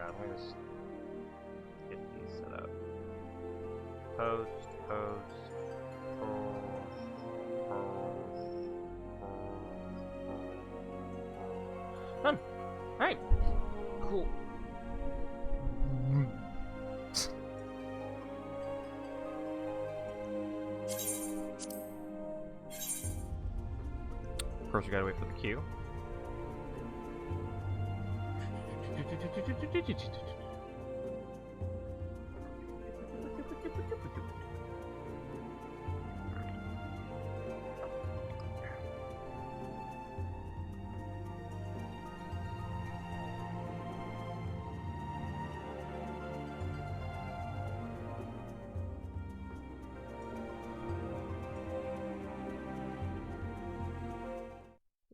let me just get these set up. Post, done. Alright. Cool. Of course, we gotta wait for the queue.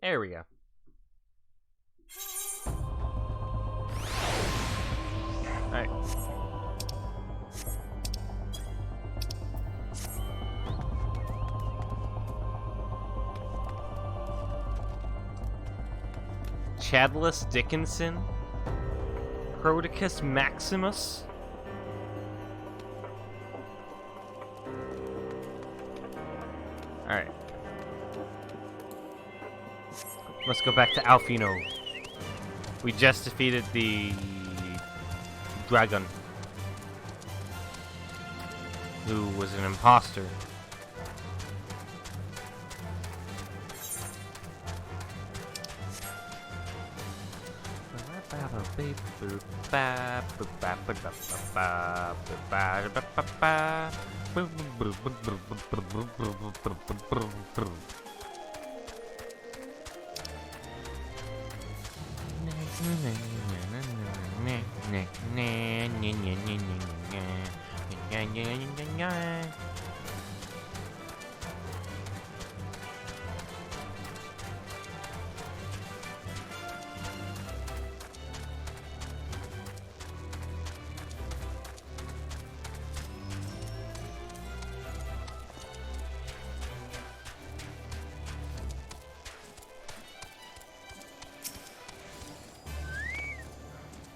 There we go. Alright. Chadless Dickinson? Prodicus Maximus? Alright. Let's go back to Alfino. We just defeated the dragon, who was an imposter.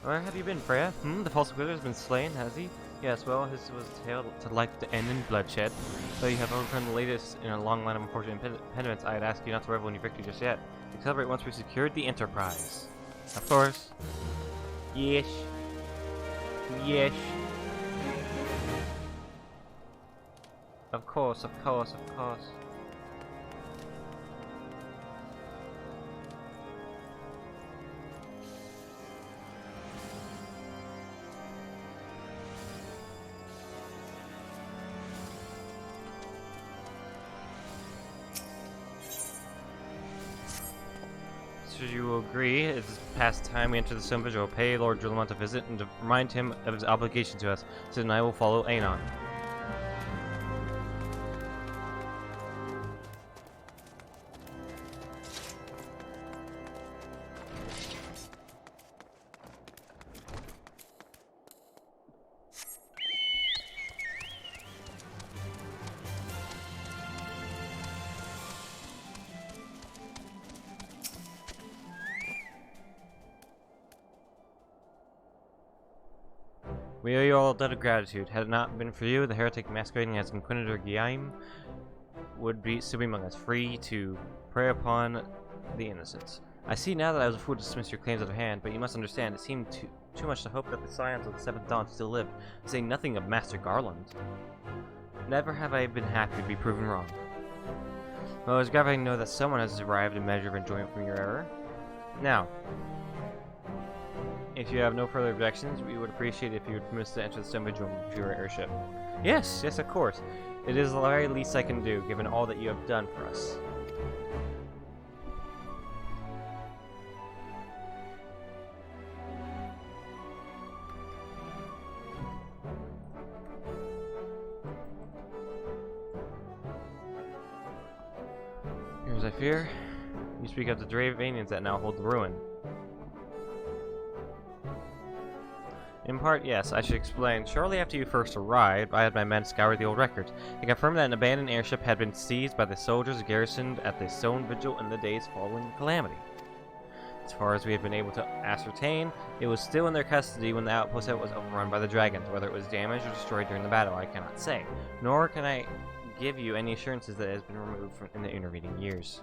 Where have you been, Freya? The false inquisitor has been slain, has he? Yes, well, his was a tale to life to end in bloodshed. Though you have overcome the latest in a long line of unfortunate impediments, I'd ask you not to revel in your victory just yet. To celebrate once we've secured the Enterprise. Of course. Yes. Yes. Of course, of course, of course. Should you agree, it is past time we enter the Stone Vigil. Pay Lord Drillamont a visit and to remind him of his obligation to us. So then I will follow Aenon. We owe you all a debt of gratitude. Had it not been for you, the heretic masquerading as Inquisitor Guillaume would still be among us, free to prey upon the innocents. I see now that I was a fool to dismiss your claims out of hand, but you must understand, it seemed too much to hope that the scions of the Seventh Dawn still lived, to say nothing of Master Garland. Never have I been happy to be proven wrong. Well, it's gratifying to know that someone has derived a measure of enjoyment from your error. Now, if you have no further objections, we would appreciate it if you would permit us to enter the Stone Vigil with your airship. Yes, yes, of course. It is the very least I can do, given all that you have done for us. Here, as I fear, you speak of the Dravanians that now hold the ruin. In part, yes, I should explain. Shortly after you first arrived, I had my men scour the old records. They confirmed that an abandoned airship had been seized by the soldiers garrisoned at the Stone Vigil in the days following the calamity. As far as we have been able to ascertain, it was still in their custody when the outpost was overrun by the dragons. Whether it was damaged or destroyed during the battle, I cannot say. Nor can I give you any assurances that it has been removed in the intervening years.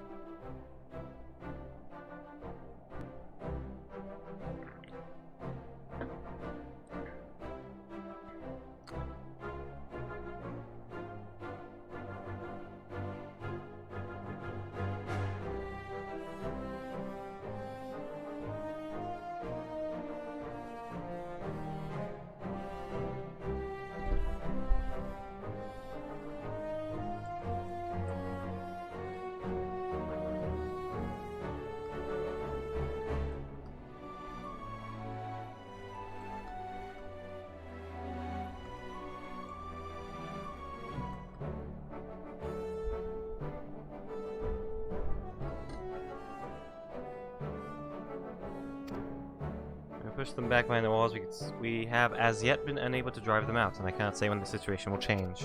Push them back behind the walls. We have as yet been unable to drive them out, and I cannot say when the situation will change.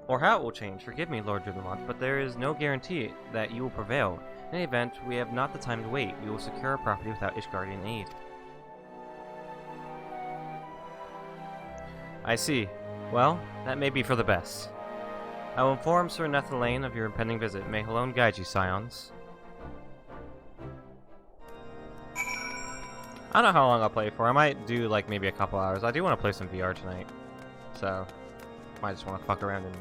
Or how it will change. Forgive me, Lord Dudamont, but there is no guarantee that you will prevail. In any event, we have not the time to wait. We will secure our property without Ishgardian aid. I see. Well, that may be for the best. I will inform Sir Nethelane of your impending visit. May Halone guide you, scions. I don't know how long I'll play for. I might do like maybe a couple hours. I do want to play some VR tonight, so might just want to fuck around in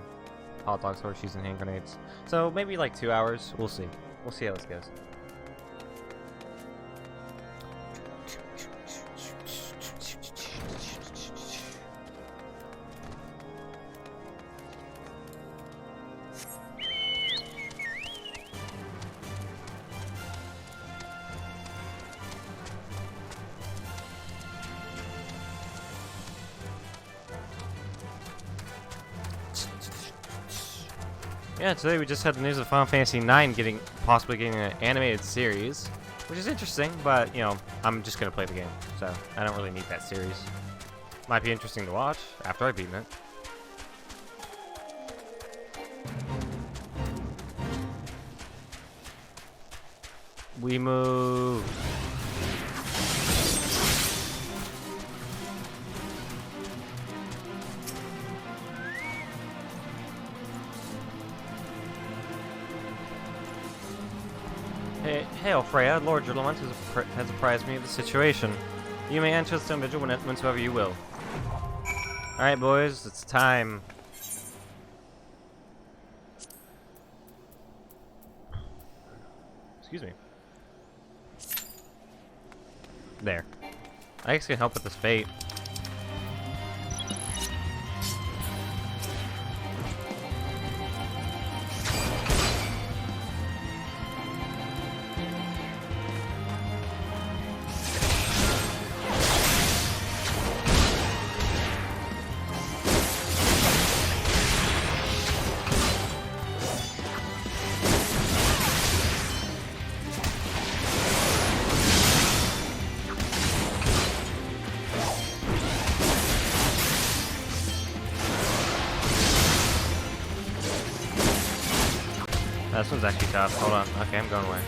hot dogs, horseshoes, and hand grenades. So maybe like 2 hours. We'll see. We'll see how this goes. Yeah, today we just had the news of Final Fantasy IX possibly getting an animated series, which is interesting, but, you know, I'm just going to play the game, so I don't really need that series. Might be interesting to watch after I've beaten it. We move. Hail, Freya. Lord Dudamont has apprised me of the situation. You may enter the stone vigil whensoever you will. Alright, boys, it's time. Excuse me. There. I guess I can help with this fate. This one's actually tough. Hold on. Okay, I'm going away.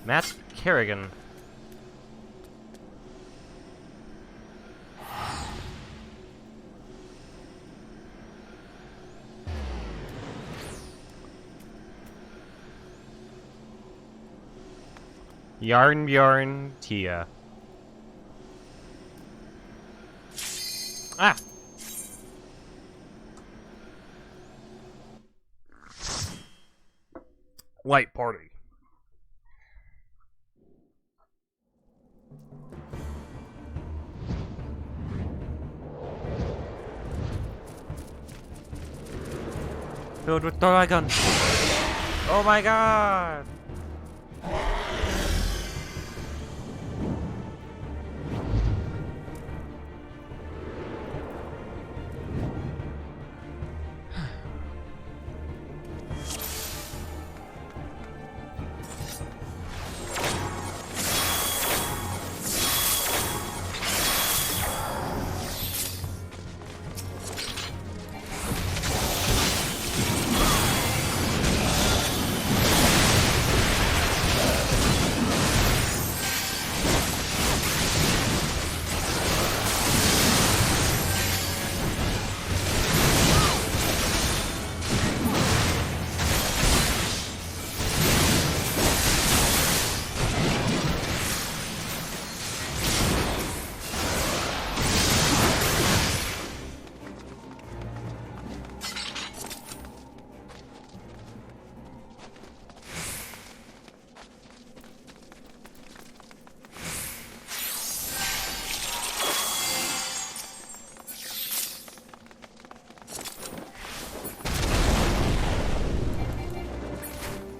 Matt Kerrigan. Yarn Tia. Ah! Light party. Filled with dragons. Oh my god!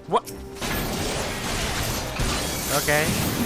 What? Okay.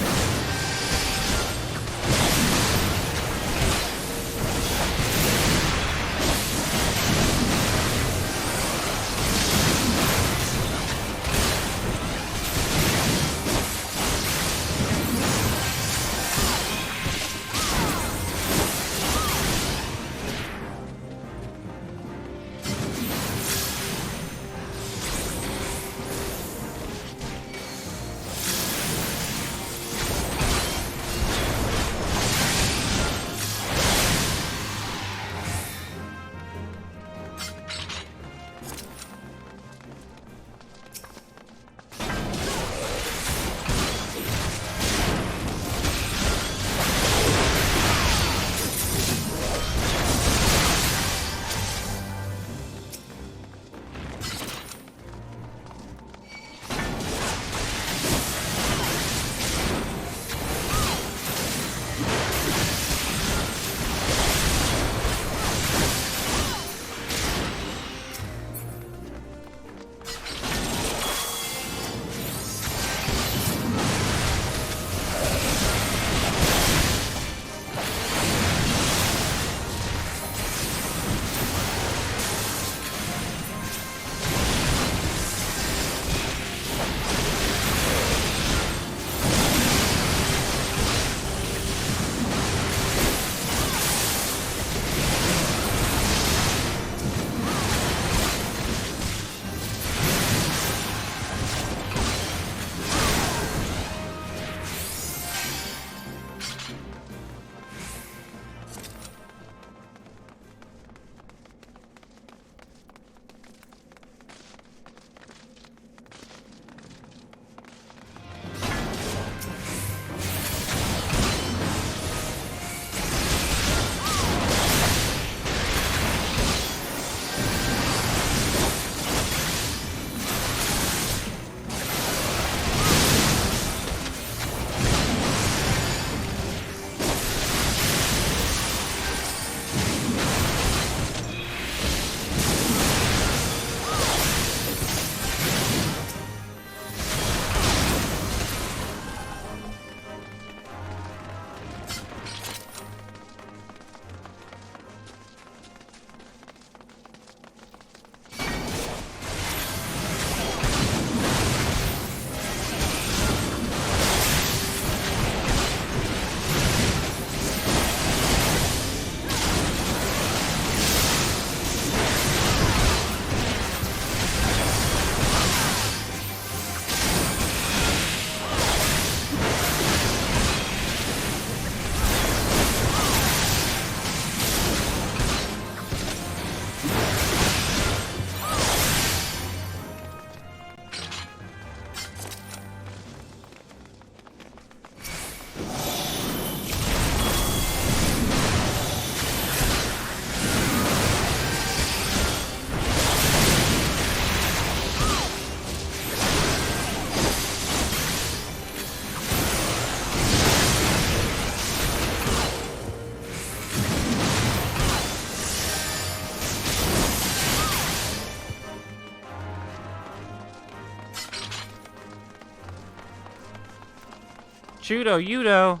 Judo, Yudo.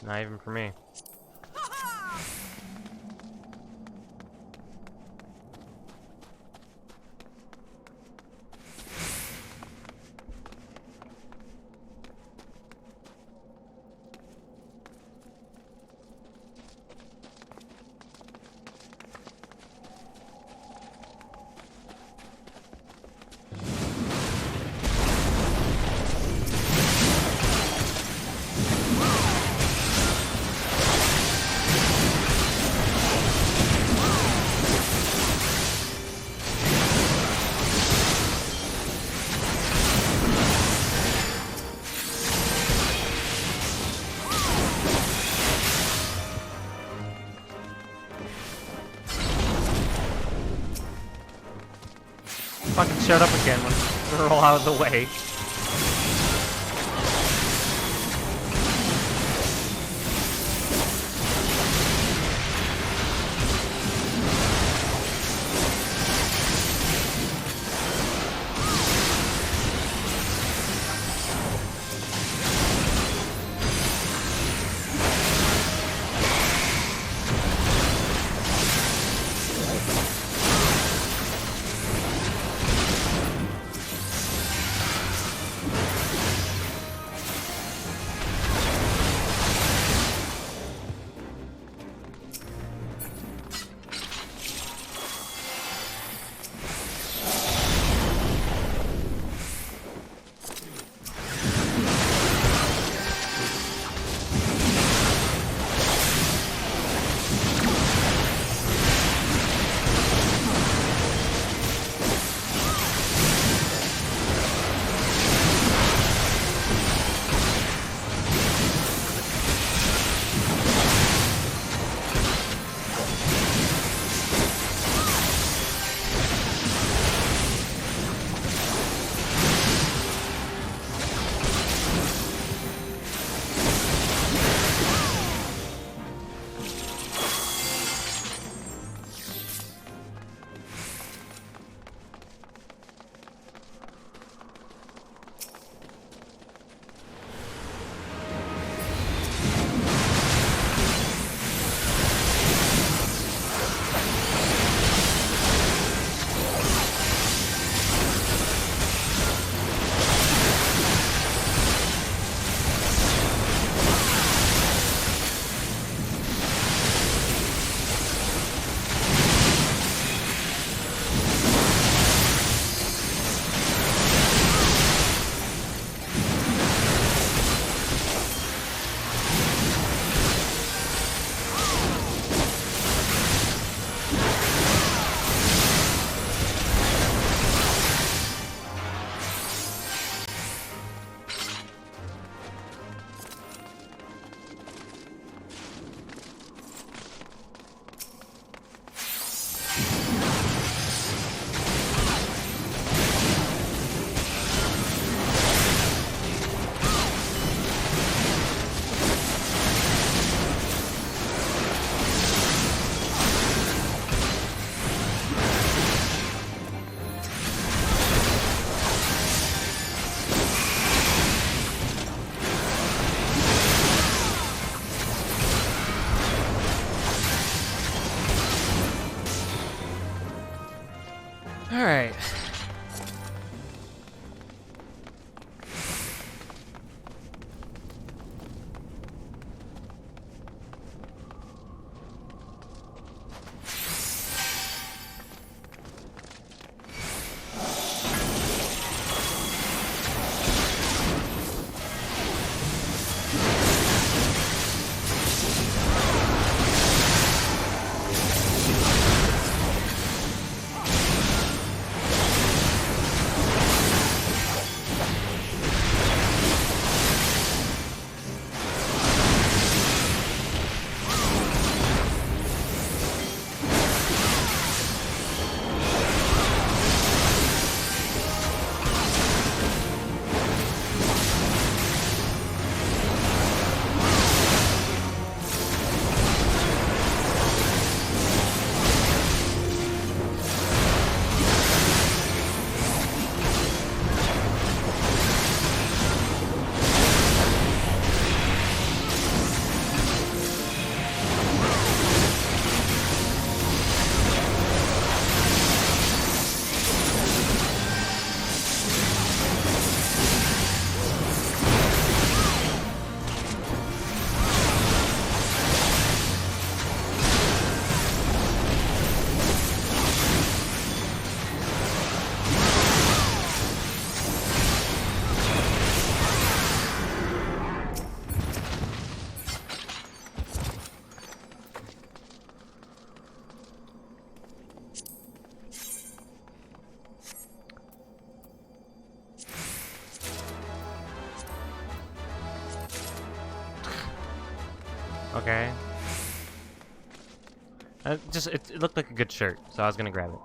Not even for me. Fucking showed up again when we were all out of the way. Okay. It looked like a good shirt, so I was gonna grab it.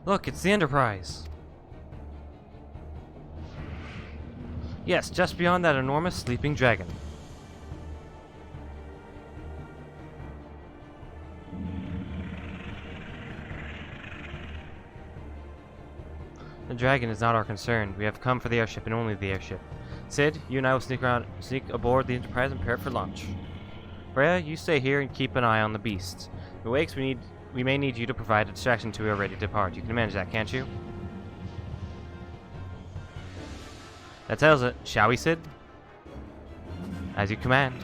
Look, it's the Enterprise! Yes, just beyond that enormous sleeping dragon. The dragon is not our concern. We have come for the airship and only the airship. Sid, you and I will sneak aboard the Enterprise and prepare for launch. Freya, you stay here and keep an eye on the beast. If it wakes, we may need you to provide a distraction until we are ready to depart. You can manage that, can't you? That settles it. Shall we, Sid? As you command.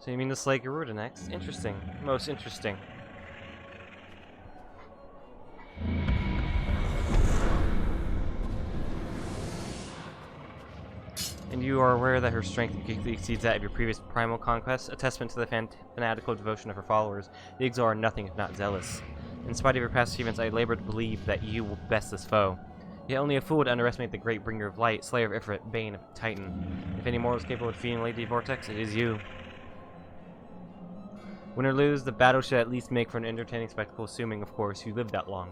So you mean this Lake Garuda next? Interesting. Most interesting. And you are aware that her strength greatly exceeds that of your previous primal conquests, a testament to the fanatical devotion of her followers. The Exar are nothing if not zealous. In spite of your past achievements, I labor to believe that you will best this foe. Yet only a fool would underestimate the great bringer of light, slayer of Ifrit, bane of Titan. If any mortal is capable of defeating Lady Vortex, it is you. Win or lose, the battle should at least make for an entertaining spectacle, assuming, of course, you lived that long.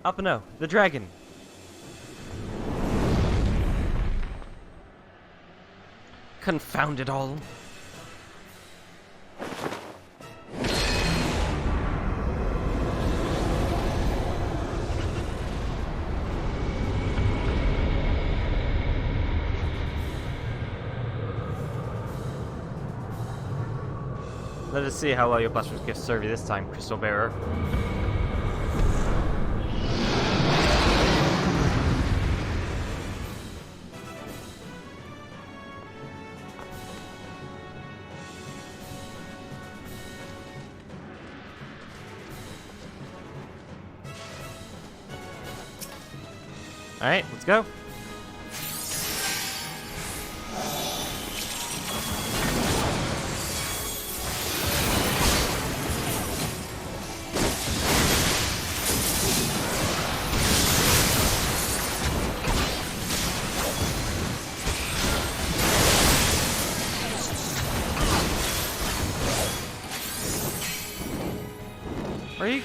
Up and oh, the dragon! Confound it all. Let us see how well your blasphemous gifts serve you this time, Crystal Bearer. Alright, let's go. Are you?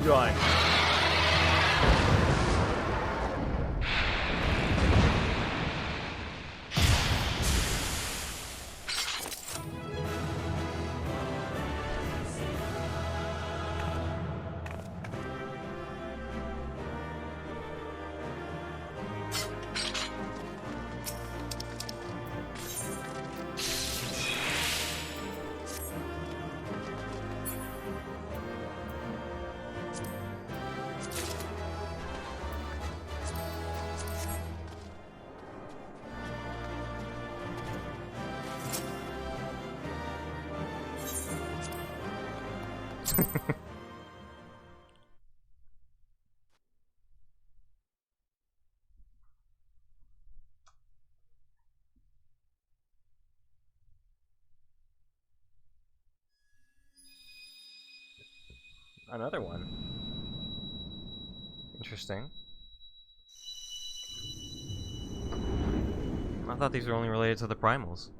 Drawing. Another one. Interesting. I thought these were only related to the primals.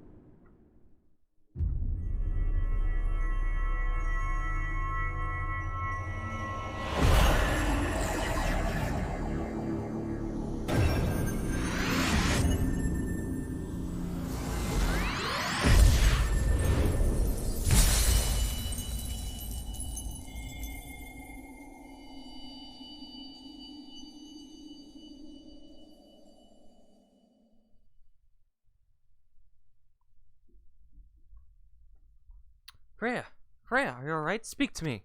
Freya! Freya, are you alright? Speak to me!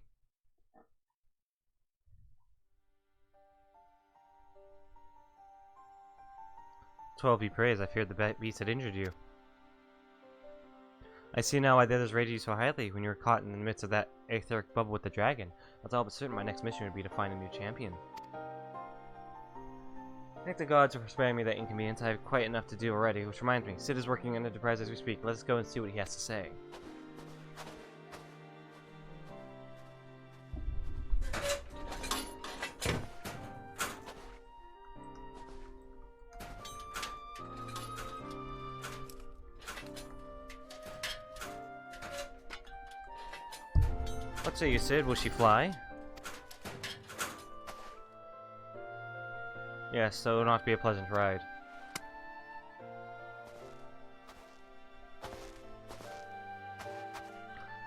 12 be praised, I feared the beast had injured you. I see now why the others rated you so highly when you were caught in the midst of that etheric bubble with the dragon. I was all but certain my next mission would be to find a new champion. Thank the gods for sparing me that inconvenience. I have quite enough to do already, which reminds me, Sid is working on Enterprise as we speak. Let us go and see what he has to say. What say you, Sid? Will she fly? Yes, so it'll not be a pleasant ride.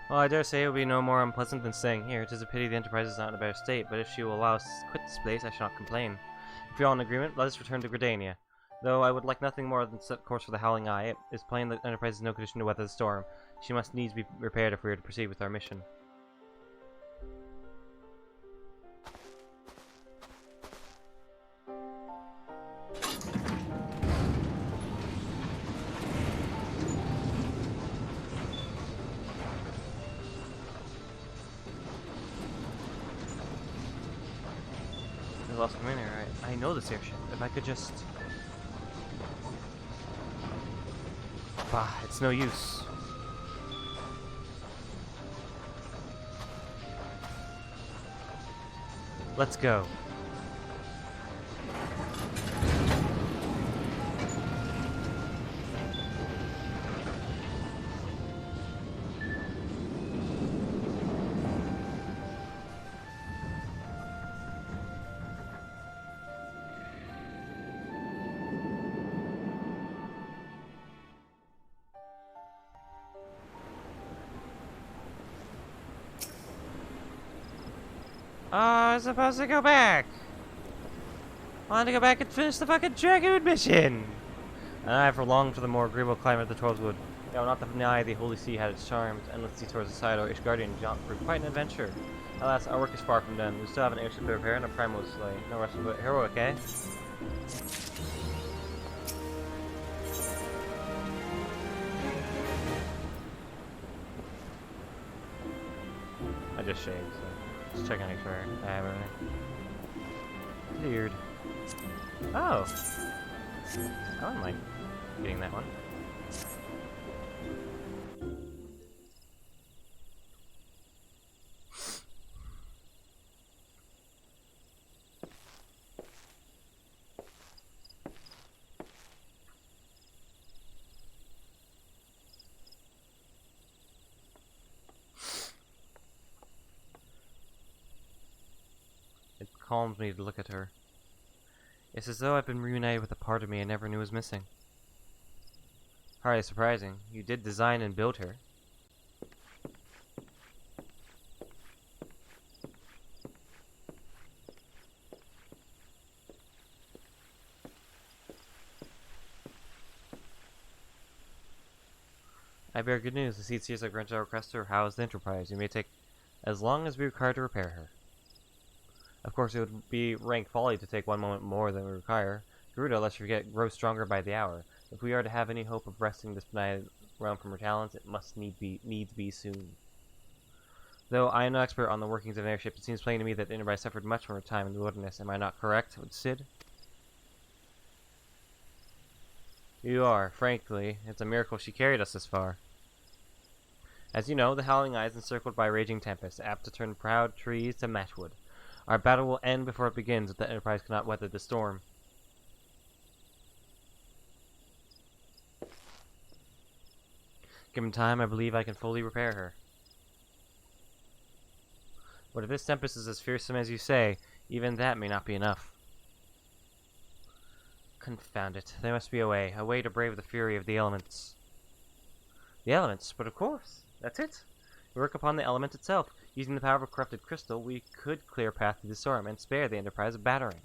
Well, I dare say it will be no more unpleasant than staying here. It is a pity the Enterprise is not in a better state, but if she will allow us to quit this place, I shall not complain. If we are all in agreement, let us return to Gridania. Though I would like nothing more than set course for the Howling Eye, it is plain that Enterprise is in no condition to weather the storm. She must needs be repaired if we are to proceed with our mission. Lost commander, I know this airship. If I could just... Bah, it's no use. Let's go. Oh, I was supposed to go back. I wanted to go back and finish the fucking Dragoon mission. And I have longed for the more agreeable climate of the Troll's Wood. Yeah, not to deny the Holy Sea had its charms, endless towards the side or each guardian jaunt proved quite an adventure. Alas, our work is far from done. We still have an airship to repair and a primal to slay. No rest but heroic, eh? I just shaved, so just checking to make sure I have everything. Weird. Oh! I don't mind getting that one. It calms me to look at her. It's as though I've been reunited with a part of me I never knew was missing. Hardly surprising. You did design and build her. I bear good news. The seed seers have granted our request to house the Enterprise. You may take as long as we require to repair her. Of course, it would be rank folly to take one moment more than we require. Garuda, lest you forget, grows stronger by the hour. If we are to have any hope of wresting this benighted realm from her talents, it must needs be soon. Though I am no expert on the workings of an airship, it seems plain to me that the Enterprise suffered much from her time in the wilderness. Am I not correct, Sid? You are. Frankly, it's a miracle she carried us this far. As you know, the Howling Eye is encircled by a raging tempest, apt to turn proud trees to matchwood. Our battle will end before it begins if the Enterprise cannot weather the storm. Given time, I believe I can fully repair her. But if this tempest is as fearsome as you say, even that may not be enough. Confound it. There must be a way to brave the fury of the elements. The elements? But of course. That's it. We work upon the element itself. Using the power of a corrupted crystal, we could clear a path through the storm and spare the Enterprise a battering.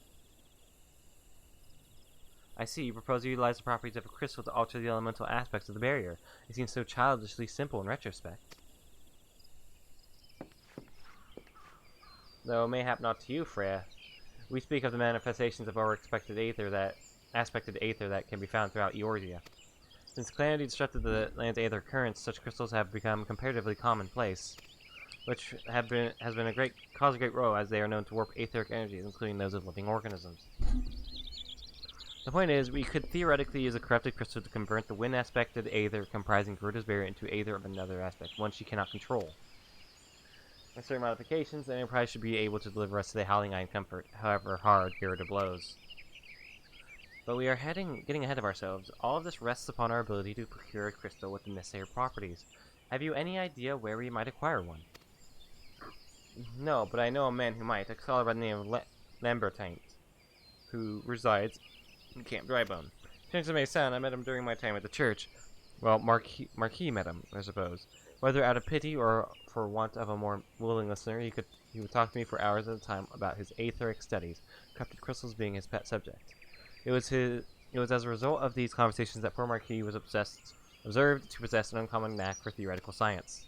I see. You propose to utilize the properties of a crystal to alter the elemental aspects of the barrier. It seems so childishly simple in retrospect. Though mayhap not to you, Freya. We speak of the manifestations of our expected aether that can be found throughout Eorzea. Since Calamity disrupted the land's aether currents, such crystals have become comparatively commonplace, which has been a great cause of great woe, as they are known to warp aetheric energies, including those of living organisms. The point is, we could theoretically use a corrupted crystal to convert the wind aspected aether comprising Garuda's barrier into aether of another aspect, one she cannot control. With certain modifications, the Enterprise should be able to deliver us to the Howling Eye in comfort, however hard Garuda blows. But we are getting ahead of ourselves. All of this rests upon our ability to procure a crystal with the necessary properties. Have you any idea where we might acquire one? No, but I know a man who might, a scholar by the name of Lambertine, who resides in Camp Drybone. Strange as it may sound, I met him during my time at the church. Well, Marquis met him, I suppose. Whether out of pity or for want of a more willing listener, he would talk to me for hours at a time about his aetheric studies, corrupted crystals being his pet subject. It was as a result of these conversations that poor Marquis was observed to possess an uncommon knack for theoretical science.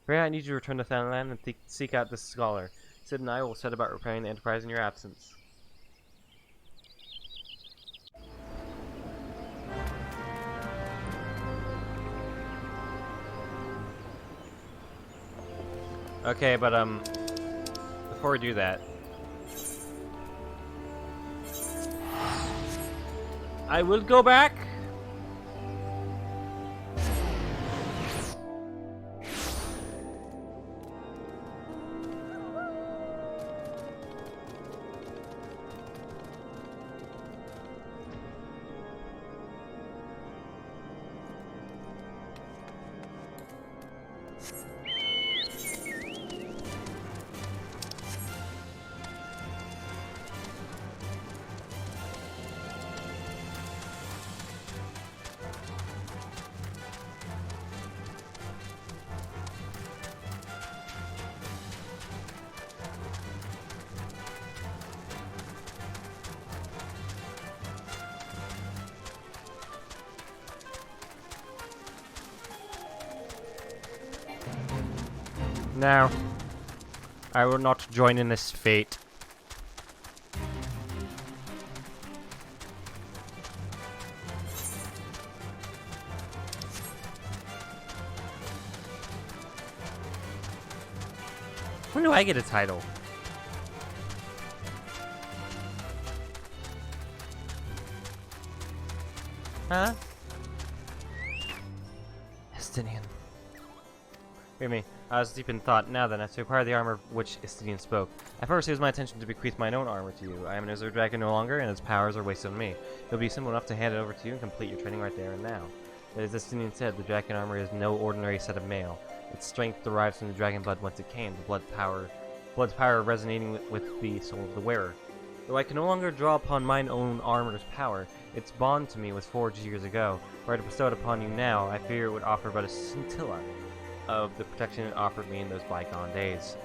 Freya, I need you to return to Thanalan and seek out this scholar. Sid and I will set about repairing the Enterprise in your absence. Okay, but before we do that, I will go back. No, I will not join in this fate. When do I get a title? Huh? Estinian. Hear me. I was deep in thought. Now then, to acquire the armor of which Estinian spoke. At first, it was my intention to bequeath mine own armor to you. I am an Azure Dragon no longer, and its powers are wasted on me. It will be simple enough to hand it over to you and complete your training right there and now. But as Estinian said, the dragon armor is no ordinary set of mail. Its strength derives from the dragon blood whence it came, the blood's power resonating with the soul of the wearer. Though I can no longer draw upon mine own armor's power, its bond to me was forged years ago. Were I to bestow it upon you now, I fear it would offer but a scintilla of the protection it offered me in those bygone days.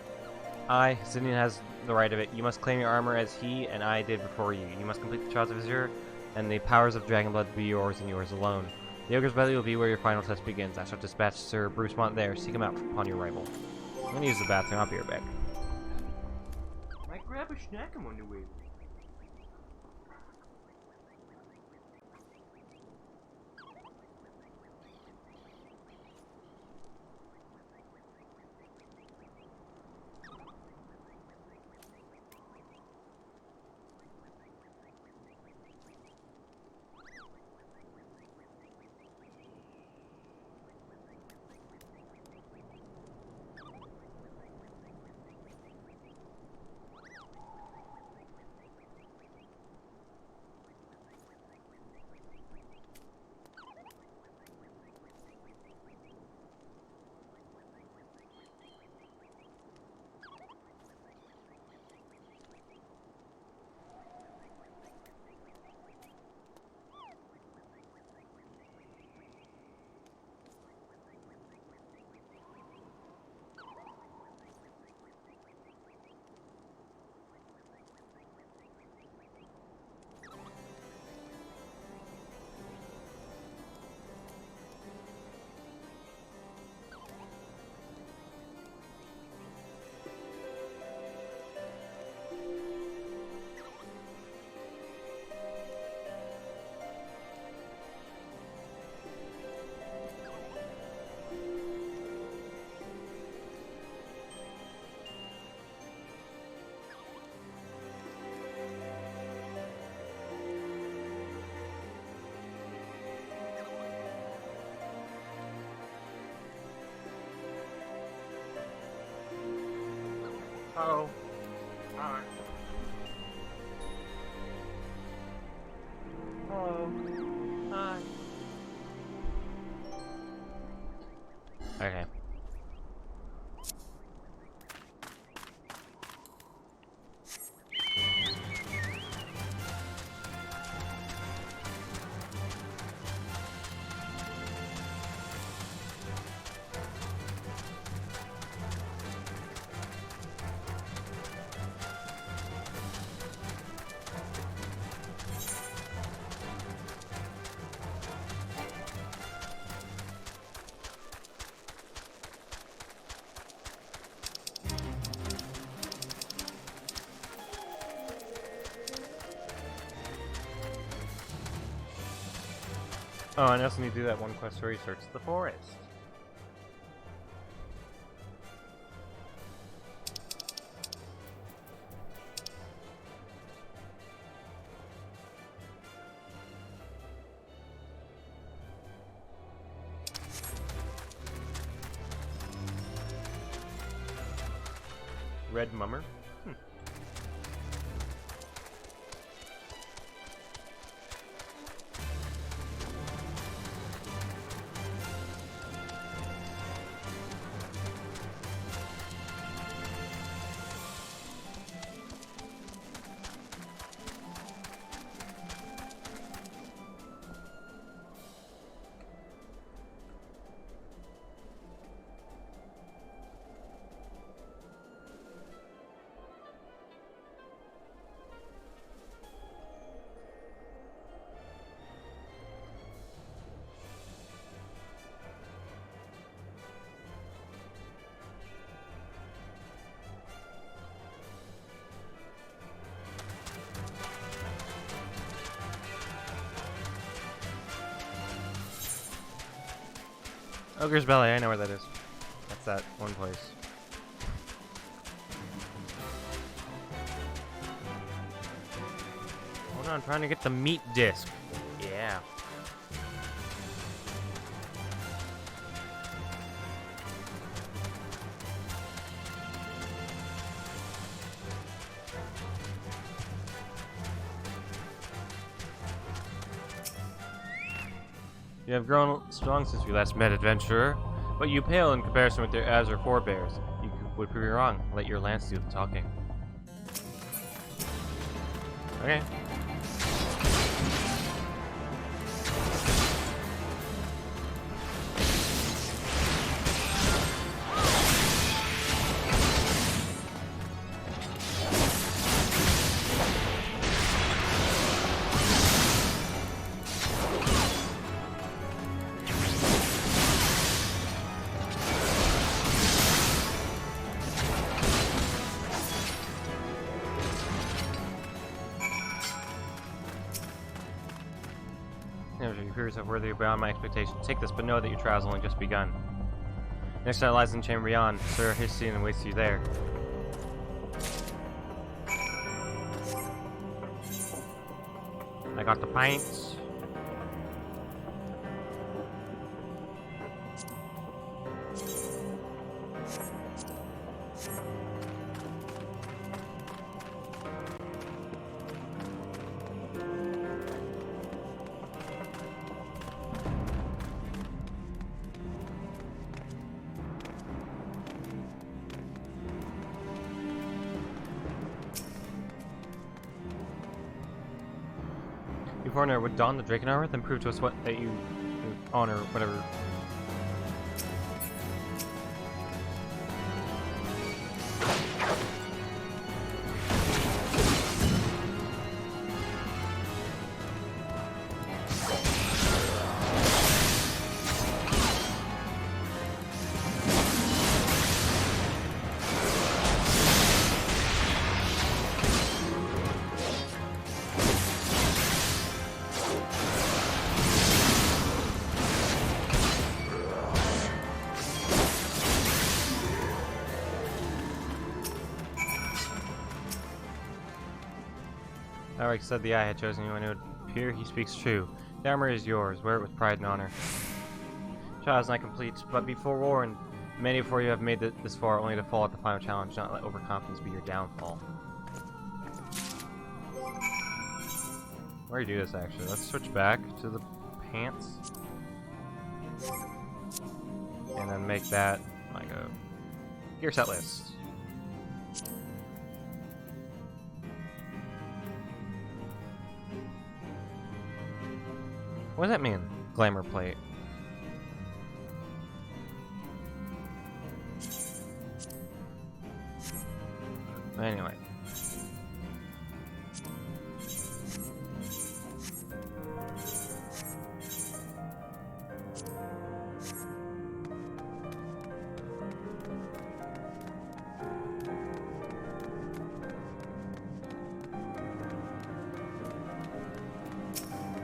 I, Zinian, has the right of it. You must claim your armor as he and I did before you. You must complete the trials of Azure, and the powers of Dragonblood be yours and yours alone. The Ogre's Belly will be where your final test begins. I shall dispatch Sir Bruce Mont there. Seek him out upon your arrival. I'm gonna use the bathroom. I'll be right back. Might grab a snack on the way. Oh. Alright. Hello. Hi. Okay. Oh, and I also need to do that one quest where you search the forest. Red Mummer? Ogre's Belly, I know where that is. That's that one place. Hold on, I'm trying to get the meat disc. Yeah. You have grown strong since we last met, adventurer, but you pale in comparison with your Azure forebears. You would prove you wrong. Let your lance do the talking. Okay. You prove yourself worthy beyond my expectations. Take this, but know that your trial's only just begun. Next night lies in the chamber beyond. Sir Histine awaits you there. I got the pints. You foreigner would don the Draken armor, then prove to us what that you honor, whatever. Alric said the eye had chosen you, and it would appear he speaks true. The armor is yours. Wear it with pride and honor. Trial is not complete, but be forewarned. Many before you have made it this far only to fall at the final challenge. Not let overconfidence be your downfall. Where do you do this actually? Let's switch back to the pants. And then make that like a gear set list. What does that mean? Glamour plate. Anyway.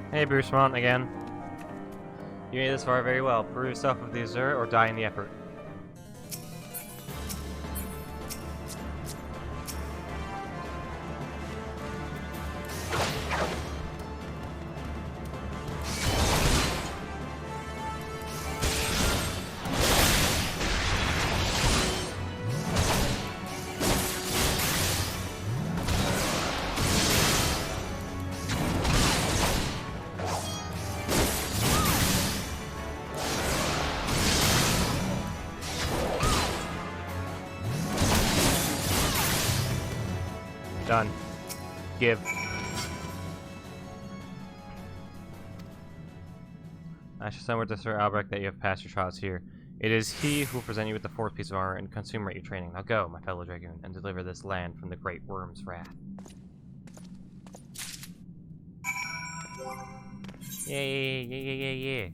Hey, Bruce Mont again. You made this far very well. Prove yourself with the Azure or die in the effort. Done. Give. I should send word to Sir Albrecht that you have passed your trials here. It is he who will present you with the fourth piece of armor and consummate your training. Now go, my fellow dragoon, and deliver this land from the great worm's wrath. Yeah.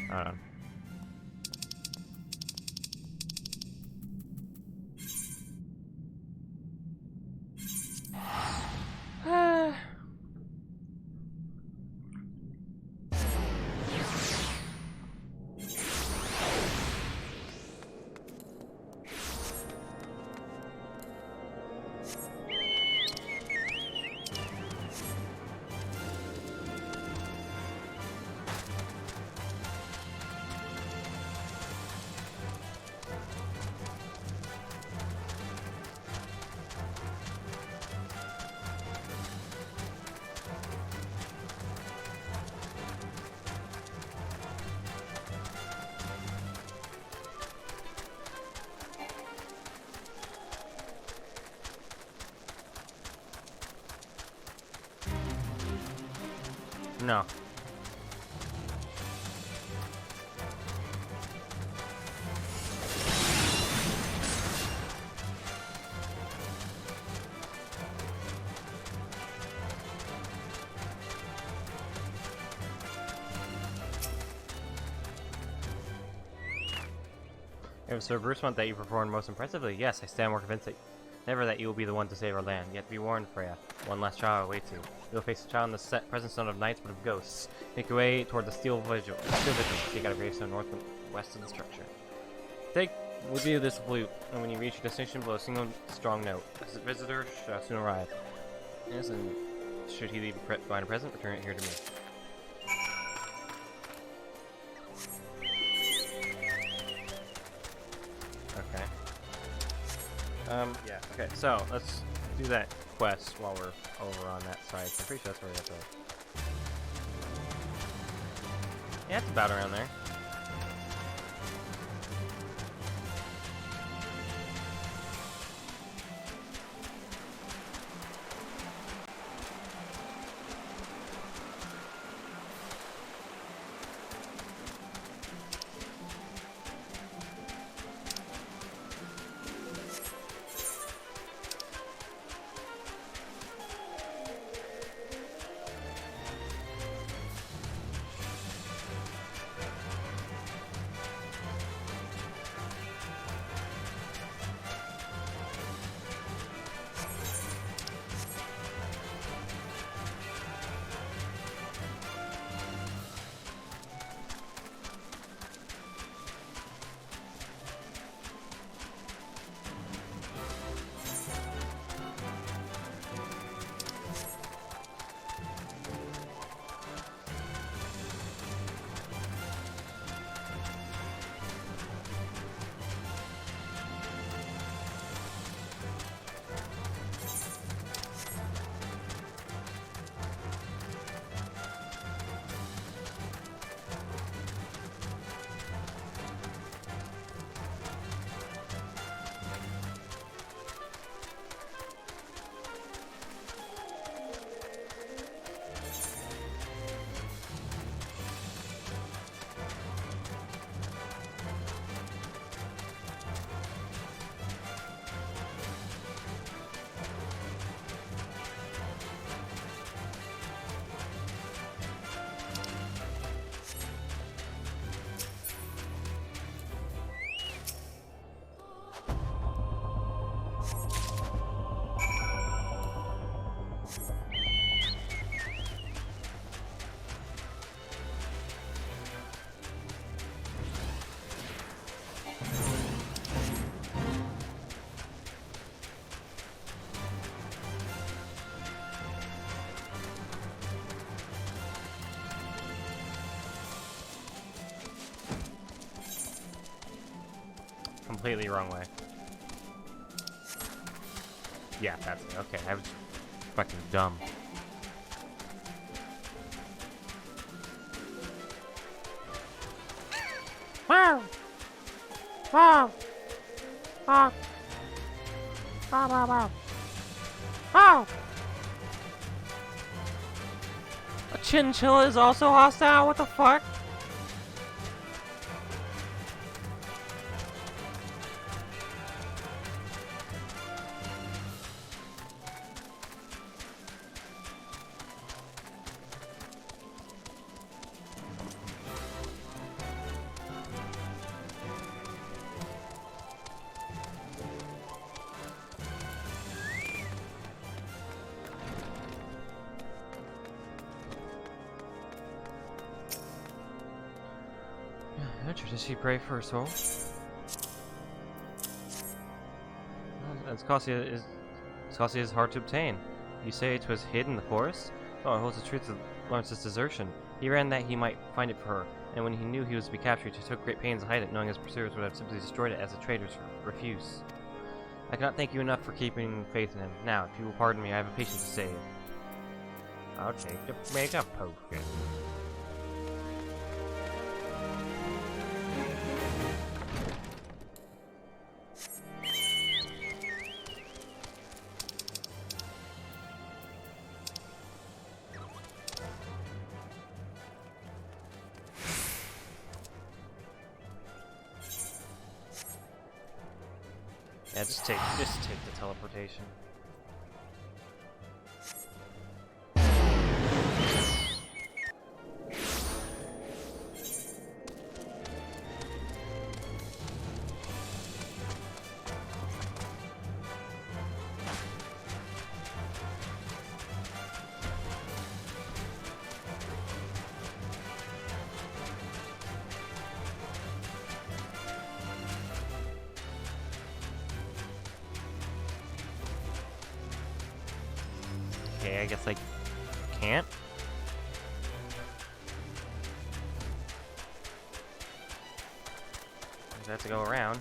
Hold on. No. If Sir Bruce want that you performed most impressively, yes, I stand more convinced that never that you will be the one to save our land. Yet be warned, Freya. One last trial awaits you. You'll face a trial in the presence not of knights but of ghosts. Make your way toward the steel vigil. Take out a gravestone north and west of the structure. Take with you this flute, and when you reach your destination, blow a single strong note. A visitor shall soon arrive. Yes, and should he leave behind a present, return it here to me. Okay. Yeah, okay, so let's do that quest while we're over on that side. I'm pretty sure that's where we have to. Yeah, it's about around there. completely wrong way. Yeah, that's it. Okay, I was fucking dumb. Wow! Wow! Wow! Wow! Wow! Wow! Wow! A chinchilla is also hostile? What the fuck? Does she pray for her soul? As costly is hard to obtain. You say it was hid in the forest? Oh, it holds the truth of Lawrence's desertion. He ran that he might find it for her, and when he knew he was to be captured, he took great pains to hide it, knowing his pursuers would have simply destroyed it as the traitors refuse. I cannot thank you enough for keeping faith in him. Now, if you will pardon me, I have a patient to save. I'll take the makeup potion. Yeah, just take the teleportation. Okay, I guess I can't. I have to go around.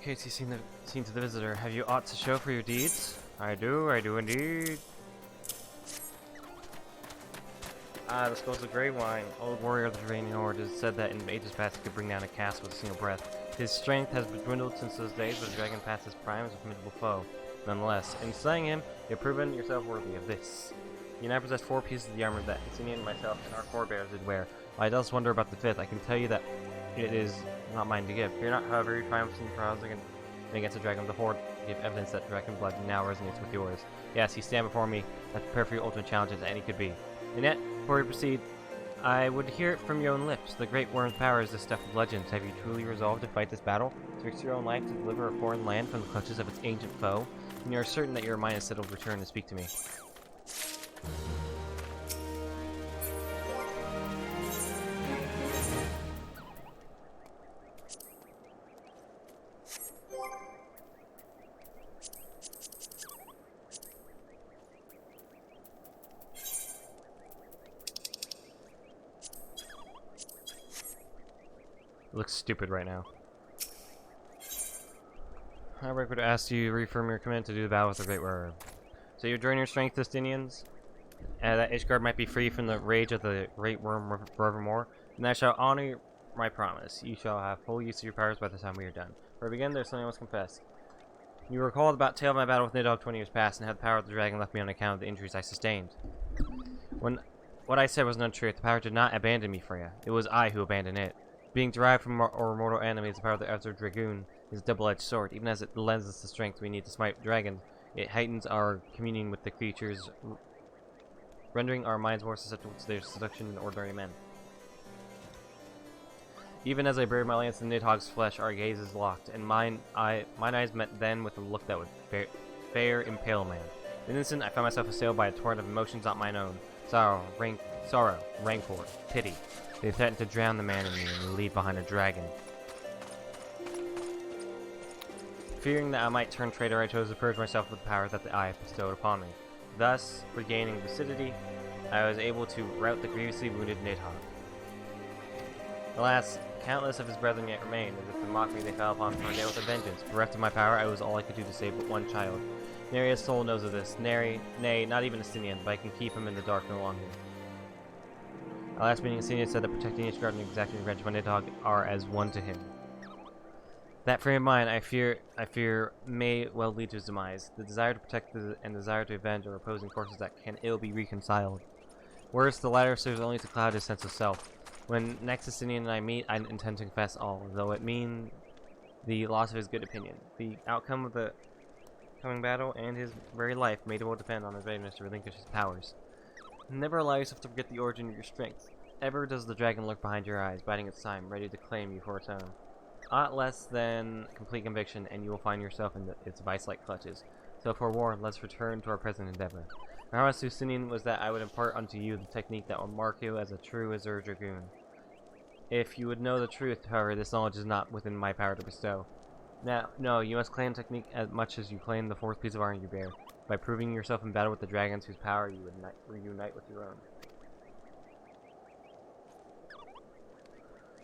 Okay, so you've seen to the visitor. Have you aught to show for your deeds? I do indeed. Ah, the skulls of grey wine. Old warrior of the Draining Horde has said that in ages past he could bring down a castle with a single breath. His strength has dwindled since those days, but the dragon passed his prime as a formidable foe. Nonetheless, in slaying him, you have proven yourself worthy of this. You now possess 4 pieces of the armor that Cassinian, myself, and our forebears did wear. While I does wonder about the 5th, I can tell you that it is not mine to give. Fear not, however, your triumphs and trials against the dragon of the Horde give evidence that dragon blood now resonates with yours. Yes, you stand before me, as prepared for your ultimate challenge as any could be. And yet, before we proceed, I would hear it from your own lips. The great worm's power is the stuff of legends. Have you truly resolved to fight this battle? To risk your own life to deliver a foreign land from the clutches of its ancient foe? And you are certain that your mind is settled to return to speak to me. It looks stupid right now. I would ask you to reaffirm your command to do the battle with the Great Worm. So you join your strength, Justinians, that Ishgard might be free from the rage of the Great Worm forevermore, and I shall honor my promise. You shall have full use of your powers by the time we are done. For to begin, there's something I must confess. You recall about tale of my battle with Nidhogg 20 years past, and how the power of the dragon left me on account of the injuries I sustained. When what I said was not true, the power did not abandon me, Freya. It was I who abandoned it. Being derived from our mortal enemies, the power of the Elder Dragoon is a double-edged sword. Even as it lends us the strength we need to smite dragons, it heightens our communion with the creatures, rendering our minds more susceptible to their seduction than ordinary men. Even as I buried my lance in Nidhogg's flesh, our gazes locked, and mine eyes met then with a look that would fair impale man. In an instant, I found myself assailed by a torrent of emotions not mine own. Sorrow, rancor, pity. They threatened to drown the man in me and leave behind a dragon. Fearing that I might turn traitor, I chose to purge myself with the power that the eye bestowed upon me. Thus, regaining lucidity, I was able to rout the grievously wounded Nidhogg. Alas, countless of his brethren yet remained, as if to mock me they fell upon me with a vengeance. Bereft of my power, I was all I could do to save but one child. Neria's soul knows of this. Nay, not even Estinian, but I can keep him in the dark no longer. Our last meeting, Estinian said that protecting Ishgard and exacting revenge on Nidhogg are as one to him. That frame of mind, I fear, may well lead to his demise. The desire to protect and the desire to avenge are opposing forces that can ill be reconciled. Worse, the latter serves only to cloud his sense of self. When next Estinian and I meet, I intend to confess all, though it mean the loss of his good opinion. The outcome of the coming battle and his very life may well depend on his readiness to relinquish his powers. Never allow yourself to forget the origin of your strength. Ever does the dragon lurk behind your eyes, biding its time, ready to claim you for its own. Aught less than complete conviction, and you will find yourself in its vice-like clutches. So forewarned, let's return to our present endeavor. My promise to Estinian was that I would impart unto you the technique that will mark you as a true Azure Dragoon. If you would know the truth, however, this knowledge is not within my power to bestow. Now, no, you must claim technique as much as you claim the 4th piece of armor you bear, by proving yourself in battle with the dragons whose power you would reunite with your own.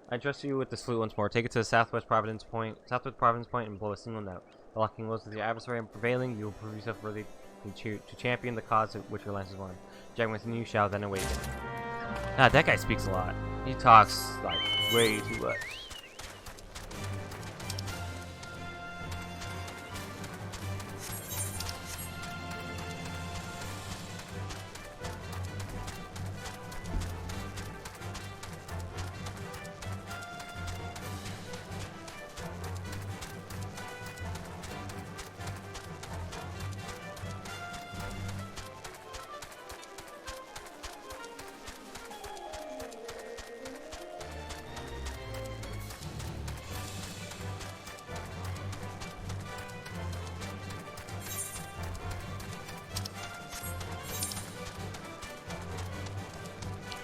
I trust you with the salute once more. Take it to the southwest Providence Point, and blow a single note. By locking lows with your adversary and prevailing, you will prove yourself worthy to champion the cause of which your lance is won. Dragon within you shall then awaken. Ah, that guy speaks a lot. He talks like way too much.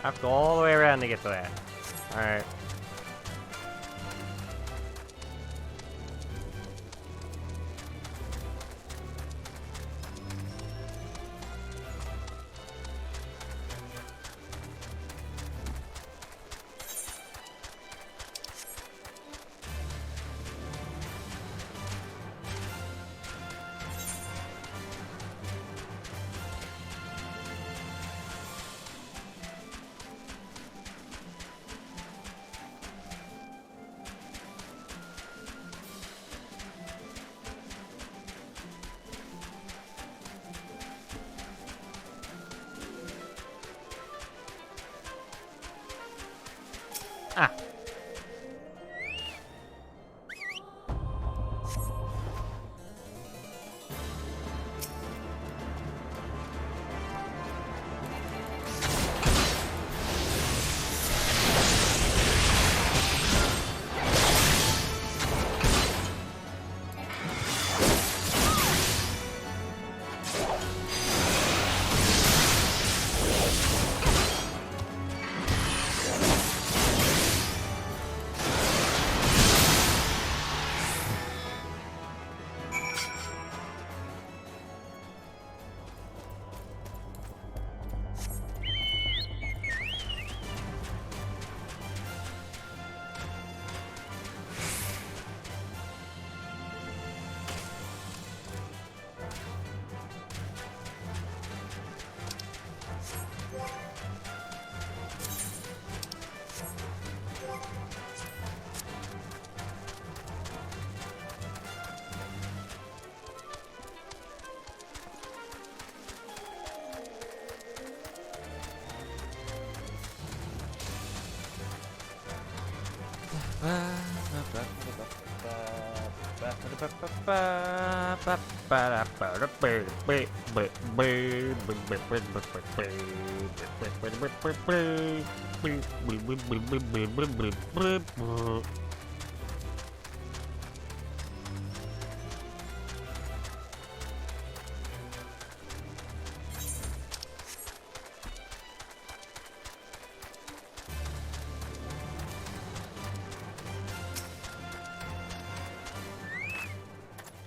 I have to go all the way around to get to that. Alright. Ah!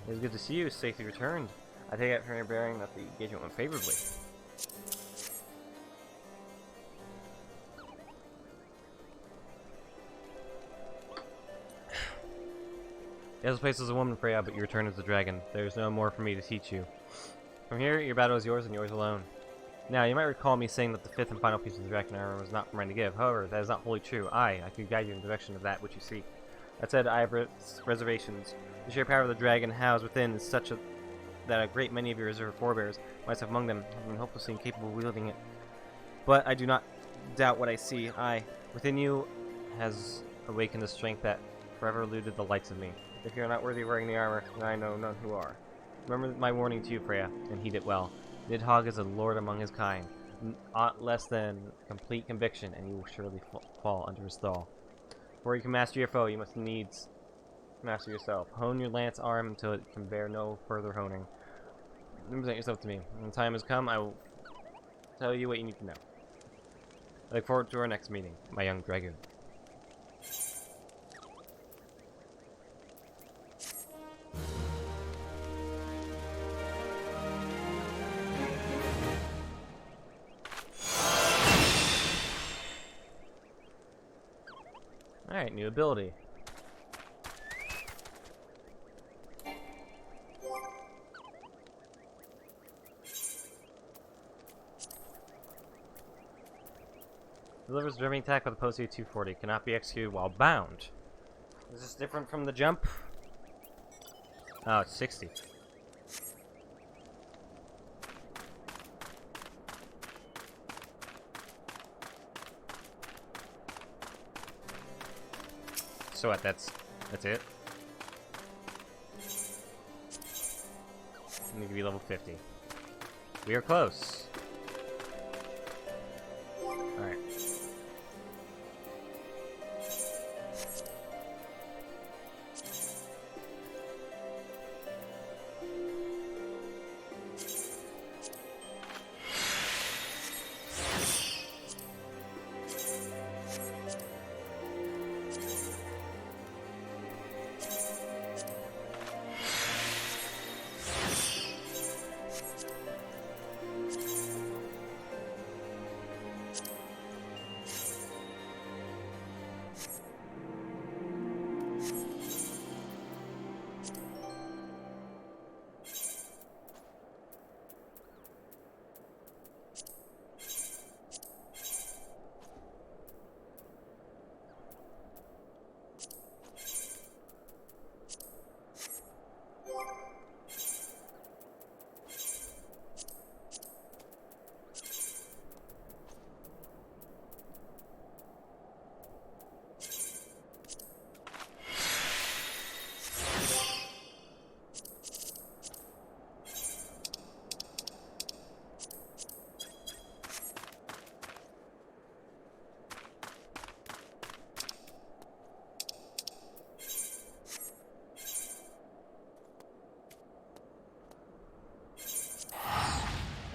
It was good to see you, safely returned. I take it from your bearing that the engagement went favorably. This place is a woman, Freya, but you return as a dragon. There is no more for me to teach you. From here, your battle is yours and yours alone. Now, you might recall me saying that the fifth and final piece of the dragon armor was not for mine to give. However, that is not wholly true. I could guide you in the direction of that which you seek. That said, I have reservations. The sheer power of the dragon housed within is such that a great many of your reserve forebears, myself among them, have been hopelessly incapable of wielding it. But I do not doubt what I see. Within you has awakened a strength that forever eluded the likes of me. If you are not worthy of wearing the armor, then I know none who are. Remember my warning to you, Freya, and heed it well. Nidhogg is a lord among his kind. Aught less than complete conviction, and you will surely fall under his thrall. Before you can master your foe, you must needs master yourself. Hone your lance arm until it can bear no further honing. Then present yourself to me. When the time has come, I will tell you what you need to know. I look forward to our next meeting, my young dragoon. Alright, new ability. Delivers driven attack with a potency of 240. Cannot be executed while bound. Is this different from the jump? Oh, it's 60. So what, that's it? I'm gonna give you level 50. We are close. Alright.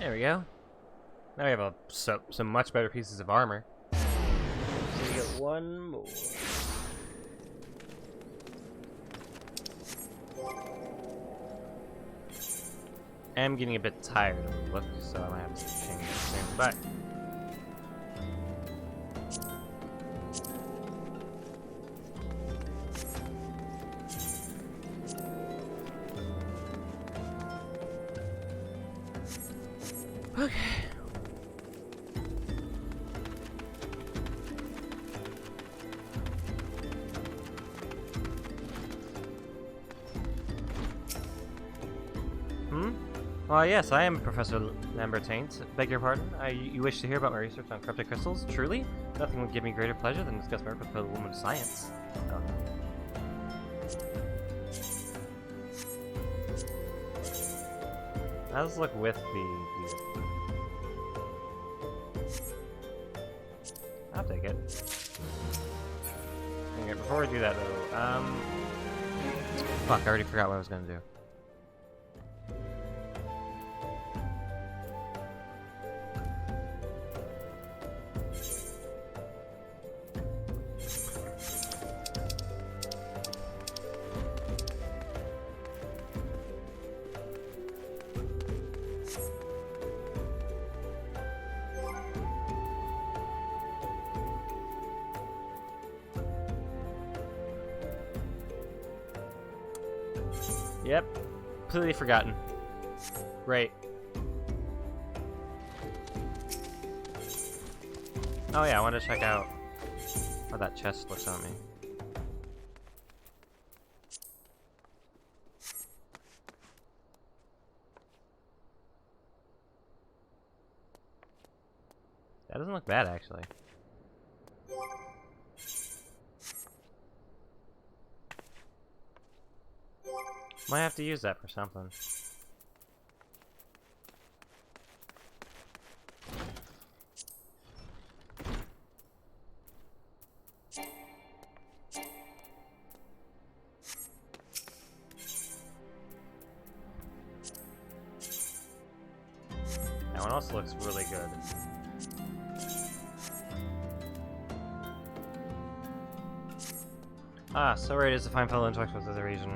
There we go. Now we have some much better pieces of armor. So we get one more. I'm getting a bit tired of the look, so I might have to change it soon. But okay. Well, yes, I am Professor Lambertaint. Beg your pardon? You wish to hear about my research on cryptic crystals? Truly? Nothing would give me greater pleasure than discuss my work with a woman of science. Oh. Let's look with the... I'll take it. Okay, before we do that, though, fuck, I already forgot what I was gonna do. Yep, completely forgotten. Great. Oh yeah, I wanted to check out how that chest looks on me. That doesn't look bad, actually. Might have to use that for something. That one also looks really good. Ah, so right, it is a fine fellow intellectual with the region.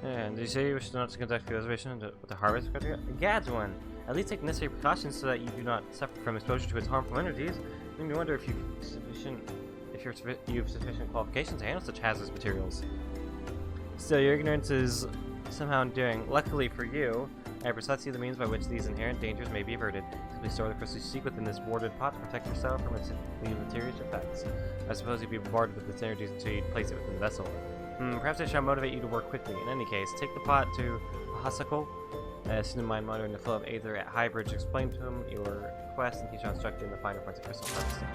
And did you say you wish not to conduct the reservation with the harvest criteria? Gad's one! At least take necessary precautions so that you do not suffer from exposure to its harmful energies. It made me wonder if you have sufficient qualifications to handle such hazardous materials. Still, your ignorance is somehow endearing. Luckily for you, I precisely the means by which these inherent dangers may be averted. Simply store the crystals you seek within this warded pot to protect yourself from its deleterious effects. I suppose you'd be bombarded with its energies until you place it within the vessel. Perhaps I shall motivate you to work quickly. In any case, take the pot to Hasako, a student mind monitoring the flow of aether at High Bridge. Explain to him your quest, and he shall instruct you in the finer points of crystal harvesting.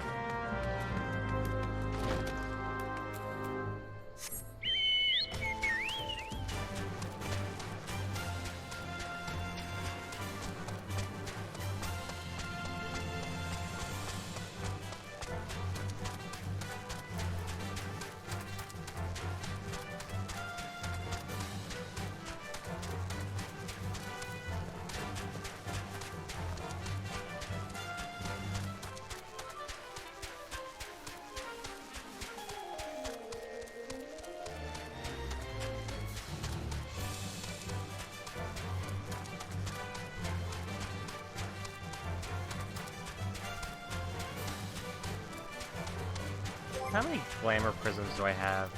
How many glamour prisms do I have?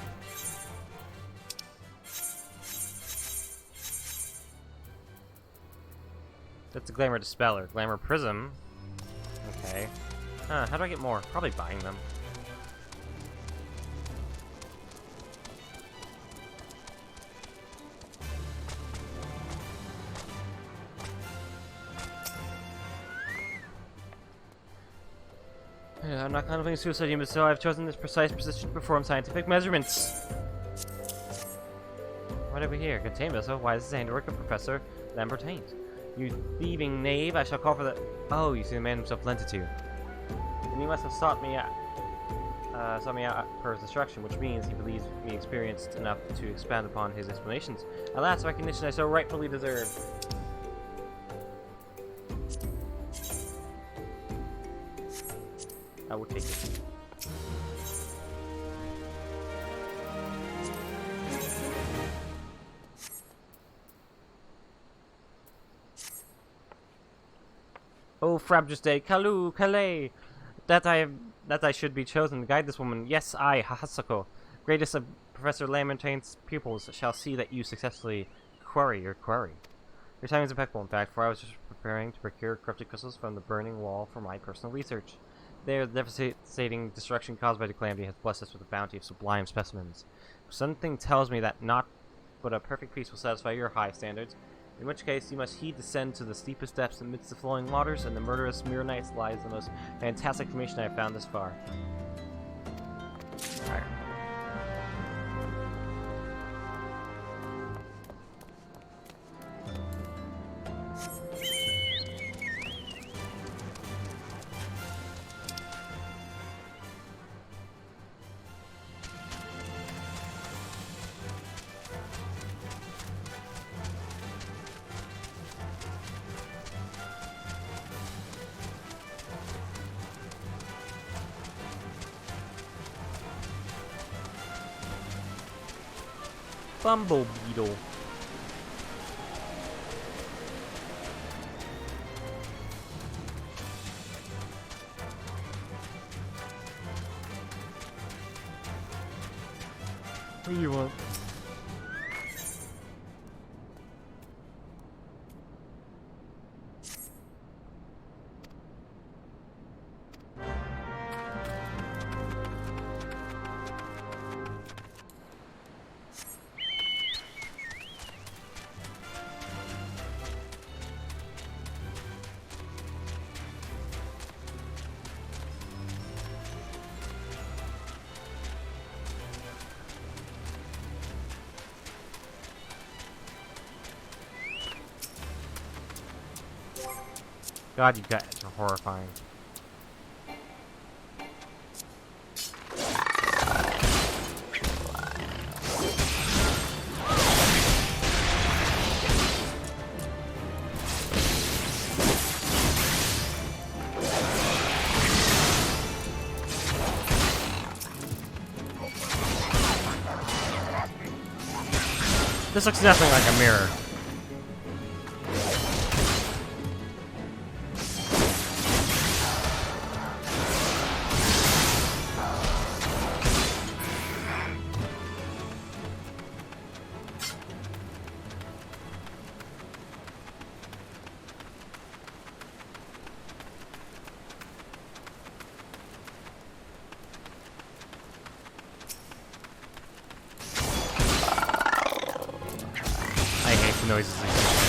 That's a glamour dispeller. Glamour prism. Okay. How do I get more? Probably buying them. I'm not contemplating suicide, but so I've chosen this precise position to perform scientific measurements. What have we here? Contained vessel. Why is this handiwork of Professor Lambertaint? You thieving knave! I shall call for the. Oh, you see, the man himself lent it to you. And you must have sought me out. sought me out per his instruction, which means he believes me experienced enough to expand upon his explanations. Alas, recognition I so rightfully deserve. I will take it. Oh, Frabjus Calais! That I should be chosen to guide this woman. Yes, I, Hahasako, greatest of Professor Lamontaigne's pupils, shall see that you successfully query your query. Your timing is impeccable, in fact, for I was just preparing to procure corrupted crystals from the burning wall for my personal research. There, the devastating destruction caused by the calamity has blessed us with a bounty of sublime specimens. Something tells me that not but a perfect peace will satisfy your high standards, in which case you must descend to the steepest depths amidst the flowing waters, and the murderous Mirror lies the most fantastic formation I have found thus far. Alright. Bumble Beetle. What do you want? God, you guys are horrifying. This looks nothing like a mirror. Noises like that.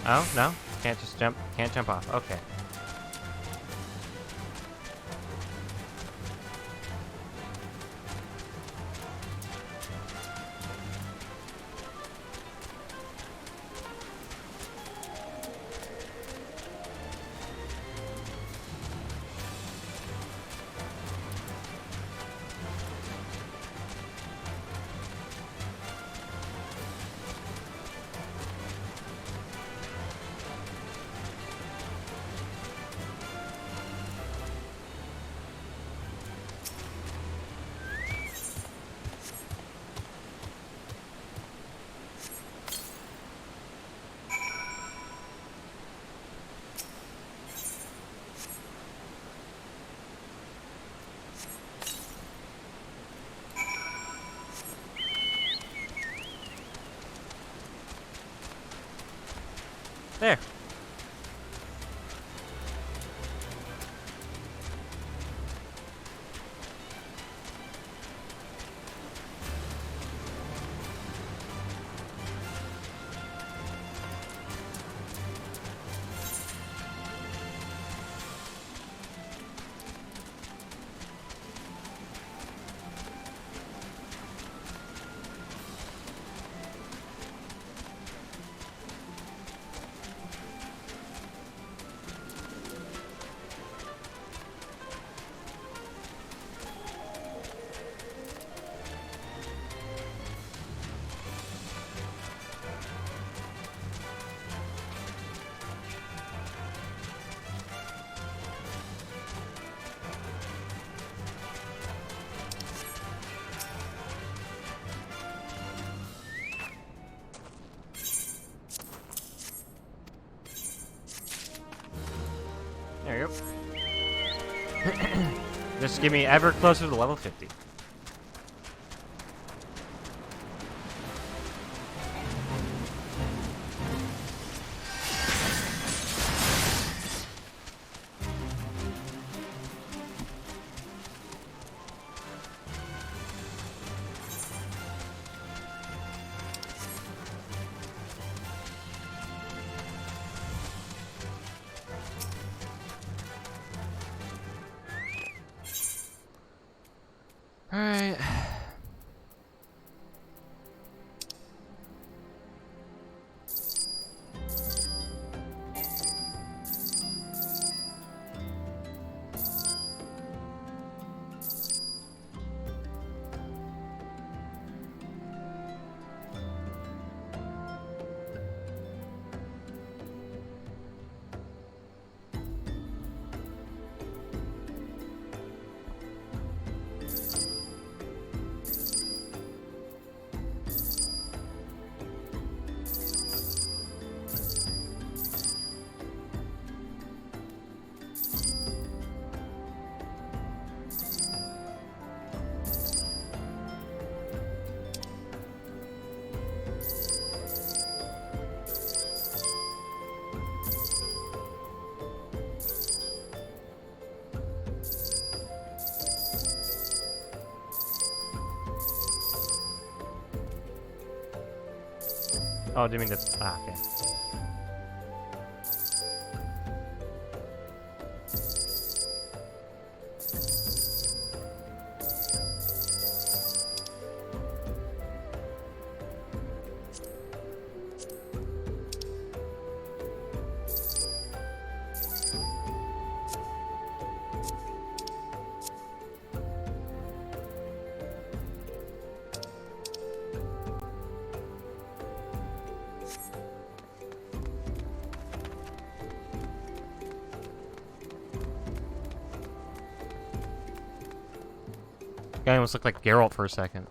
Oh, no? Can't just jump? Can't jump off. Okay. There. There you go. Just give me ever closer to level 50. Alright. Oh, do you mean that? Ah, okay. Guy almost looked like Geralt for a second.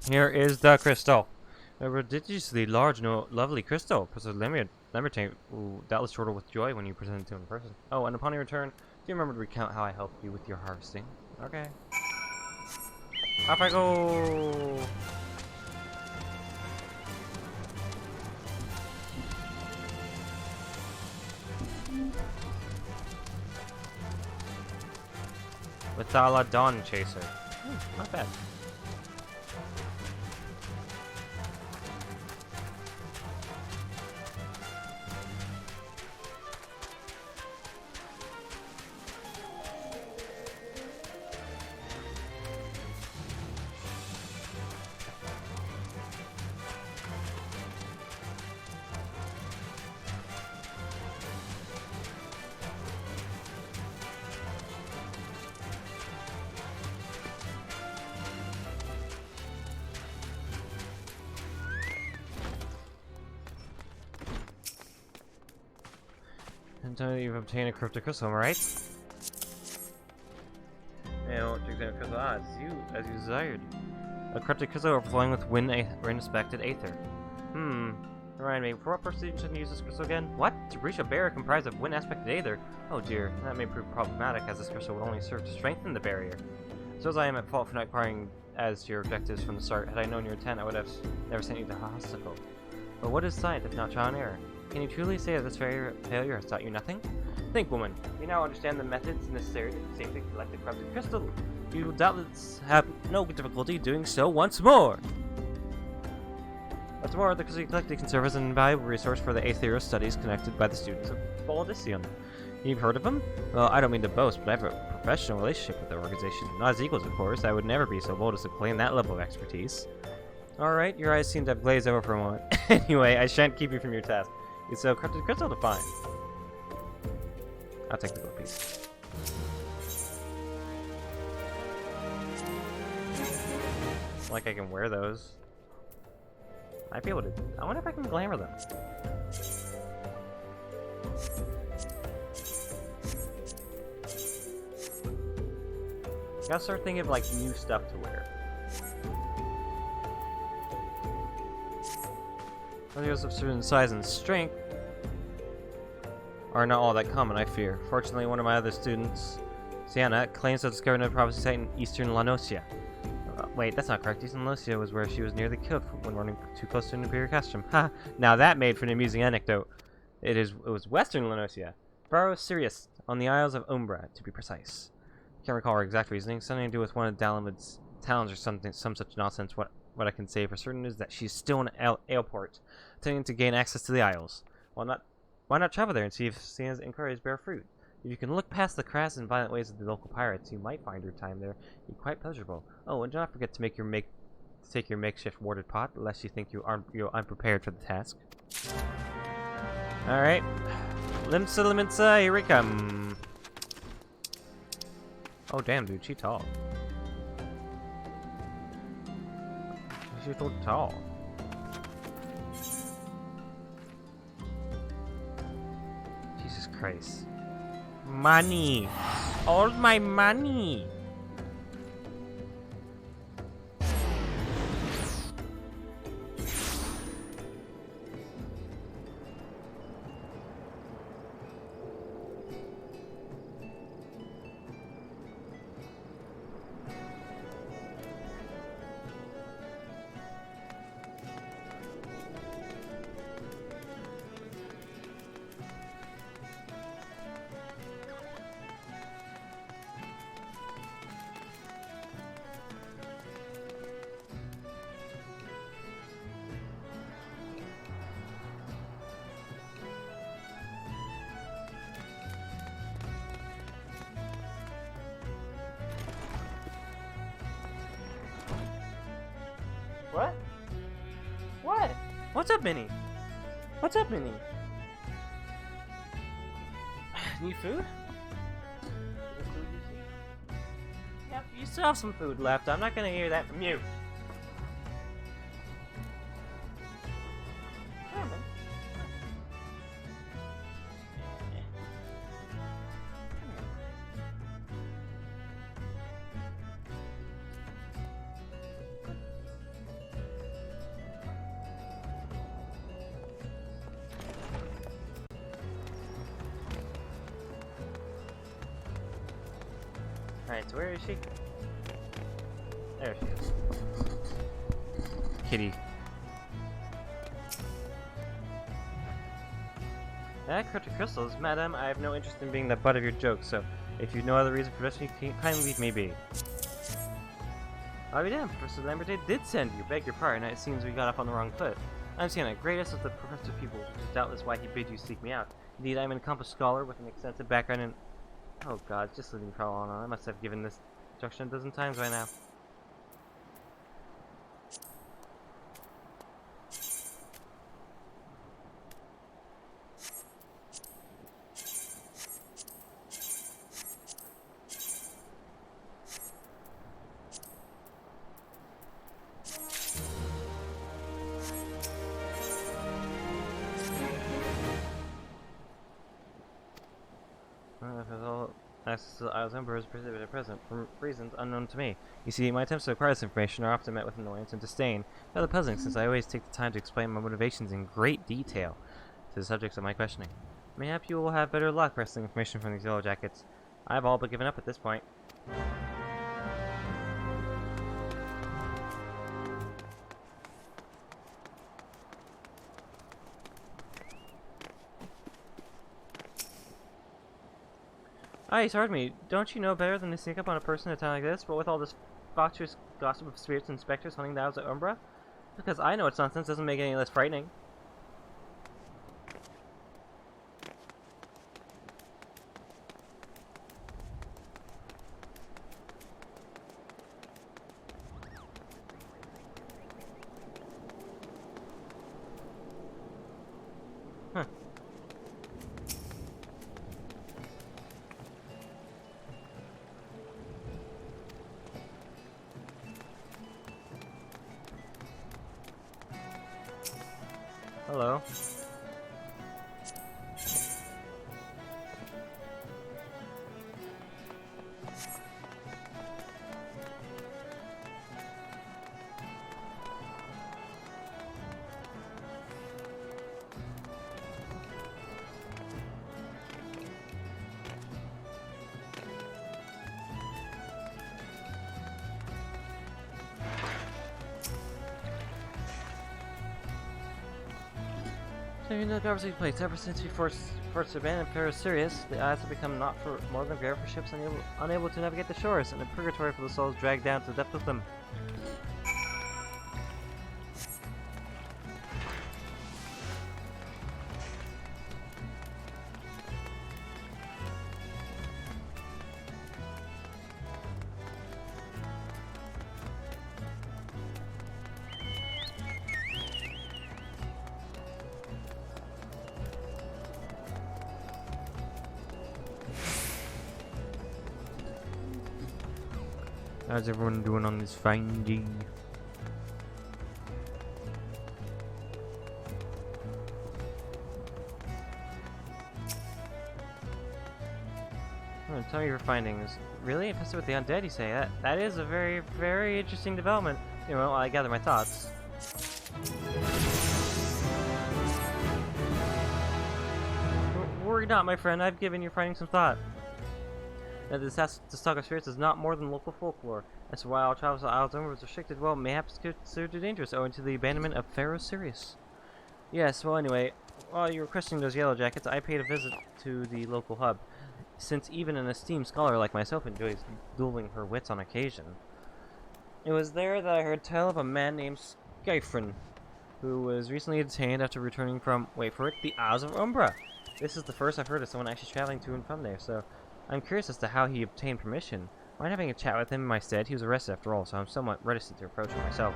Here is the crystal. A prodigiously large, lovely crystal. Professor Lambertine will doubtless chortle with joy when you present it to him in person. Oh, and upon your return, do you remember to recount how I helped you with your harvesting? Okay. Off I go! With a la Dawn Chaser. Not bad. Until you've obtained a cryptic crystal, am I right? Yeah, what to examine crystal? Ah, it's as you desired. A cryptic crystal overflowing with wind-inspected aether. Remind me, for what purpose should you use this crystal again? What? To breach a barrier comprised of wind-aspected aether? Oh dear, that may prove problematic, as this crystal would only serve to strengthen the barrier. So as I am at fault for not acquiring as your objectives from the start. Had I known your intent, I would have never sent you to Hosticle. But what is science if not trial and error? Can you truly say that this failure has taught you nothing? Think, woman. You now understand the methods necessary to safely collect the corrupted crystal. You will doubtless have no difficulty doing so once more. What's more, the crystal collected can serve as an invaluable resource for the Aetherios studies conducted by the students of Baldision. You've heard of them? Well, I don't mean to boast, but I have a professional relationship with the organization. Not as equals, of course. I would never be so bold as to claim that level of expertise. Alright, your eyes seem to have glazed over for a moment. Anyway, I shan't keep you from your task. It's a corrupted crystal to find. I'll take the gold piece. Like I can wear those. Might be able to. I wonder if I can glamour them. Gotta start thinking of like new stuff to wear. Videos of certain size and strength are not all that common, I fear. Fortunately, one of my other students, Sienna, claims to have discovered another prophecy site in eastern Lanosia. Wait, that's not correct. Eastern Lanosia was where she was nearly killed when running too close to an Imperial castrum. Ha! Now that made for an amusing anecdote. It was western Lanosia. Pharaoh Sirius, on the Isles of Umbra, to be precise. Can't recall her exact reasoning. Something to do with one of Dalamud's talons or some such nonsense. What I can say for certain is that she's still in Aleport, intending to gain access to the Isles. Why not travel there and see if Sienna's inquiries bear fruit? If you can look past the crass and violent ways of the local pirates, you might find your time there be quite pleasurable. Oh, and do not forget to take your makeshift warded pot, lest you think you're unprepared for the task. Alright. Limsa, here we come. Oh damn, dude, she's tall. She's so tall. Jesus Christ. Money! All my money! What? What? What's up, Minnie? What's up, Minnie? Need food? Yeah, you still have some food left. I'm not gonna hear that from you. Come on, man. Alright, so where is she? There she is. Kitty. Cryptic crystals? Madam, I have no interest in being the butt of your jokes, so if you've no other reason for me, kindly leave me be. I'll be damned, Professor Lambert did send you. Beg your pardon, it seems we got off on the wrong foot. I'm Sienna, greatest of the professor people, which is doubtless why he bid you seek me out. Indeed, I'm an accomplished scholar with an extensive background in... Oh god, just leave me crawl on. I must have given this instruction a dozen times by now. Access to the Isles Emperor is prohibited at present, for reasons unknown to me. You see, my attempts to acquire this information are often met with annoyance and disdain. Rather puzzling, since I always take the time to explain my motivations in great detail to the subjects of my questioning. Mayhap you will have better luck wresting information from these yellow jackets. I've all but given up at this point. Aye, heard me. Don't you know better than to sneak up on a person in a town like this, but with all this fatuous gossip of spirits and specters hunting the Isles of Umbra? Because I know it's nonsense doesn't make it any less frightening. Huh. Hello. So you know the conversation place. Ever since we first abandoned Paris Sirius, the isles have become not for more than grave for ships unable to navigate the shores, and a purgatory for the souls dragged down to the depth of them. How's everyone doing on this fine day? Tell me your findings. Really? Infested with the undead, you say? That is a very, very interesting development. You know, I gather my thoughts. Worry not, my friend. I've given your findings some thought. That the stock of spirits is not more than local folklore. As to why all travels to the Isles of Umbra was restricted, well, mayhaps considered dangerous owing to the abandonment of Pharaoh Sirius. Yes, well anyway, while you were questioning those yellow jackets, I paid a visit to the local hub, since even an esteemed scholar like myself enjoys dueling her wits on occasion. It was there that I heard tell of a man named XIV, who was recently detained after returning from, wait for it, the Isles of Umbra. This is the first I've heard of someone actually traveling to and from there, so I'm curious as to how he obtained permission. Mind having a chat with him in my stead? He was arrested after all, so I'm somewhat reticent to approach him myself.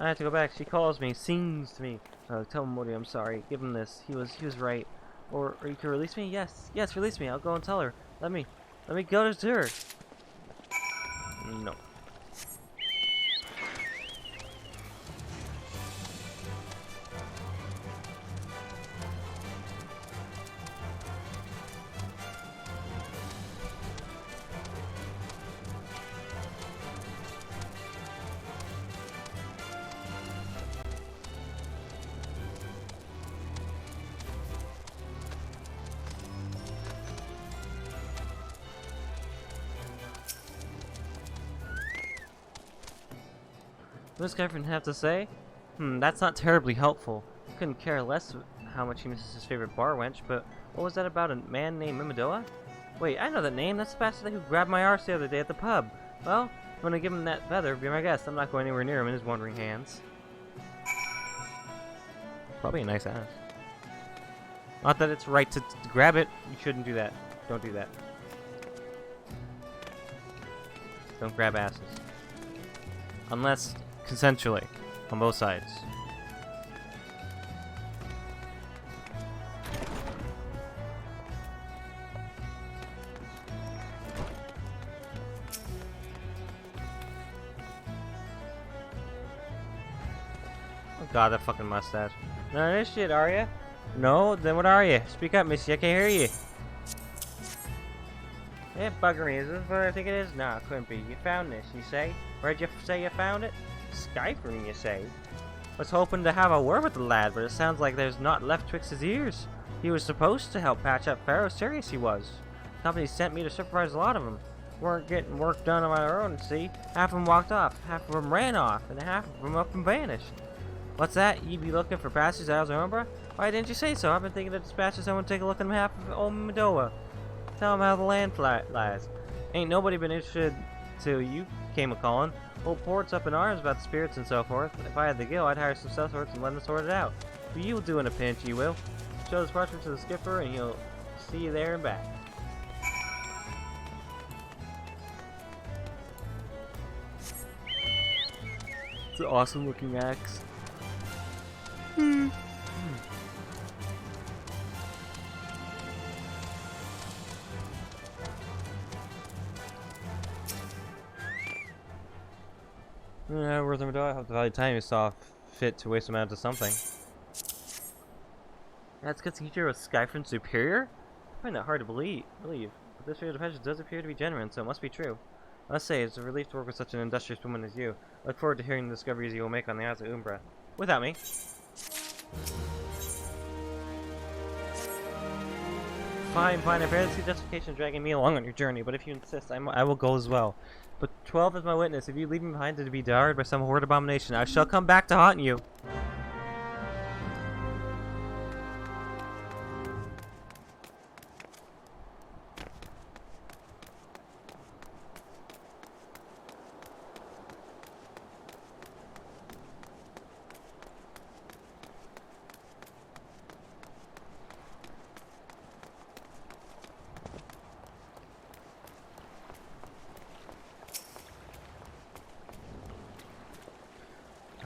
I have to go back. She calls me, sings to me. Tell Morty I'm sorry. Give him this. He was right. Or you can release me? Yes, release me. I'll go and tell her. Let me go to her. No. What does Skyfrin have to say? That's not terribly helpful. Couldn't care less how much he misses his favorite bar wench, but what was that about a man named Mimidoa? Wait, I know that name. That's the bastard who grabbed my arse the other day at the pub. Well, I'm gonna give him that feather. Be my guest. I'm not going anywhere near him in his wandering hands. Probably a nice ass. Not that it's right to grab it. You shouldn't do that. Don't do that. Don't grab asses. Unless consensually, on both sides. Oh god, that fucking mustache. None of this shit, are you? No? Then what are you? Speak up, missy. I can't hear you. Yeah, buggery. Is this what I think it is? Nah, it couldn't be. You found this, you say? Where'd you say you found it? Skyrim, you say? Was hoping to have a word with the lad, but it sounds like there's not left twixt his ears. He was supposed to help patch up Pharaoh. Serious he was. The company sent me to supervise a lot of them. Weren't getting work done on their own, see? Half of them walked off, half of them ran off, and half of them up and vanished. What's that? You be looking for passengers out of Umbra? Why didn't you say so? I've been thinking to dispatch someone to take a look at the map of Old Medoa. Tell them how the land lies. Ain't nobody been interested till you came a-calling. Old port's up in arms about the spirits and so forth. If I had the gill, I'd hire some sorts and let them sort it out. But you'll do in a pinch, you will. Show this parchment to the skipper and he'll see you there and back. It's an awesome looking axe. Worth of I hope the value time you saw fit to waste them out to something. That's because Teacher was Skyfriend superior? I find that hard to believe. But this rate of passion does appear to be genuine, so it must be true. I must say, it's a relief to work with such an industrious woman as you. I look forward to hearing the discoveries you will make on the Isles of Umbra. Without me. Fine, I barely see justification dragging me along on your journey, but if you insist, I will go as well. But 12 is my witness. If you leave me behind to be devoured by some horrid abomination, I shall come back to haunt you.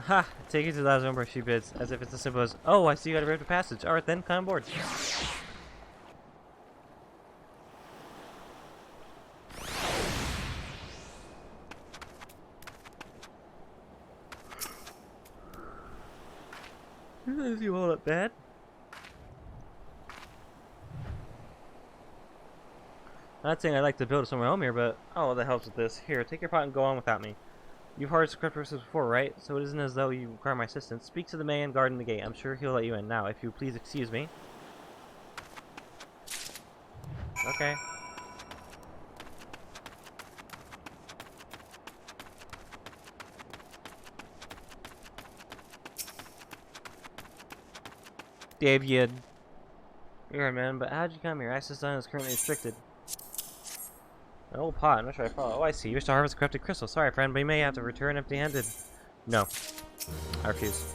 Ha! Take you to the number she bids, as if it's as simple as, oh, I see you got a rift of passage. Alright then, come on board. Is you all up bad? Not saying I'd like to build somewhere home here, but oh, well, that helps with this. Here, take your pot and go on without me. You've heard script verses before, right? So it isn't as though you require my assistance. Speak to the man guarding the gate. I'm sure he'll let you in. Now, if you please excuse me. Okay. David. You're right, man, but how'd you come here? Access zone is currently restricted. An old pot, I'm not sure I follow. Oh, I see. You wish to harvest a corrupted crystal. Sorry, friend, but you may have to return empty-handed. No. I refuse.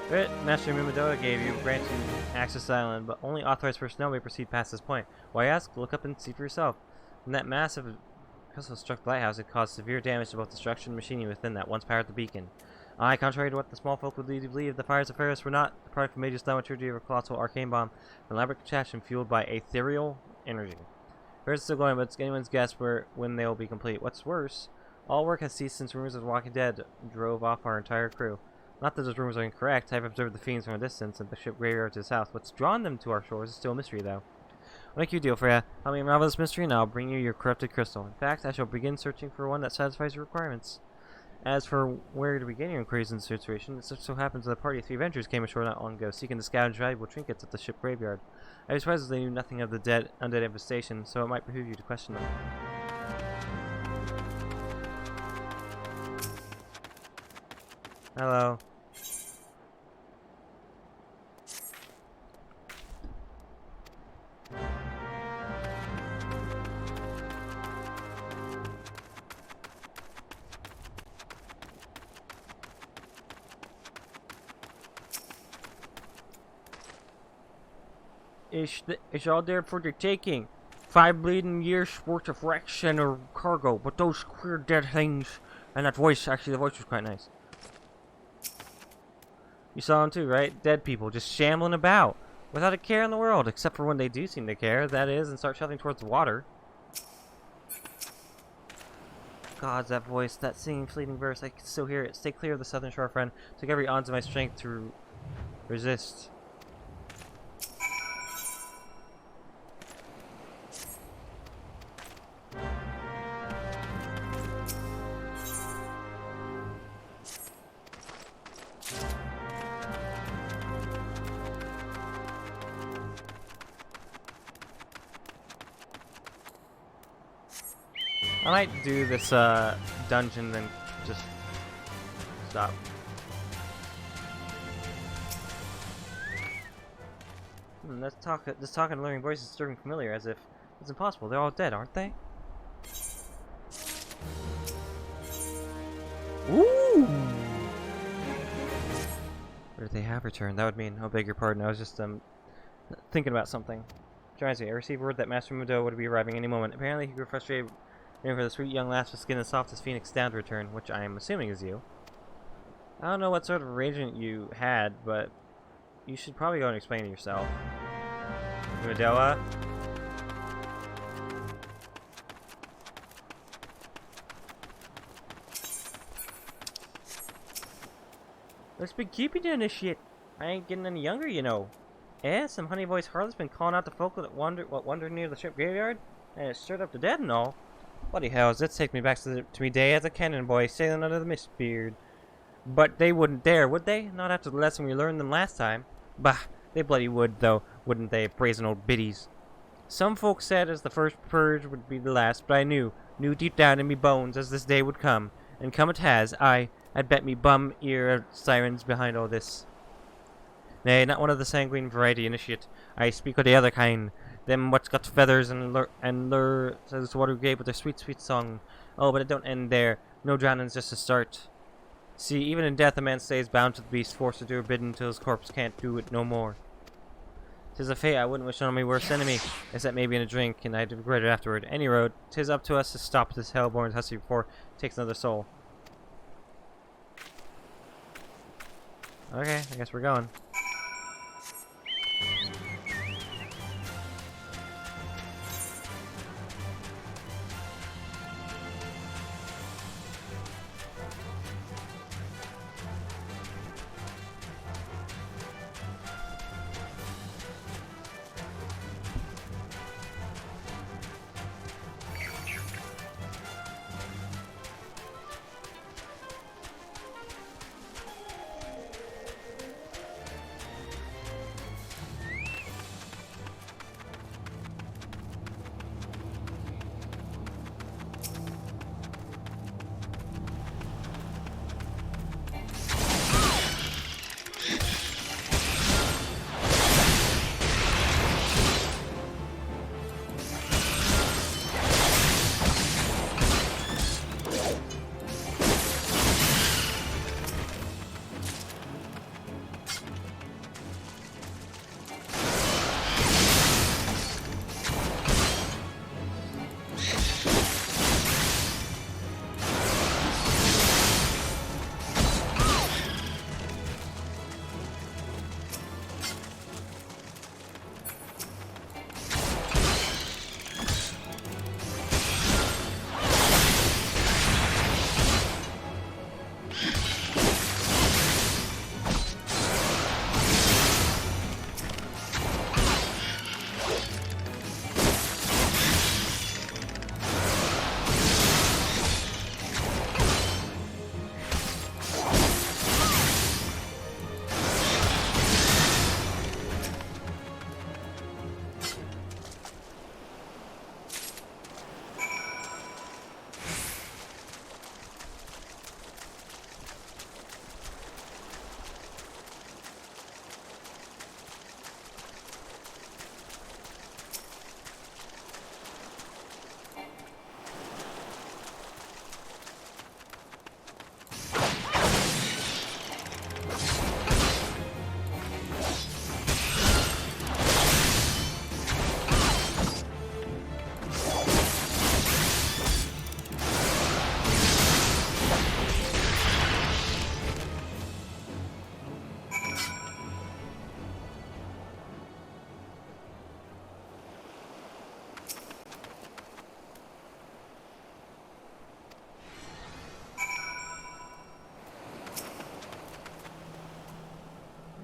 Master Mimadoa gave you granted access to the island, but only authorized personnel may proceed past this point. Why ask? Look up and see for yourself. When that massive crystal struck the lighthouse, it caused severe damage to both the structure and machinery within that once powered the beacon. Contrary to what the small folk would lead you to believe, the fires of Ferris were not the product of major thaumaturgy of a colossal arcane bomb, an elaborate contraption fueled by ethereal energy. Ferris is still going, but it's anyone's guess when they will be complete. What's worse, all work has ceased since rumors of The Walking Dead drove off our entire crew. Not that those rumors are incorrect. I've observed the fiends from a distance and the ship graveyard to the south. What's drawn them to our shores is still a mystery, though. I'll make you a deal, Freya. Help me unravel this mystery, and I'll bring you your corrupted crystal. In fact, I shall begin searching for one that satisfies your requirements. As for where to begin your inquiries in the situation, it so happens that a party of 3 adventurers came ashore not long ago, seeking to scavenge valuable trinkets at the ship graveyard. I was surprised they knew nothing of the undead infestation, so it might behoove you to question them. Hello. It's all there for the taking. 5 bleeding years worth of wrecks and or cargo, but those queer dead things, and that voice, actually the voice was quite nice. You saw them too, right? Dead people just shambling about, without a care in the world, except for when they do seem to care, that is, and start shoving towards the water. God, that voice, that singing fleeting verse, I can still hear it. Stay clear of the southern shore, friend. Took every ounce of my strength to resist. I might do this dungeon then just stop. Let's talk. This talk and learning voice is stirring familiar, as if it's impossible. They're all dead, aren't they? Ooh! Or if they have returned, that would mean, oh, beg your pardon, I was just thinking about something. Drowsy, I received word that Master Mudo would be arriving any moment. Apparently, he grew frustrated waiting for the sweet young lass with skin as soft as phoenix down to return, which I am assuming is you. I don't know what sort of arrangement you had, but you should probably go and explain it yourself. Mudoa? What's been keeping you in this shit? I ain't getting any younger, you know. Eh? Some honey-voiced harlot's been calling out the folk that wander near the ship graveyard? And it's stirred up the dead and all. Bloody hells, that takes me back to me day as a cannon boy sailing under the mist beard. But they wouldn't dare, would they? Not after the lesson we learned them last time. Bah, they bloody would, though, wouldn't they, brazen old biddies? Some folks said as the first purge would be the last, but I knew deep down in me bones as this day would come. And come it has, I'd bet me bum ear of sirens behind all this. Nay, not one of the sanguine variety, initiate. I speak of the other kind. Them what's got feathers and lure says the water gave with their sweet, sweet song. Oh, but it don't end there. No drowning's just a start. See, even in death a man stays bound to the beast, forced to do her bidding till his corpse can't do it no more. 'Tis a fate I wouldn't wish on my worst enemy, except maybe in a drink, and I'd regret it afterward. Any road, 'tis up to us to stop this hell-born hussy before it takes another soul. Okay, I guess we're going.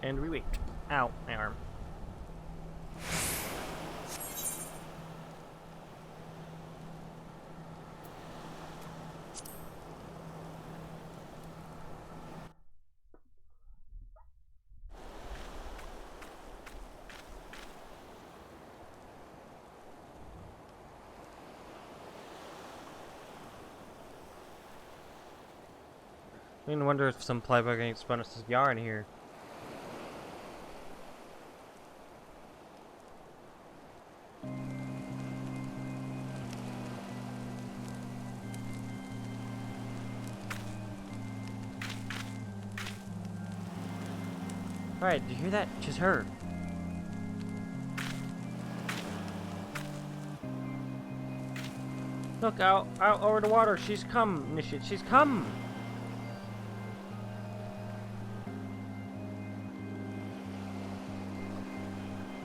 And we wait. Ow, my arm. I mean, wonder if some playboy can spun us this yarn here. Alright, did you hear that? She's her. Look, out over the water. She's come, Nishit. She's come.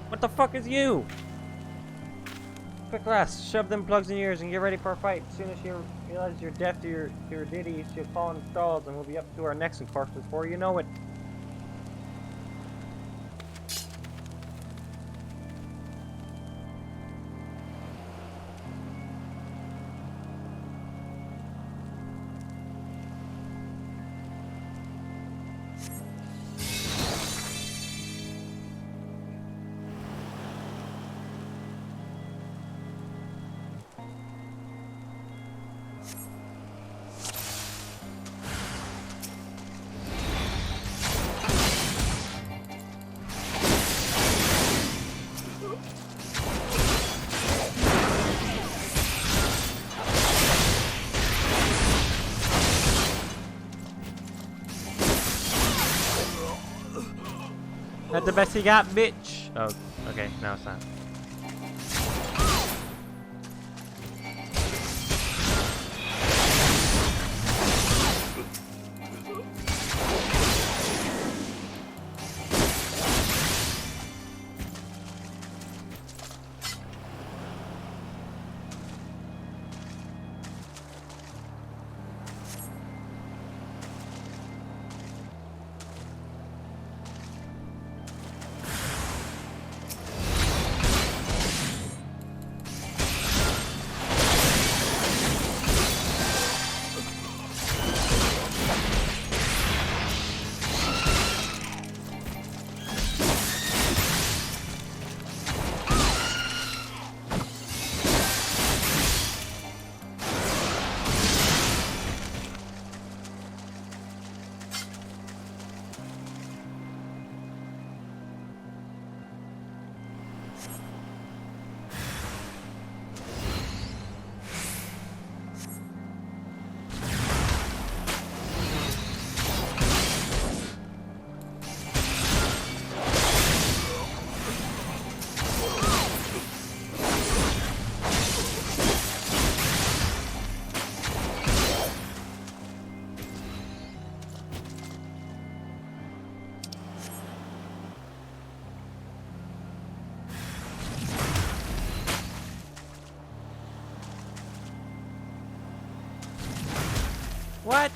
What the fuck is you? Quick, lass, shove them plugs in your ears and get ready for a fight. As soon as she realizes you're deaf to your ditty, she'll fall in stalls and we'll be up to our necks in corpses before you know it. That's the best he got, bitch! Oh, okay, no, it's not. What?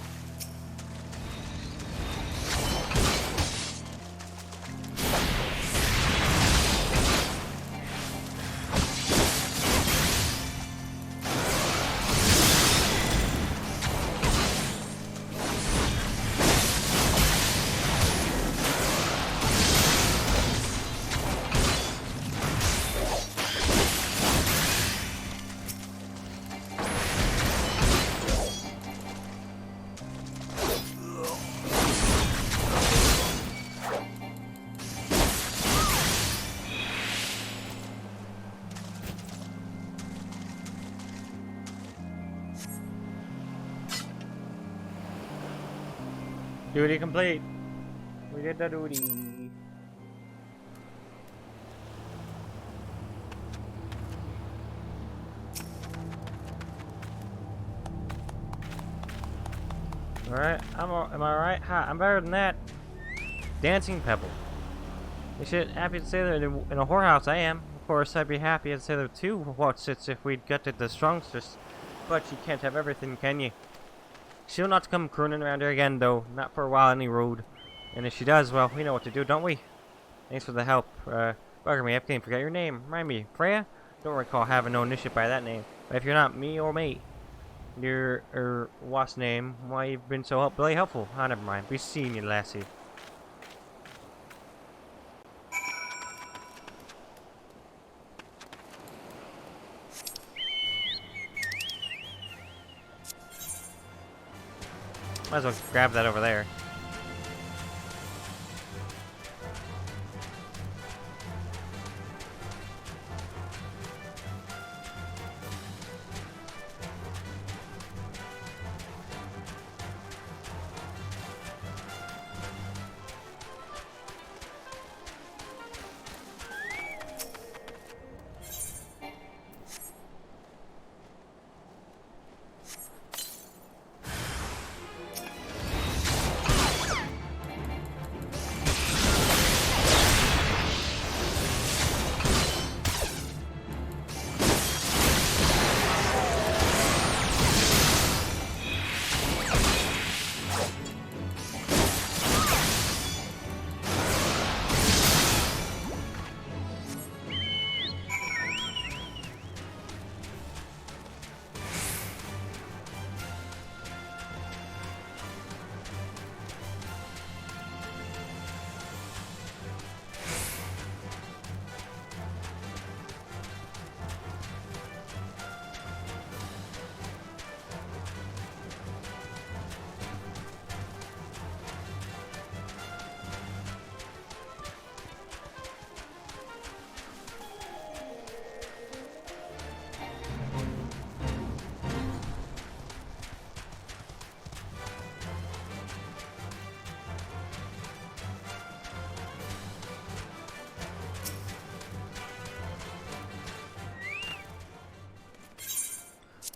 Duty complete. We did the duty. Alright, am I alright? Ha, I'm better than that. Dancing Pebble. You should happy to say that in a whorehouse I am. Of course, I'd be happy to say that too, what's it if we'd got it the strongest. But you can't have everything, can you? She'll not come crooning around here again, though. Not for a while, any road. And if she does, well, we know what to do, don't we? Thanks for the help. Bugger me, I can't forget your name. Remind me, Freya? Don't recall having no initiative by that name. But if you're not me or me, your what's name? Why you've been so bloody helpful? Ah, never mind. Be seeing you, lassie. Might as well grab that over there.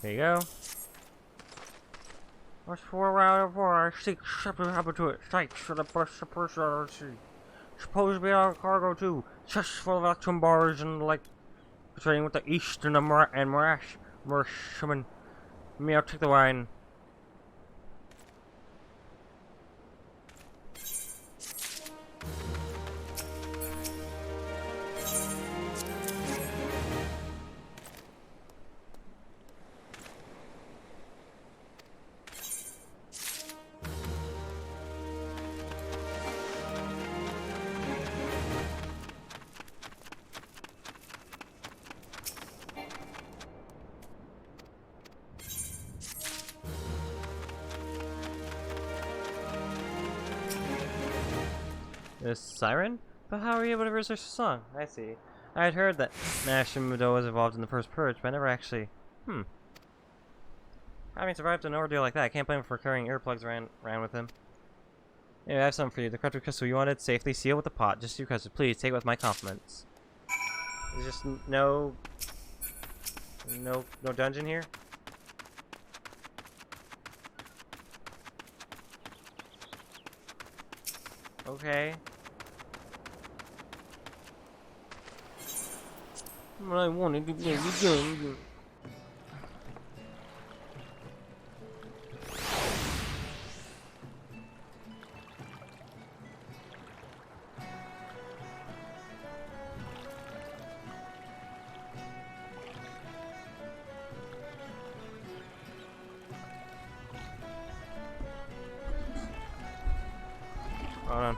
There you go. What's for around for I seek something happened to it. Thanks for the best personality. Supposed to be our cargo too. Just full of electron bars and like trading with the east and the morash. Me, I'll take the wine. This siren? But how are you able to research the song? I see. I had heard that Nashimido was involved in the first purge, but I never actually... Having survived an ordeal like that, I can't blame him for carrying earplugs around with him. Anyway, I have something for you. The corrupted crystal you wanted, safely sealed with the pot. Just your crystal. Please, take it with my compliments. There's just no dungeon here? Okay. I wanted to be a gun. Hold on.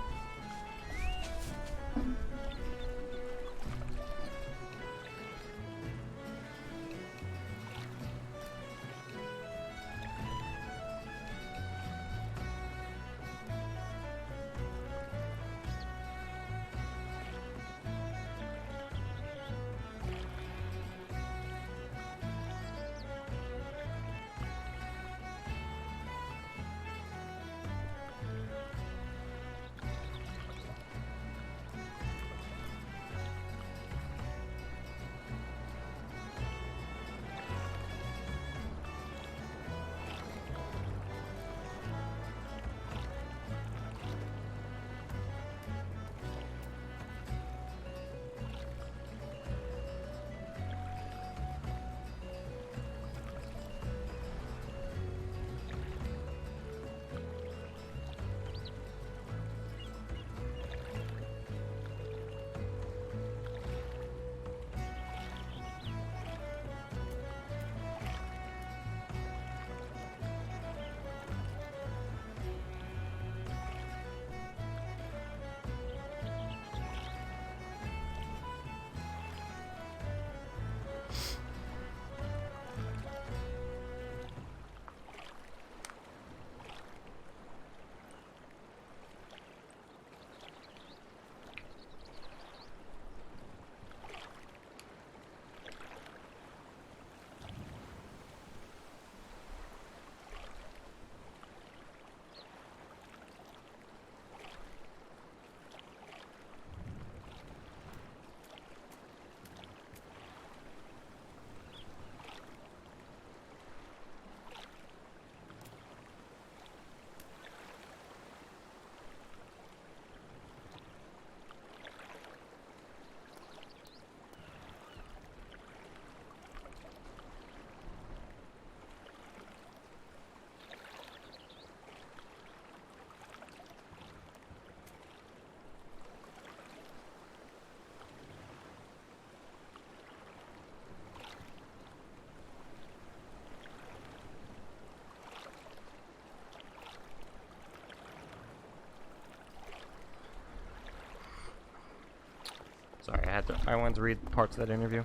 Sorry, I wanted to read parts of that interview.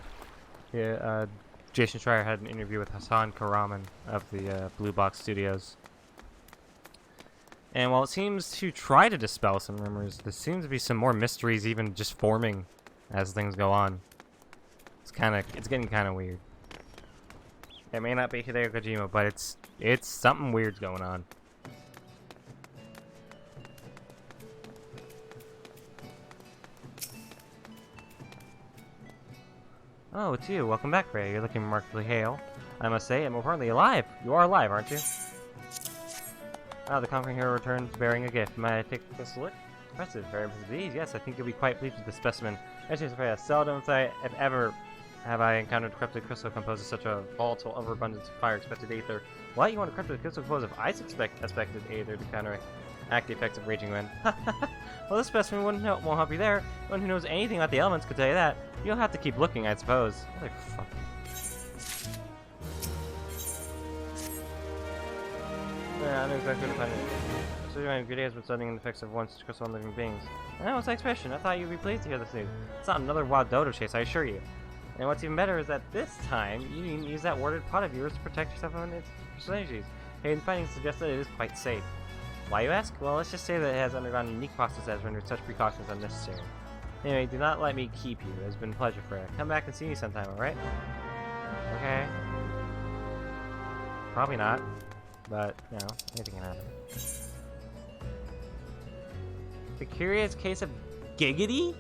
Yeah, Jason Schreier had an interview with Hassan Karaman of the Blue Box Studios. And while it seems to try to dispel some rumors, there seems to be some more mysteries even just forming as things go on. It's getting kind of weird. It may not be Hideo Kojima, but it's something weird's going on. Oh, it's you. Welcome back, Ray. You're looking remarkably hale, I must say, and more importantly, alive. You are alive, aren't you? Ah, the conquering hero returns bearing a gift. May I take this look? Impressive, very impressive indeed. Yes, I think you'll be quite pleased with the specimen. Actually, seldom, if ever, have I encountered corrupted crystal composed of such a volatile overabundance of fire expected aether. What? You want a corrupted crystal composed of ice expected aether to counteract the effects of raging wind? Well, this specimen won't help you there. No one who knows anything about the elements could tell you that. You'll have to keep looking, I suppose. Motherfucker. Yeah, I know exactly what to find it. So my good has been studying the effects of once crystal on living beings. And what's that expression? I thought you'd be pleased to hear this news. It's not another wild dodo chase, I assure you. And what's even better is that this time, you didn't use that worded pot of yours to protect yourself from its energies. Hayden findings suggest that it is quite safe. Why, you ask? Well, let's just say that it has undergone a unique process that has rendered such precautions unnecessary. Anyway, do not let me keep you. It has been a pleasure, Freya. Come back and see me sometime, alright? Okay. Probably not. But, you know, anything can happen. The curious case of Giggity?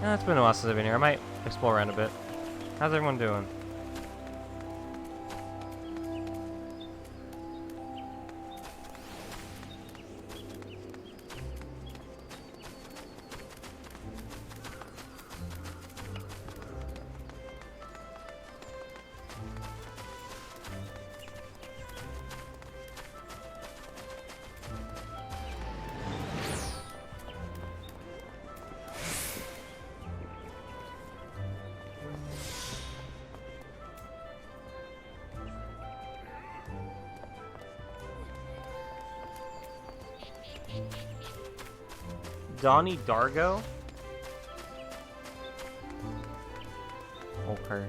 It's been a while since I've been here. I might explore around a bit. How's everyone doing? Donnie Dargo? Okay.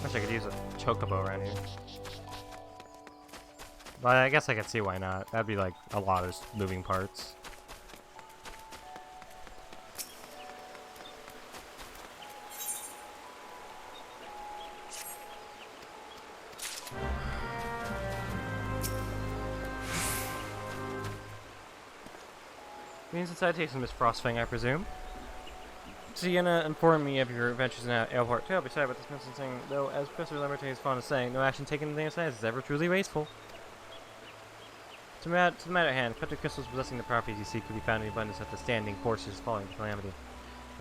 Wish I could use a chocobo around here. But I guess I could see why not. That'd be like a lot of moving parts. Means inside takes Miss Frostfang, I presume. So you're gonna inform me of your adventures in Airport 2. I'll be sorry about this missing thing, though, as Professor Lambertin is fond of saying, no action taken in the science is ever truly wasteful. To the matter at hand, corrupted crystals possessing the properties you seek could be found in abundance at the standing courses following the calamity.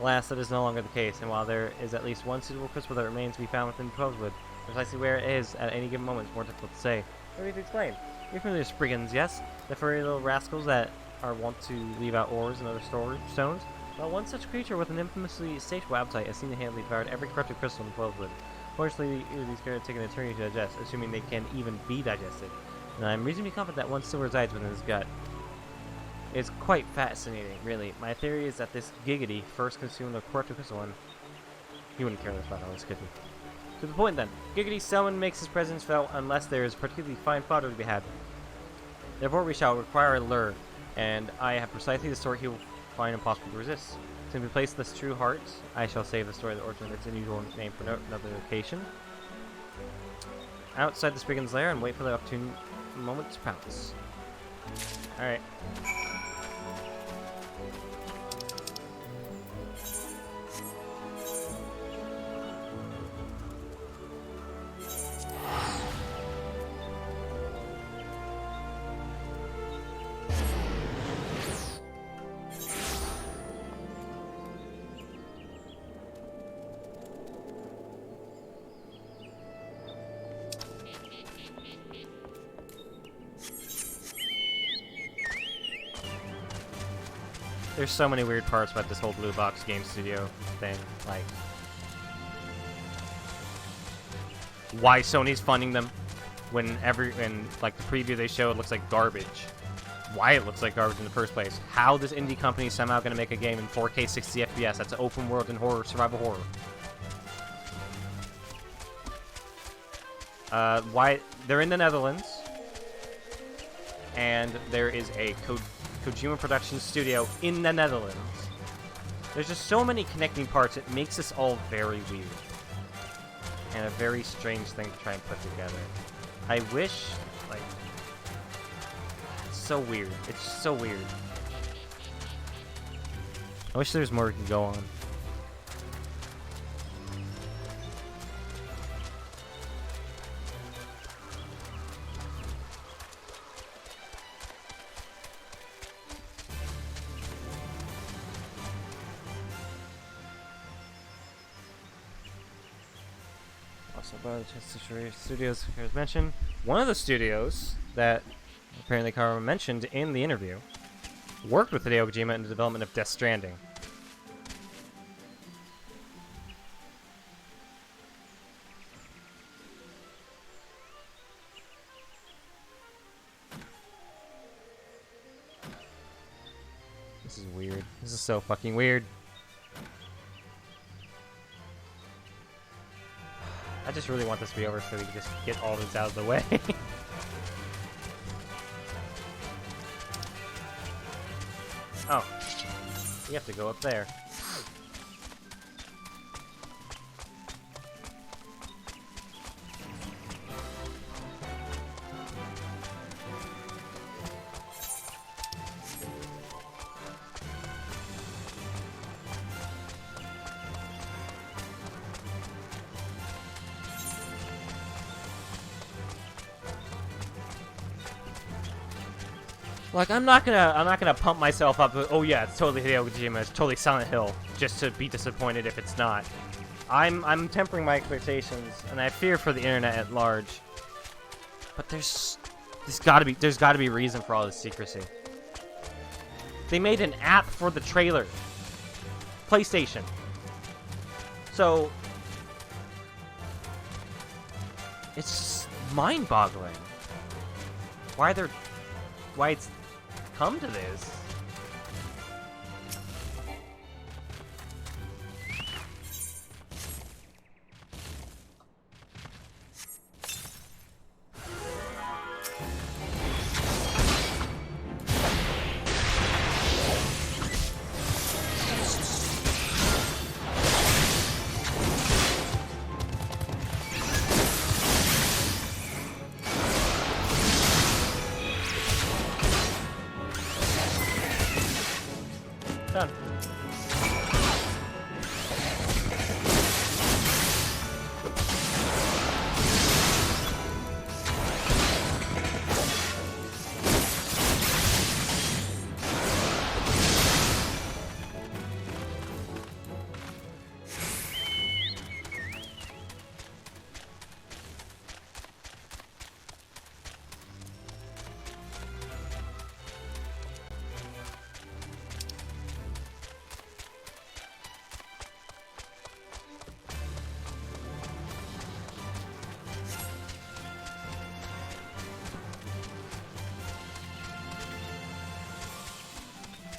Alas, that is no longer the case, and while there is at least one suitable crystal that remains to be found within 12wood, precisely where it is at any given moment is more difficult to say. What do you explain? You're familiar with Spriggans, yes? The furry little rascals that are wont to leave out ores and other storage stones. Well, one such creature with an infamously insatiable appetite has single-handedly devoured every corrupted crystal in 12 wood. Fortunately, these carrots take an eternity to digest, assuming they can even be digested. And I'm reasonably confident that one still resides within his gut. It's quite fascinating, really. My theory is that this Giggity first consumed a corrupted crystal and he wouldn't care less about all this, could he? To the point then, Giggity seldom makes his presence felt unless there is particularly fine fodder to be had. Therefore we shall require a lure, and I have precisely the sort he will find impossible to resist. Simply place this true heart, I shall save the story of the origin of its unusual name for another location. Outside the Spriggan's lair and wait for the opportune moment to pounce. Alright. There's so many weird parts about this whole Blue Box Game Studio thing, like why Sony's funding them when like the preview they showed looks like garbage. Why it looks like garbage in the first place. How this indie company is somehow going to make a game in 4K 60 FPS that's open world and horror, survival horror. Why they're in the Netherlands, and there is a Kojima Production studio in the Netherlands. There's just so many connecting parts, it makes this all very weird. And a very strange thing to try and put together. I wish, like... It's so weird. It's just so weird. I wish there's more we could go on. About the studios as mentioned. One of the studios that apparently Kara mentioned in the interview worked with Hideo Kojima in the development of Death Stranding. This is weird. This is so fucking weird. I just really want this to be over so we can just get all this out of the way. Oh. We have to go up there. Like, I'm not gonna pump myself up. Oh yeah, it's totally Hideo Kojima. It's totally Silent Hill, just to be disappointed if it's not. I'm tempering my expectations, and I fear for the internet at large. But there's gotta be a reason for all this secrecy. They made an app for the trailer. PlayStation. So it's just mind-boggling. Why it's come to this.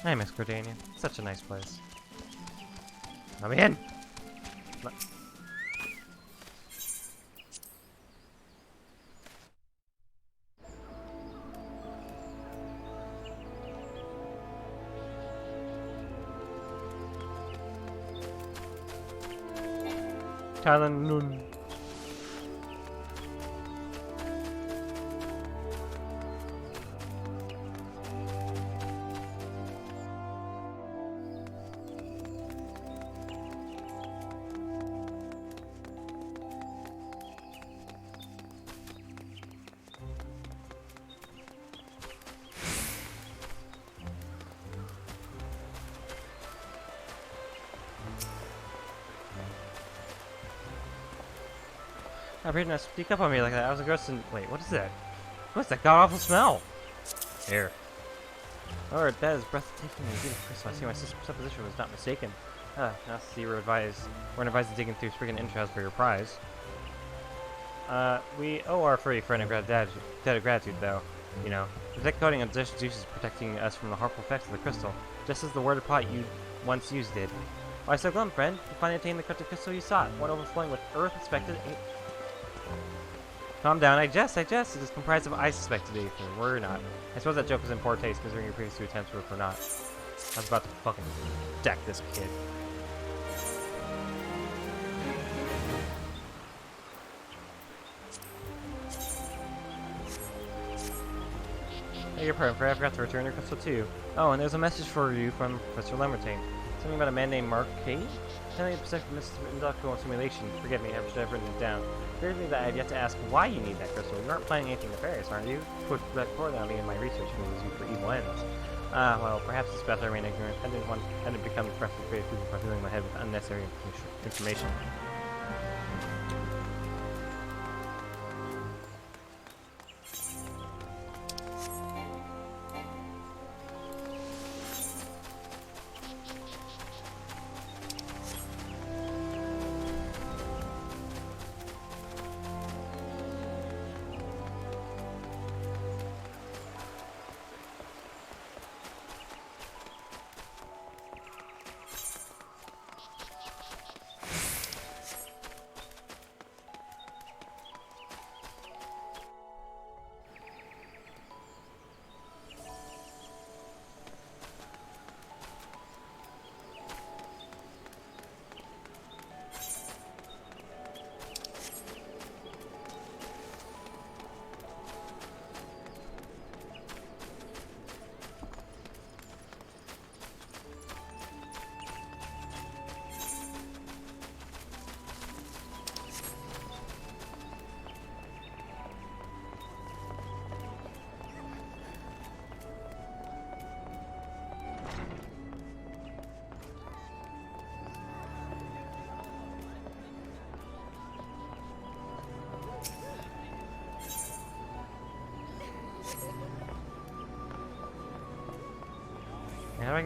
I miss Gordania. Such a nice place. Let me in! Thailand Nun. I better not speak up on me like that. I was a ghost and wait, what is that? What's that god-awful smell? Here. Lord, that is breathtaking and beautiful crystal. I see my supposition was not mistaken. Now see we're advised to dig through friggin' entrails for your prize. We owe our furry friend a debt of gratitude, though. You know, the thick coating of dish juice is protecting us from the harmful effects of the crystal, just as the water pot you once used did. Why so glum, friend? You finally attained the corrupted crystal you sought, one overflowing with earth expected. Calm down, I jest. It is comprised of I suspected anything. We're not. I suppose that joke was in poor taste, considering your previous two attempts were for naught. I was about to fucking deck this kid. Hey, your pardon, I forgot to return your crystal to you. Oh, and there's a message for you from Professor Lemertain. Something about a man named Mark Cade? Telling the perception of industrial simulation. Forgive me, I should have written it down. Clear to me that I have yet to ask why you need that crystal. You aren't planning anything nefarious, aren't you? Put that forward on me in my research and use you for evil ends. Well, perhaps it's best I remain ignorant. I didn't become impressed with creative people by filling my head with unnecessary information. How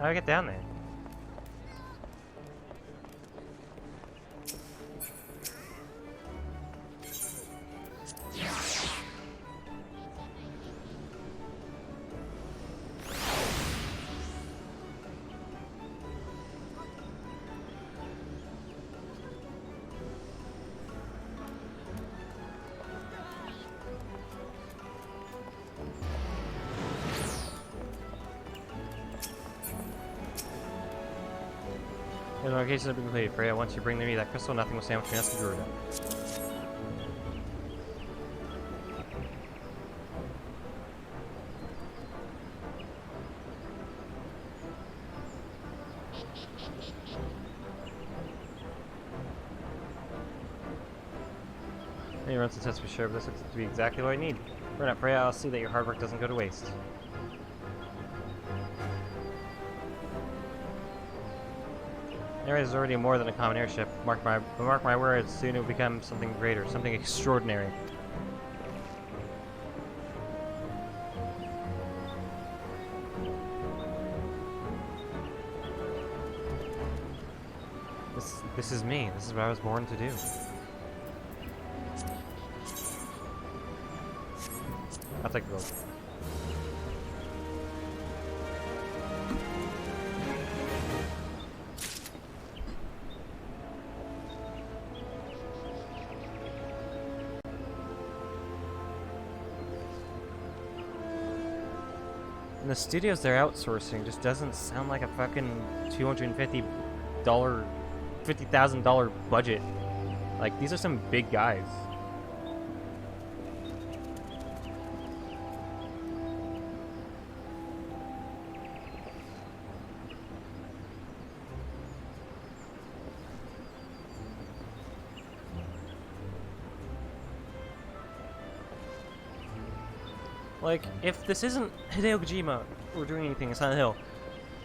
do I get down there? The notifications have been completed. Freya, once you bring me that crystal, nothing will stand between us and Garuda. Maybe run some tests for sure, but this looks to be exactly what I need. Run up, Freya. I'll see that your hard work doesn't go to waste. Ares is already more than a common airship. Mark my words, soon it will become something greater, something extraordinary. This is me. This is what I was born to do. I'll take the gold. And the studios they're outsourcing just doesn't sound like a fucking $50,000 budget. Like, these are some big guys. Like, if this isn't Hideo Kojima or doing anything in Silent Hill,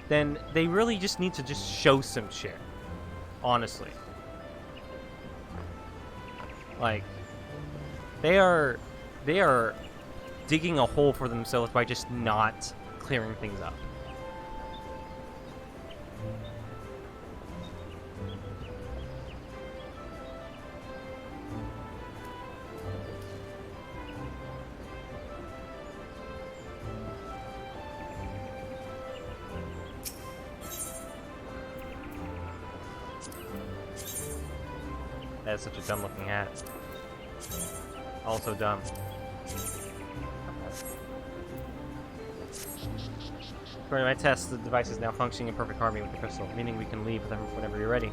then they really just need to just show some shit. Honestly. Like, they are digging a hole for themselves by just not clearing things up. That is such a dumb looking hat. Also dumb. According to my tests, the device is now functioning in perfect harmony with the crystal, meaning we can leave with them whenever you're ready.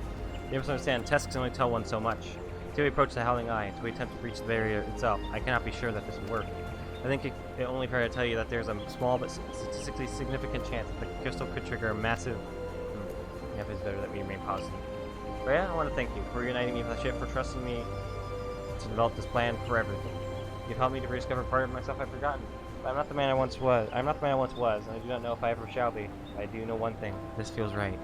You must understand, tests can only tell one so much. Until we approach the Howling Eye, until we attempt to reach the barrier itself, I cannot be sure that this will work. I think it only fair to tell you that there's a small but statistically significant chance that the crystal could trigger a massive... Yeah, it's better that we remain positive. But yeah, I want to thank you for uniting me with that shit, for trusting me to develop this plan for everything. You've helped me to rediscover part of myself I've forgotten. But I'm not the man I once was. I'm not the man I once was, and I do not know if I ever shall be. But I do know one thing. This feels right.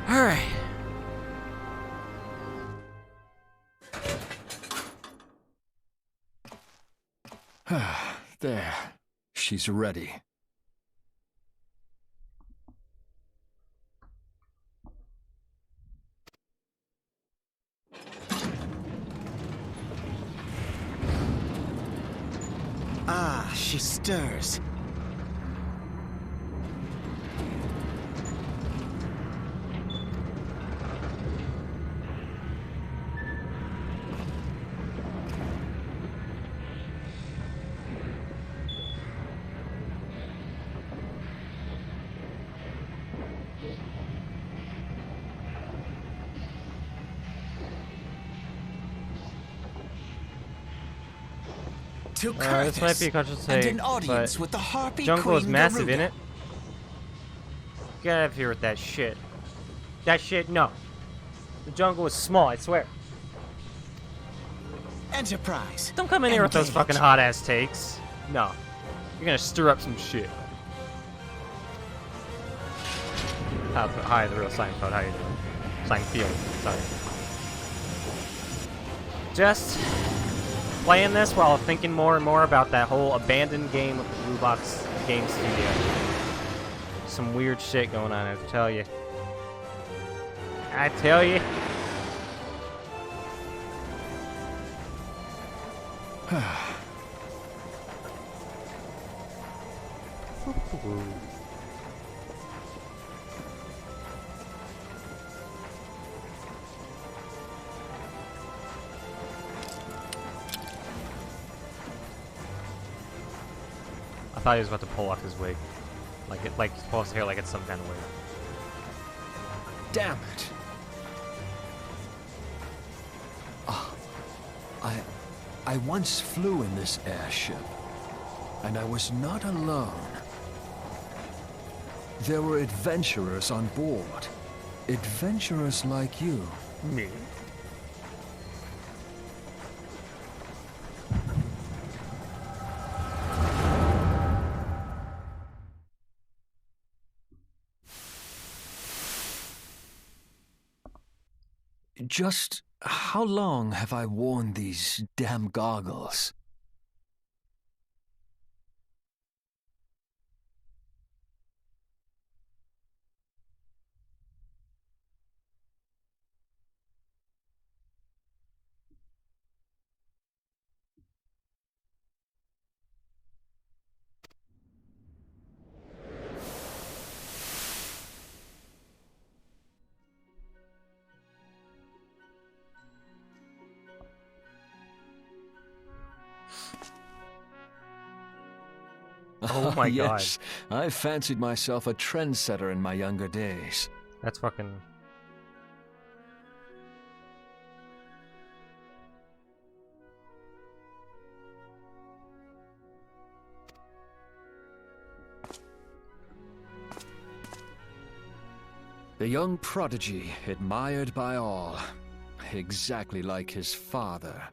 Alright. There. She's ready. Ah, she stirs. To This might be a conscious take, and an audience but with the Harpy jungle is Queen massive, Garuda. innit? Get out of here with that shit. That shit, no. The jungle is small, I swear. Enterprise. Don't come in here with those Engage. fucking hot-ass takes. No. You're gonna stir up some shit. Hi, the real Seinfeld. How you doing? Seinfeld. Sorry. Just playing this while thinking more and more about that whole abandoned game of the Blue Box Game Studio. Some weird shit going on, I tell you. I tell you. I thought he was about to pull off his wig. Like he's pull his hair like it's some kind of wig. Damn it. Oh, I once flew in this airship, and I was not alone. There were adventurers on board. Adventurers like you. Me? Just how long have I worn these damn goggles? Oh my Yes, I fancied myself a trendsetter in my younger days. god. That's fucking... The young prodigy, admired by all. Exactly like his father.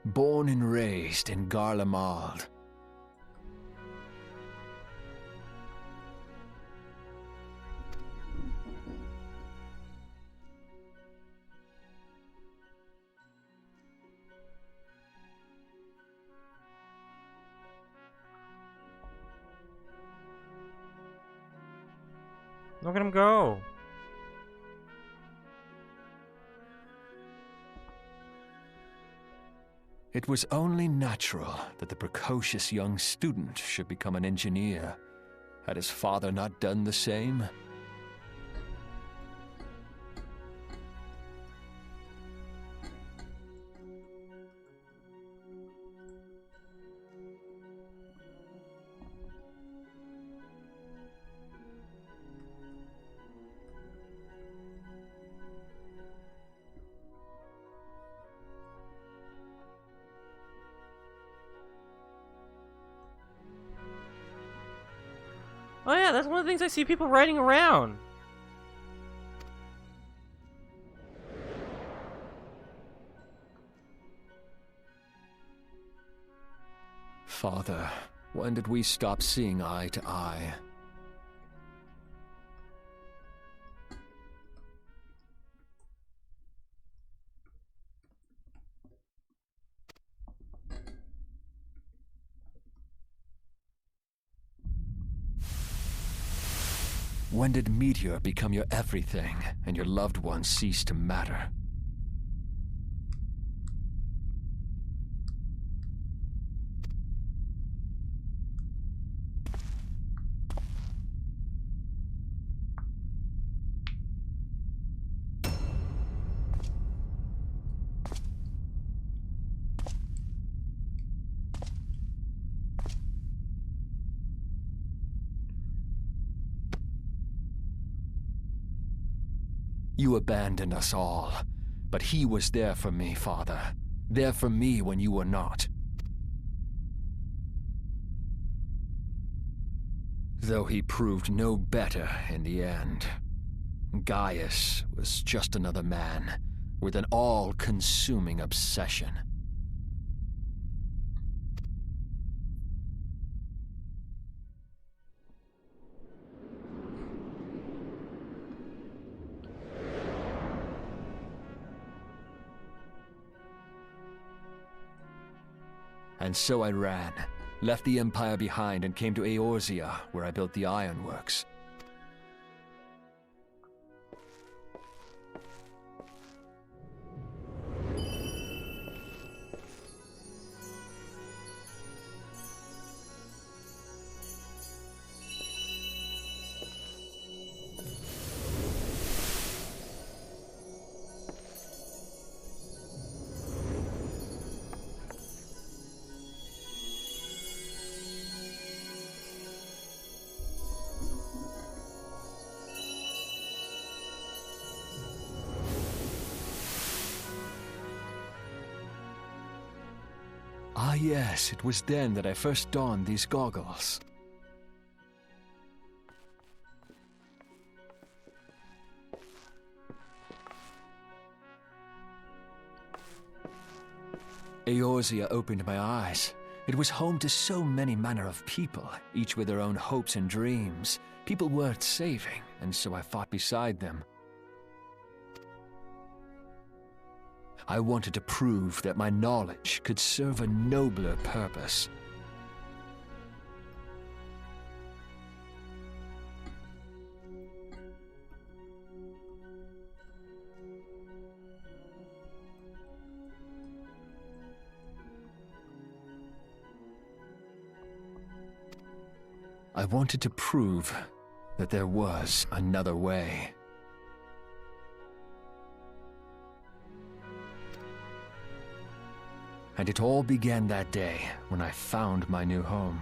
Born and raised in Garlemald. Look at him go! It was only natural that the precocious young student should become an engineer. Had his father not done the same? Oh yeah, that's one of the things I see people riding around. Father, when did we stop seeing eye to eye? When did Meteor become your everything, and your loved ones cease to matter? You abandoned us all, but he was there for me, Father. There for me when you were not. Though he proved no better in the end. Gaius was just another man, with an all-consuming obsession. And so I ran, left the Empire behind and came to Eorzea, where I built the ironworks. Ah yes, it was then that I first donned these goggles. Eorzea opened my eyes. It was home to so many manner of people, each with their own hopes and dreams. People worth saving, and so I fought beside them. I wanted to prove that my knowledge could serve a nobler purpose. I wanted to prove that there was another way. And it all began that day when I found my new home.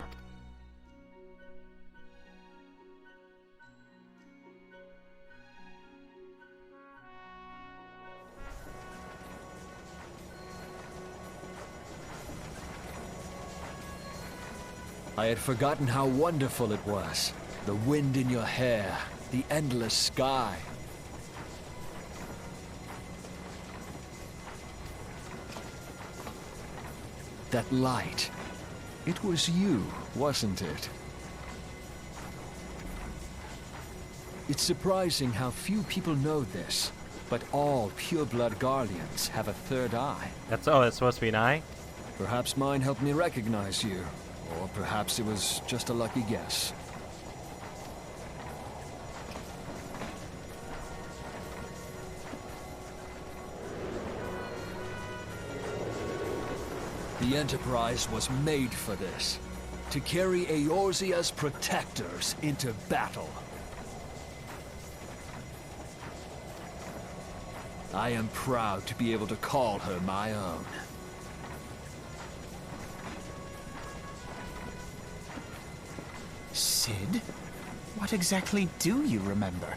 I had forgotten how wonderful it was. The wind in your hair, the endless sky. That light. It was you, wasn't it? It's surprising how few people know this, but all pureblood Garleans have a third eye. It's supposed to be an eye? Perhaps mine helped me recognize you, or perhaps it was just a lucky guess. The Enterprise was made for this, to carry Eorzea's protectors into battle. I am proud to be able to call her my own. Sid? What exactly do you remember?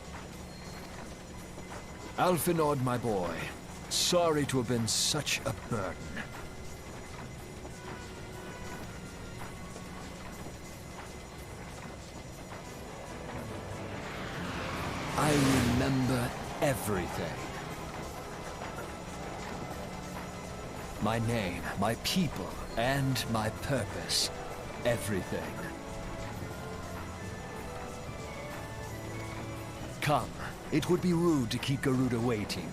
Alphinaud, my boy. Sorry to have been such a burden. I remember everything. My name, my people, and my purpose. Everything. Come, it would be rude to keep Garuda waiting.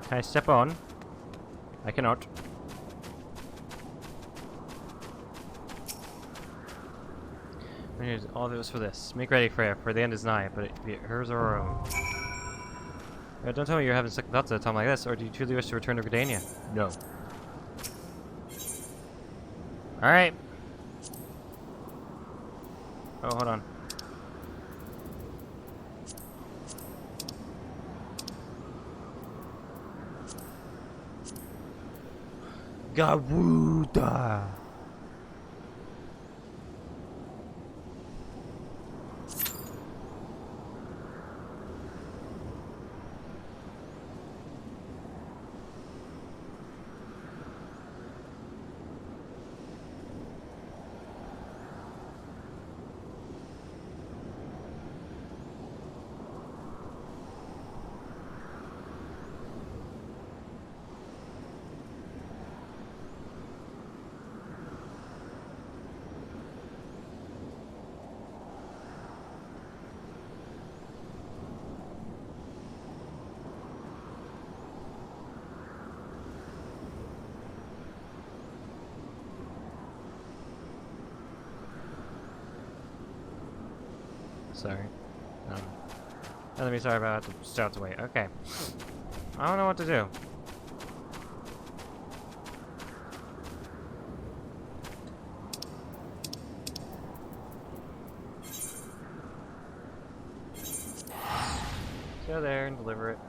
Can I step on? I cannot. All of it was for this. Make ready, Freya, for the end is nigh, but it be it hers or our own. Don't tell me you're having second thoughts at a time like this, or do you truly wish to return to Gridania? No. Alright. Oh, hold on. Garuda! sorry. Enemy sorry about the scouts away. Okay. I don't know what to do. Go there and deliver it.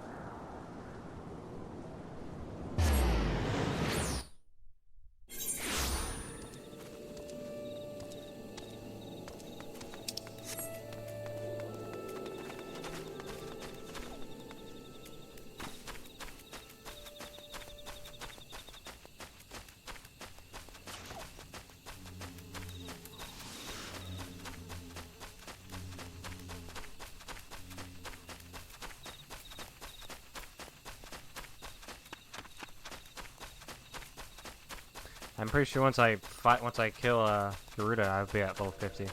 I'm pretty sure once I kill Garuda, I'll be at level 50.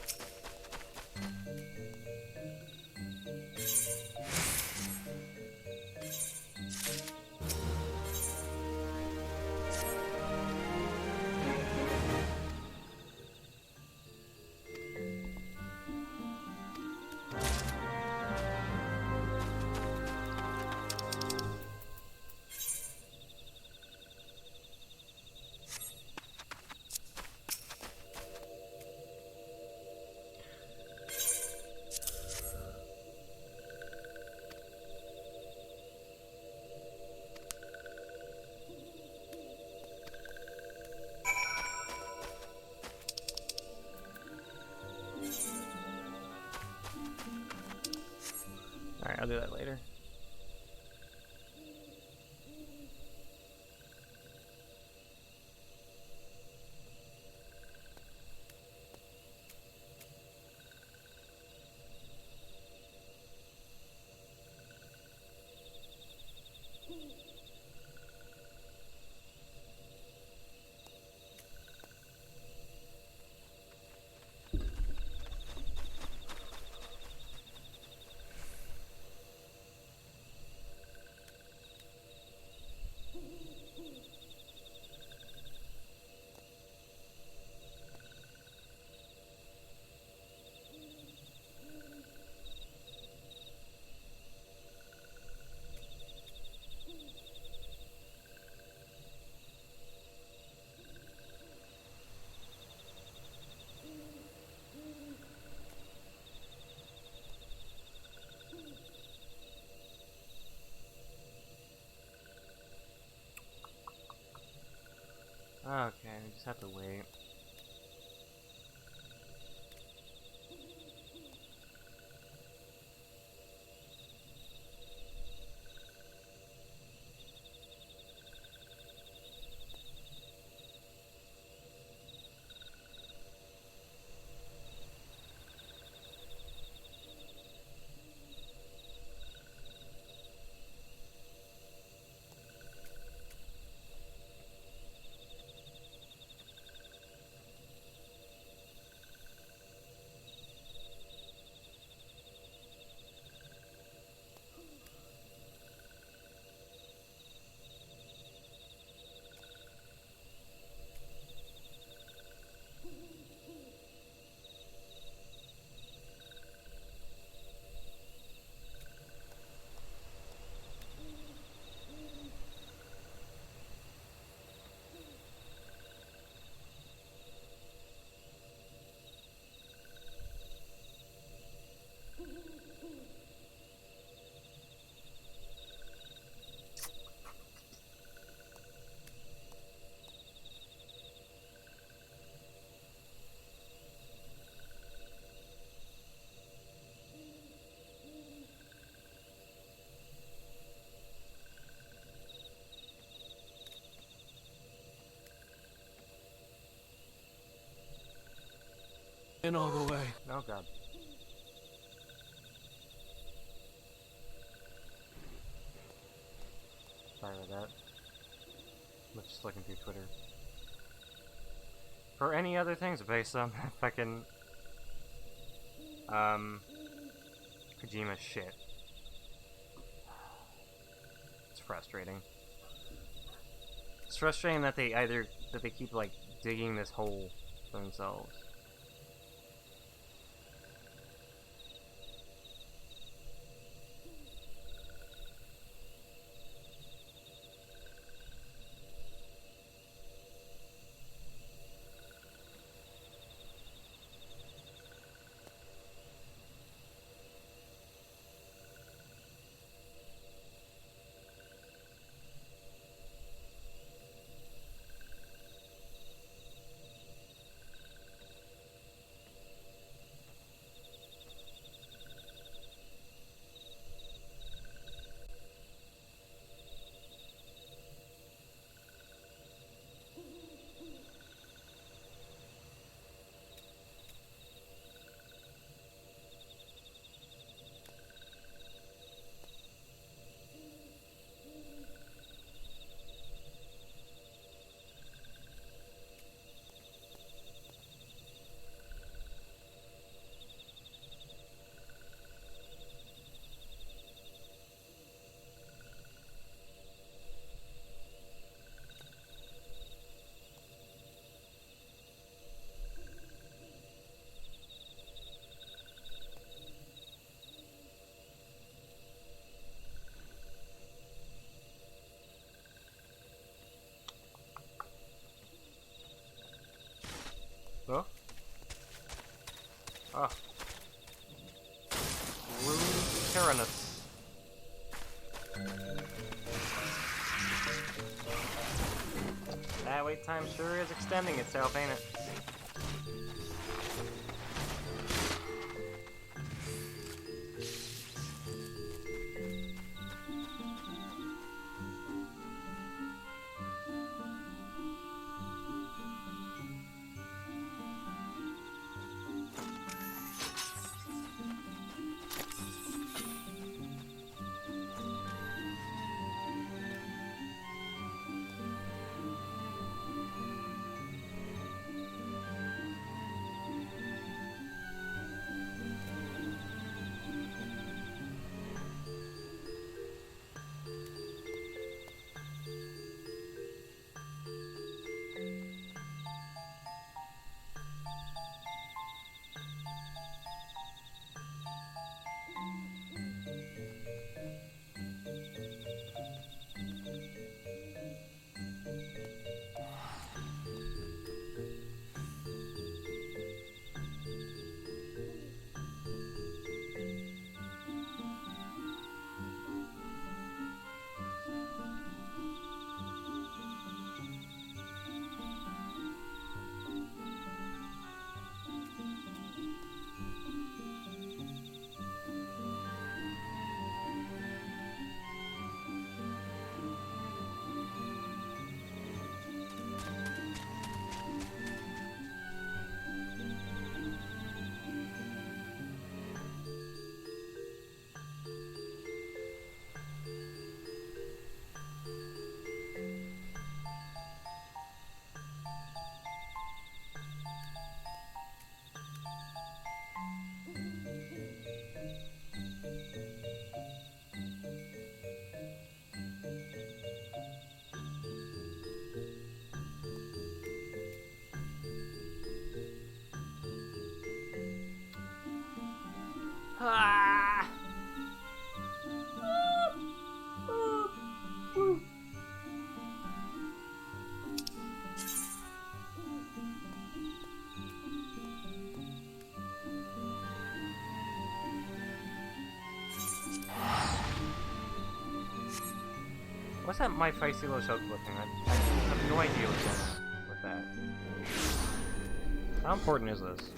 Alright, I'll do that later. Okay, we just have to wait. In all the way. Oh god. Sorry about that. I'm just looking through Twitter. For any other things based on that fucking Kojima shit. It's frustrating. It's frustrating that they keep like digging this hole for themselves. Ah. Rude Tyrannus. That wait time sure is extending itself, ain't it? Ah! What's that my feisty little shelter looking at? I have no idea what's going on with that. How important is this?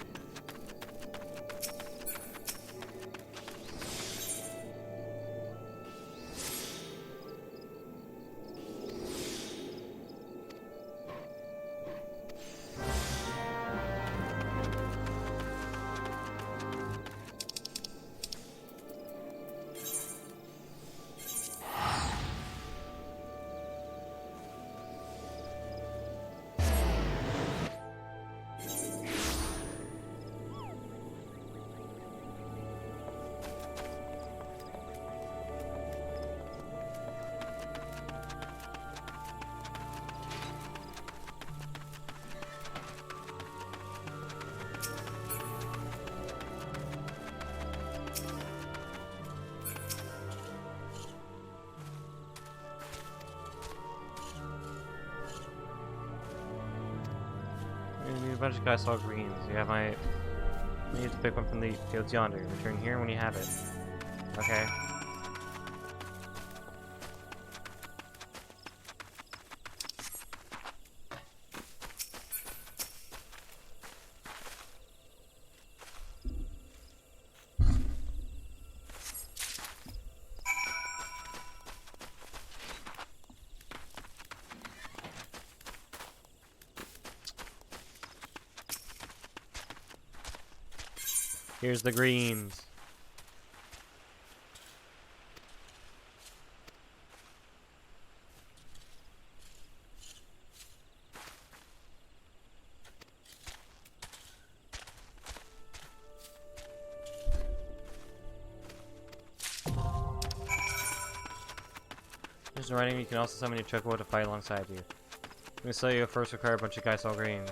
A bunch of guys saw greens. You have my. You need to pick one from the fields yonder. Return here when you have it. Okay. Here's the greens. There's writing. You can also summon your chocobo to fight alongside you. I'm gonna sell you a first require a bunch of guys all greens.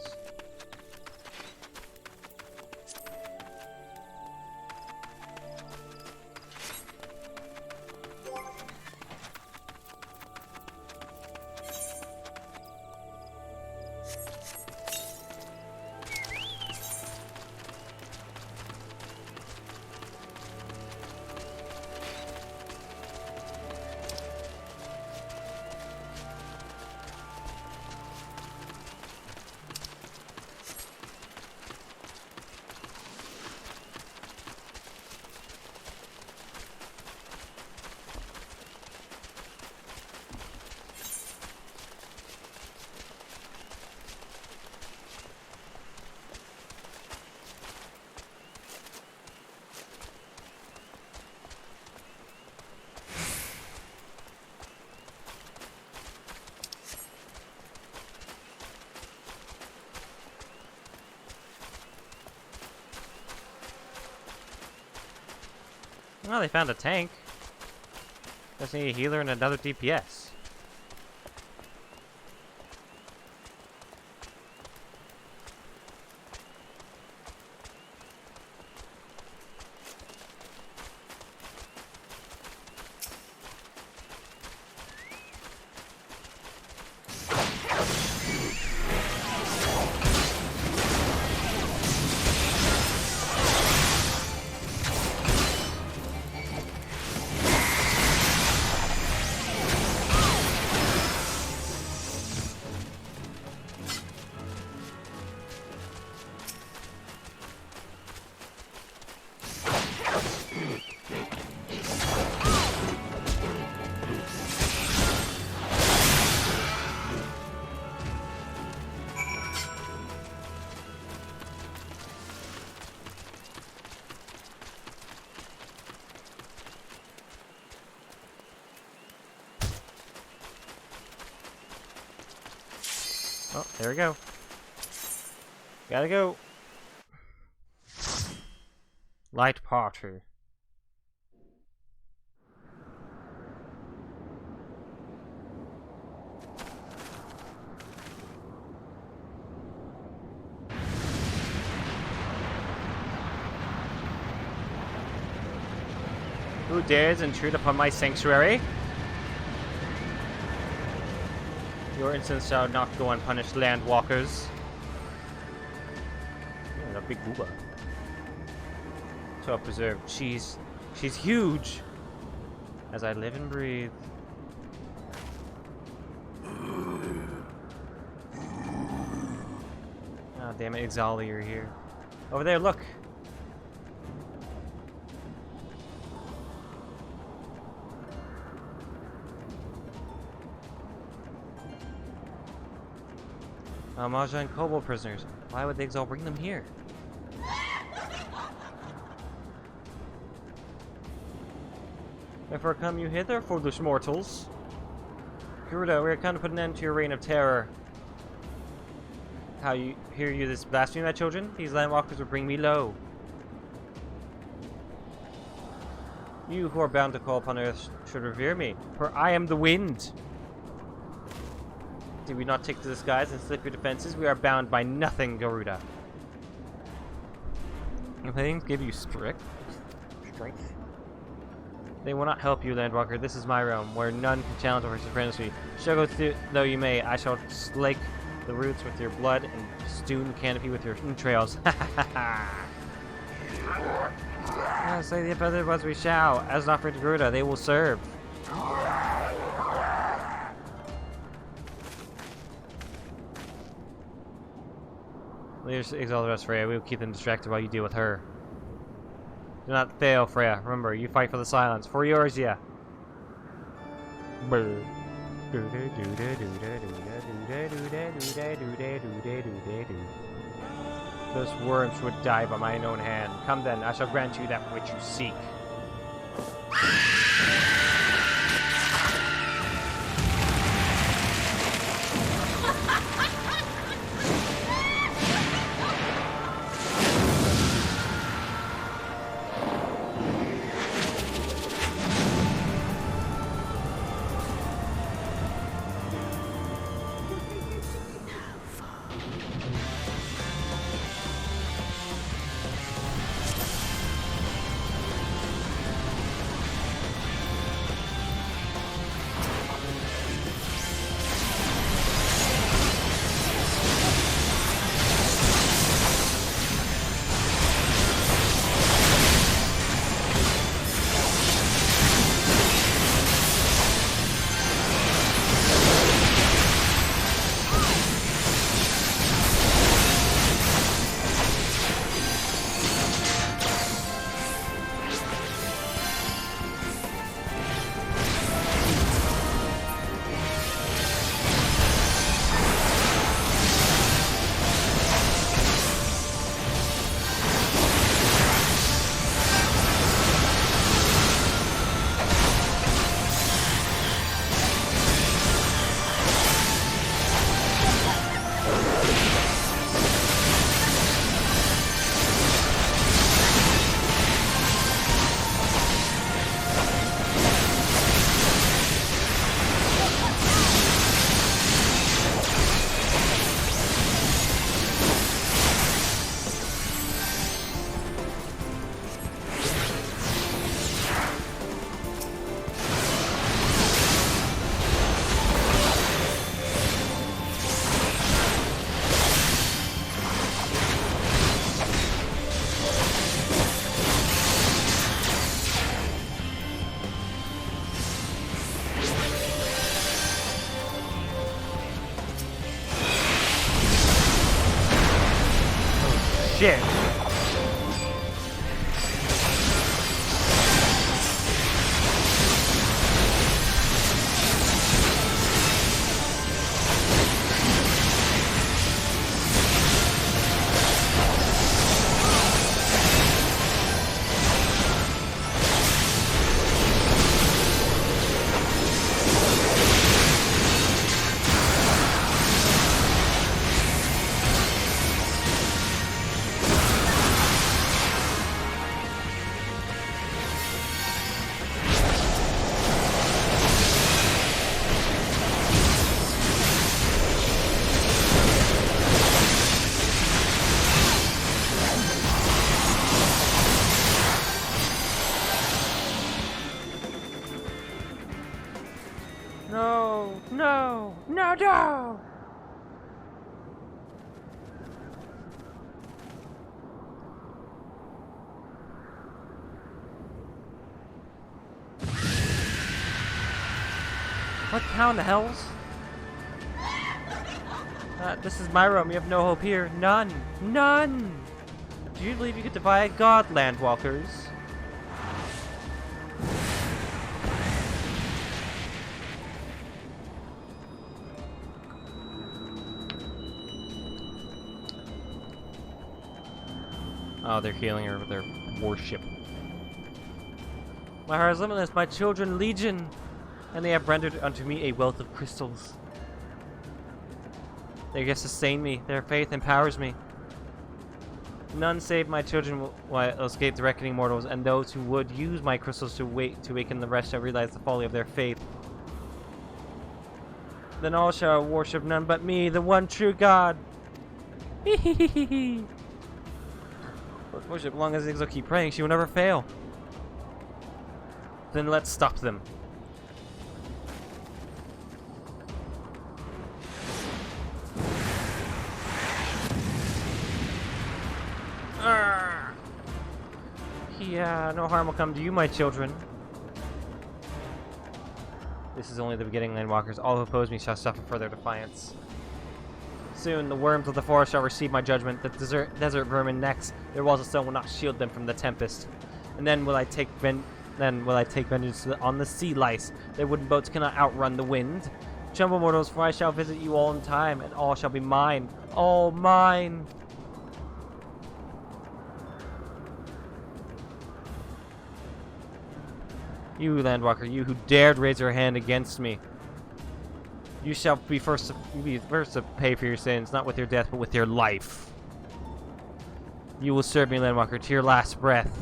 Oh, they found a tank. Just need a healer and another DPS. Oh, there we go. Gotta go. Light party. Who dares intrude upon my sanctuary? Your insolence shall not go unpunished, landwalkers. Yeah, a big booba. So preserved. She's huge. As I live and breathe. Ah, damn it, Exali, you're here. Over there, look. Mahjong and Kobold prisoners. Why would the Exalt bring them here? Therefore come you hither, foolish mortals. Garuda, we are come to put an end to your reign of terror. How you hear you this blasphemy, my children? These landwalkers will bring me low. You who are bound to call upon earth should revere me, for I am the wind. Did we not take to the skies and slip your defenses? We are bound by nothing, Garuda. If things give you strength, they will not help you, Landwalker. This is my realm, where none can challenge over supremacy. Struggle though you may, I shall slake the roots with your blood and stew the canopy with your entrails. Say the other ones we shall. As an offering to Garuda, they will serve. Leaders exalt the rest, Freya. We will keep them distracted while you deal with her. Do not fail, Freya. Remember, you fight for the silence. For yours, yeah. Those worms would die by mine own hand. Come then, I shall grant you that which you seek. shit. No, no, no, no! What? How in the hells? This is my room. You have no hope here. None. None! Do you believe you could defy God, Landwalkers? Oh, they're healing her with their warship. My heart is limitless, my children legion, and they have rendered unto me a wealth of crystals. They have sustained me, their faith empowers me. None save my children will escape the reckoning mortals, and those who would use my crystals to waken the rest shall realize the folly of their faith. Then all shall worship none but me, the one true God. Worship, as long as they'll keep praying, she will never fail. Then let's stop them. Yeah, no harm will come to you, my children. This is only the beginning, Landwalkers. All who oppose me shall suffer further defiance. Soon, the worms of the forest shall receive my judgment. The desert vermin next. Their walls of stone will not shield them from the tempest. And then will I take vengeance on the sea lice. Their wooden boats cannot outrun the wind. Tremble, mortals, for I shall visit you all in time, and all shall be mine. All mine. You, Landwalker, you who dared raise your hand against me. You shall be first to pay for your sins, not with your death, but with your life. You will serve me, Landwalker, to your last breath.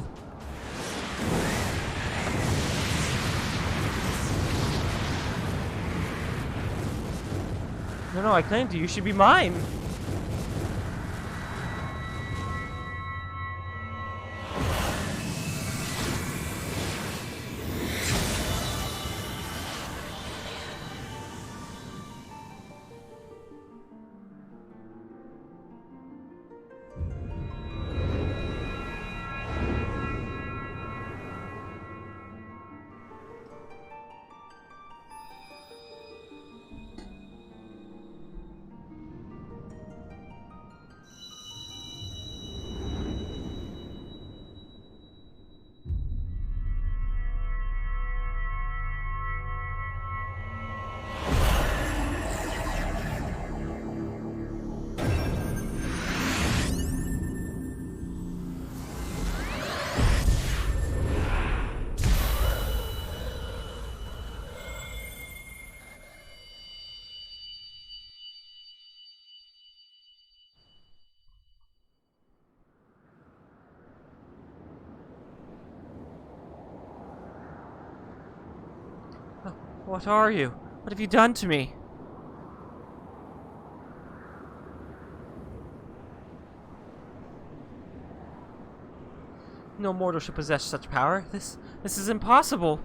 No, I claimed you. You should be mine. What are you? What have you done to me? No mortal should possess such power. This is impossible.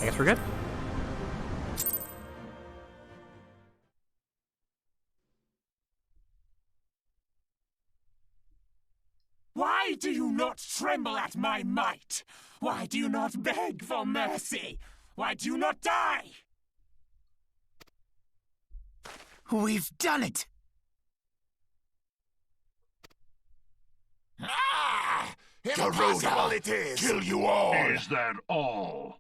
guess we're good. Why do you not tremble at my might? Why do you not beg for mercy? Why do you not die? We've done it! Ah! Impossible it is! Kill you all! Is that all?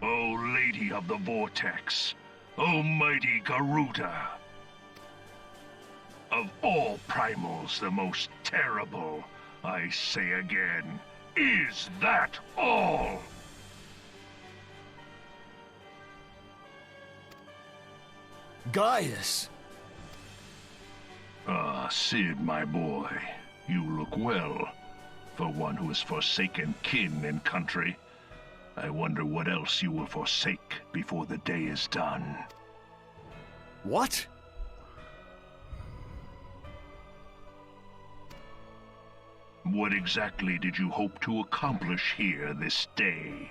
O Lady of the Vortex, O mighty Garuda, of all primals the most terrible, I say again, is that all? Gaius! Ah, Sid, my boy, you look well. For one who has forsaken kin and country, I wonder what else you will forsake before the day is done. What? What exactly did you hope to accomplish here this day?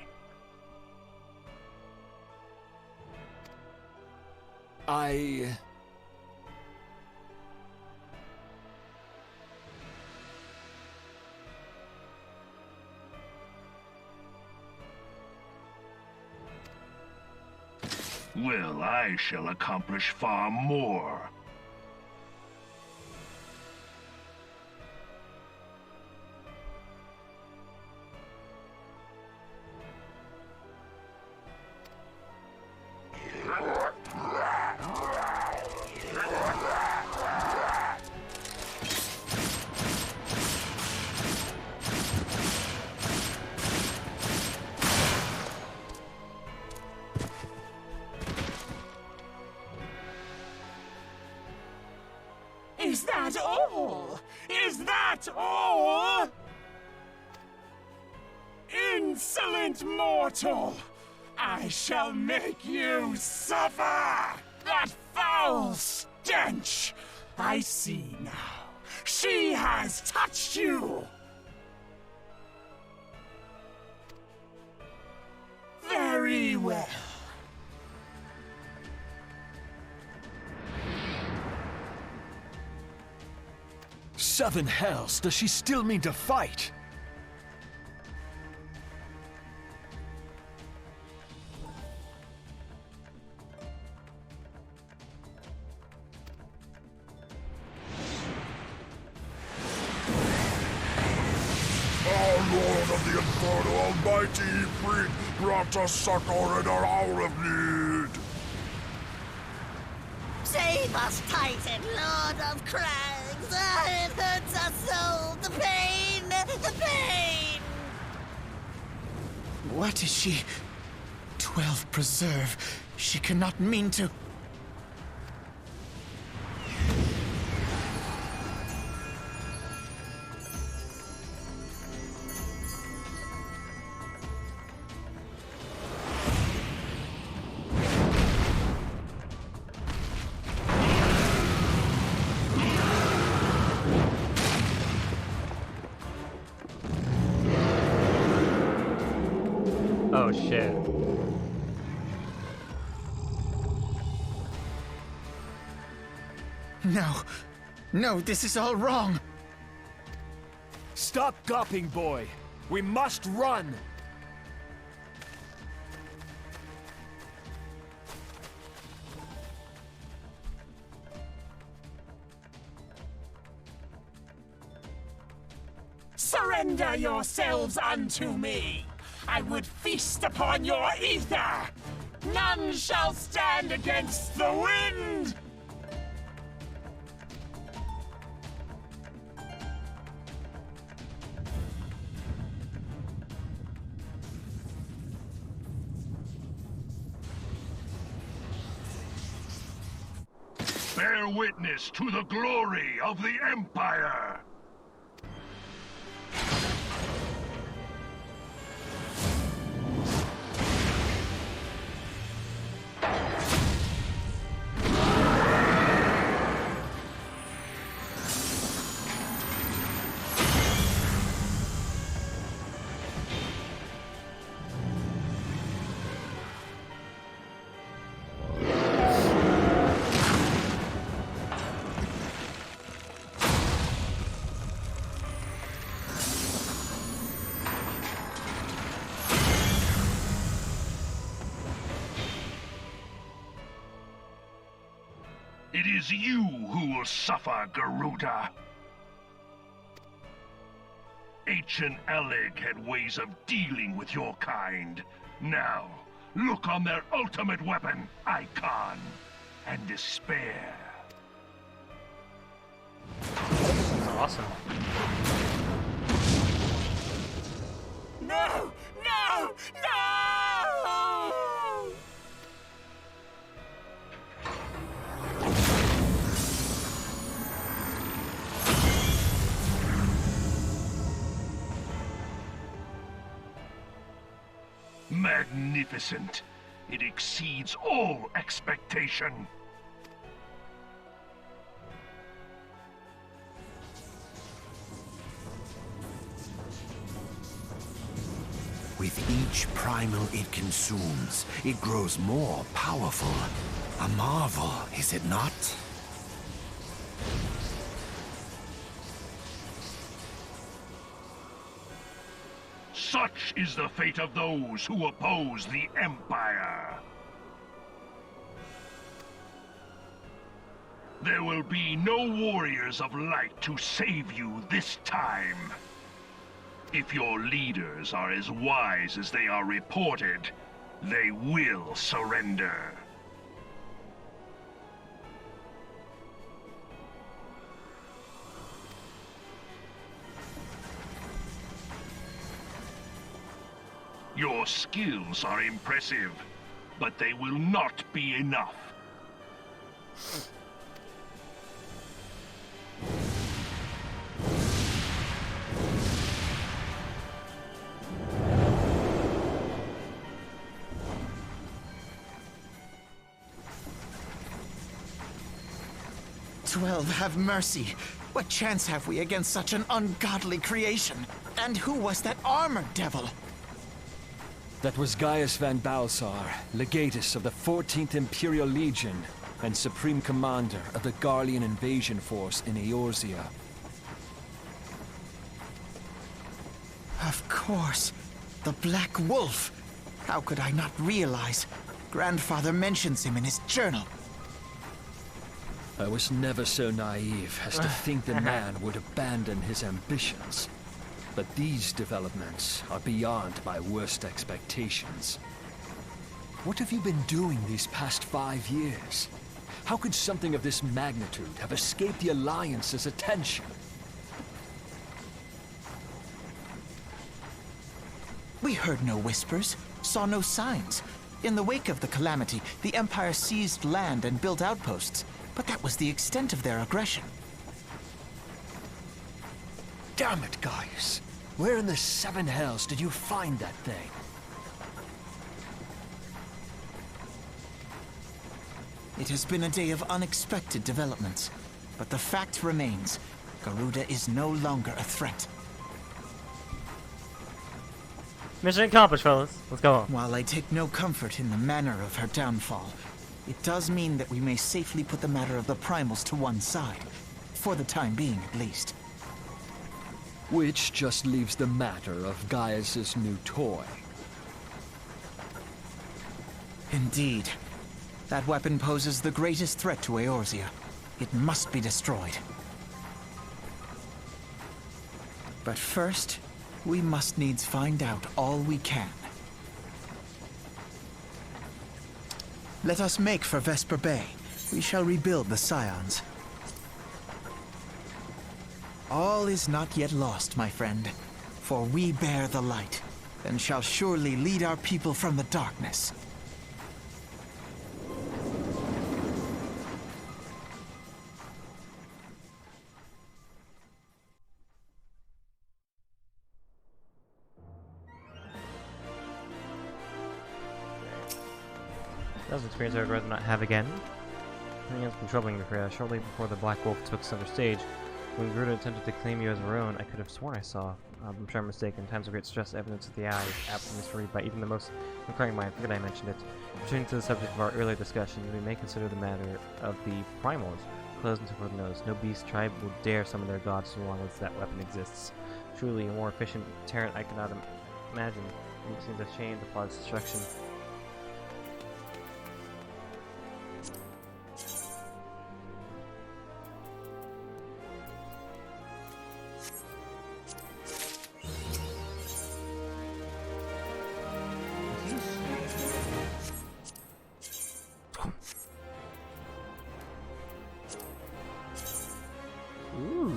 Well, I shall accomplish far more. Is that all? Is that all? Insolent mortal! I shall make you suffer! That foul stench! I see now. She has touched you! Very well. Seven hells, does she still mean to fight? Our Lord of the Inferno Almighty Freed brought us succor in our hour of need. Save us, Titan, Lord of Crags! Ah, it hurts our soul! The pain! The pain! What is she? 12 preserve. She cannot mean to. Oh shit. No. No, this is all wrong. Stop gawping, boy! We must run! Surrender yourselves unto me! I would feast upon your ether! None shall stand against the wind! Bear witness to the glory of the Empire! is you who will suffer, Garuda. Ancient Aleg had ways of dealing with your kind. Now, look on their ultimate weapon, Icon, and despair. Awesome. No! No! No! Magnificent. It exceeds all expectation. With each primal it consumes, it grows more powerful. A marvel, is it not? Such is the fate of those who oppose the Empire. There will be no warriors of light to save you this time. If your leaders are as wise as they are reported, they will surrender. Your skills are impressive, but they will not be enough. 12, have mercy. What chance have we against such an ungodly creation? And who was that armored devil? That was Gaius van Balsar, legatus of the 14th Imperial Legion, and Supreme Commander of the Garlean invasion force in Eorzea. Of course. The Black Wolf. How could I not realize? Grandfather mentions him in his journal. I was never so naive as to think the man would abandon his ambitions. But these developments are beyond my worst expectations. What have you been doing these past 5 years? How could something of this magnitude have escaped the Alliance's attention? We heard no whispers, saw no signs. In the wake of the calamity, the Empire seized land and built outposts, but that was the extent of their aggression. Damn it, Gaius! Where in the 7 hells did you find that thing? It has been a day of unexpected developments, but the fact remains, Garuda is no longer a threat. Mission accomplished, fellas. Let's go on. While I take no comfort in the manner of her downfall, it does mean that we may safely put the matter of the primals to one side, for the time being at least. Which just leaves the matter of Gaius's new toy. Indeed. That weapon poses the greatest threat to Eorzea. It must be destroyed. But first, we must needs find out all we can. Let us make for Vesper Bay. We shall rebuild the Scions. All is not yet lost, my friend, for we bear the light, and shall surely lead our people from the darkness. That was an experience I would rather not have again. Something has been troubling me for shortly before the Black Wolf took center stage. When Garuda attempted to claim you as her own, I could have sworn I saw. I'm sure I'm mistaken. Times of great stress, evidence of the eye, apt to misread by even the most inquiring mind. I forget I mentioned it. Returning to the subject of our earlier discussion, we may consider the matter of the primals closed until further notice. No beast tribe will dare summon their gods so long as that weapon exists. Truly a more efficient deterrent I cannot imagine. It seems a shame to plot its destruction. Ooh.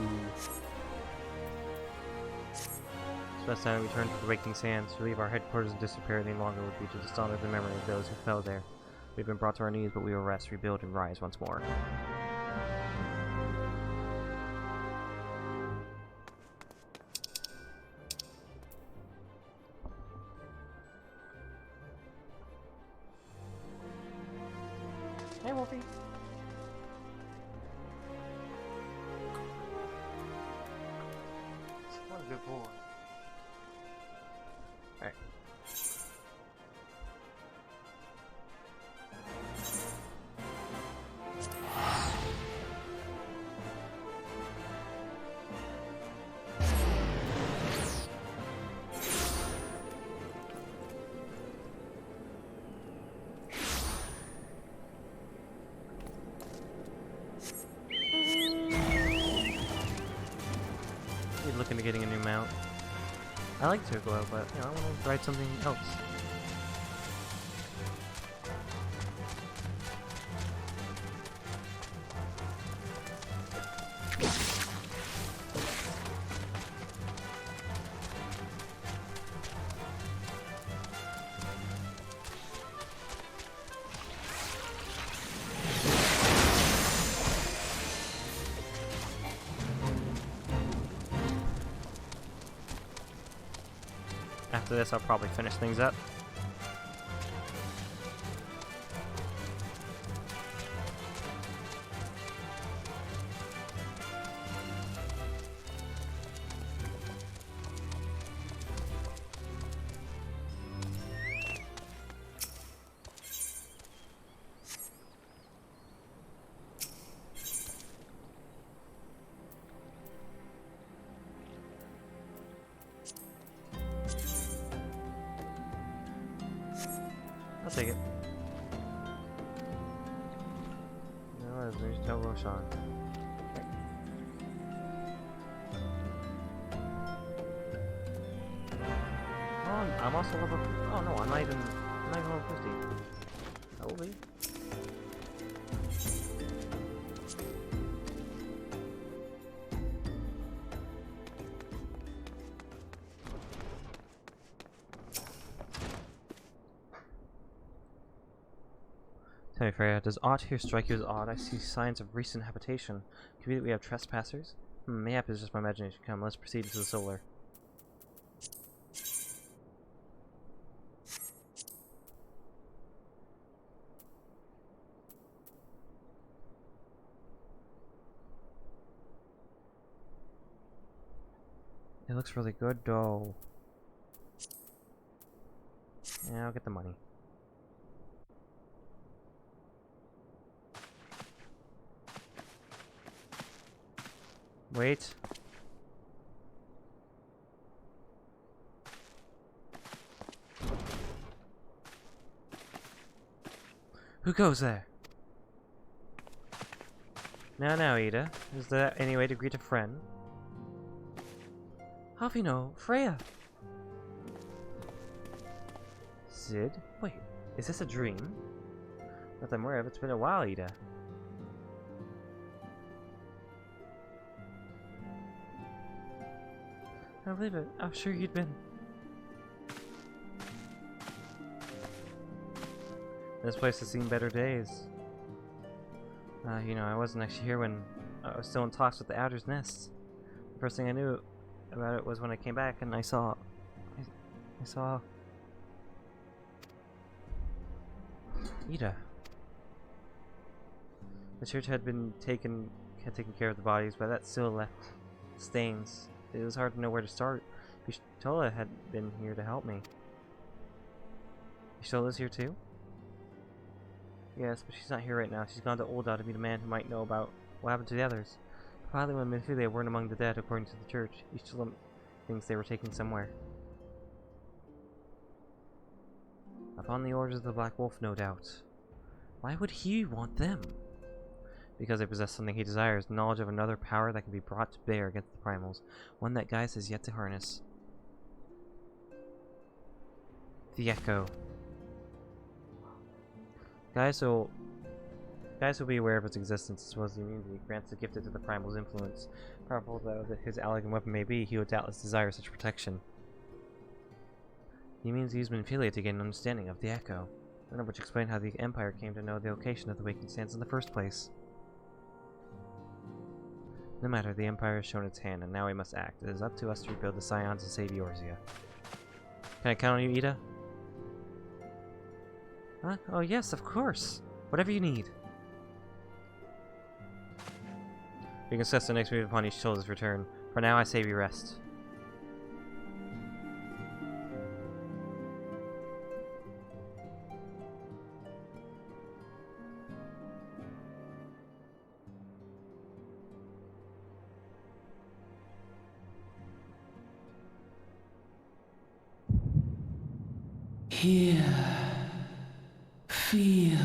It's best time we return to the waking sands. To leave our headquarters and disappear any longer would be to dishonor the memory of those who fell there. We've been brought to our knees, but we will rest, rebuild, and rise once more. Hey, Wolfie. What a good boy. Alright. Looking to getting a new mount. I like Turglow, but you know, I want to ride something else. After this, I'll probably finish things up. I'll take it. No, there's no Roshan. Oh, I'm also level. Oh no, I'm not even level 50. I will be. Tell me, Freya, does aught here strike you as odd? I see signs of recent habitation. Could be that we have trespassers? Mayhap it's just my imagination. Come, let's proceed into the solar. It looks really good, though. Yeah, I'll get the money. Wait. Who goes there? Now, Ida. Is there any way to greet a friend? How do you know? Freya! Sid? Wait, is this a dream? Not that I'm aware of. It's been a while, Ida. I don't believe it. I'm sure you'd been. This place has seen better days. You know, I wasn't actually here when I was still in talks with the Outer's Nests. The first thing I knew about it was when I came back and I saw... Ida. The church had taken care of the bodies, but that still left stains. It was hard to know where to start. Vishtola had been here to help me. Vishtola's here too? Yes, but she's not here right now. She's gone to Ul'dah to meet a man who might know about what happened to the others. The pilot and Minfilia weren't among the dead, according to the church. Vishtola thinks they were taken somewhere. Upon the orders of the Black Wolf, no doubt. Why would he want them? Because they possess something he desires, knowledge of another power that can be brought to bear against the primals, one that Gaius has yet to harness. The Echo. Gaius will Guys will be aware of its existence as well as the immunity it grants it gifted to the Primal's influence. Powerful though that his elegant weapon may be, he would doubtless desire such protection. He means he's been affiliated to gain an understanding of the Echo, none of which explain how the Empire came to know the location of the Waking Sands in the first place. No matter, the Empire has shown its hand, and now we must act. It is up to us to rebuild the Scions and save Eorzea. Can I count on you, Ida? Huh? Oh yes, of course! Whatever you need. We can assess the next move upon each soldier's return. For now, I say we rest. Hear, feel,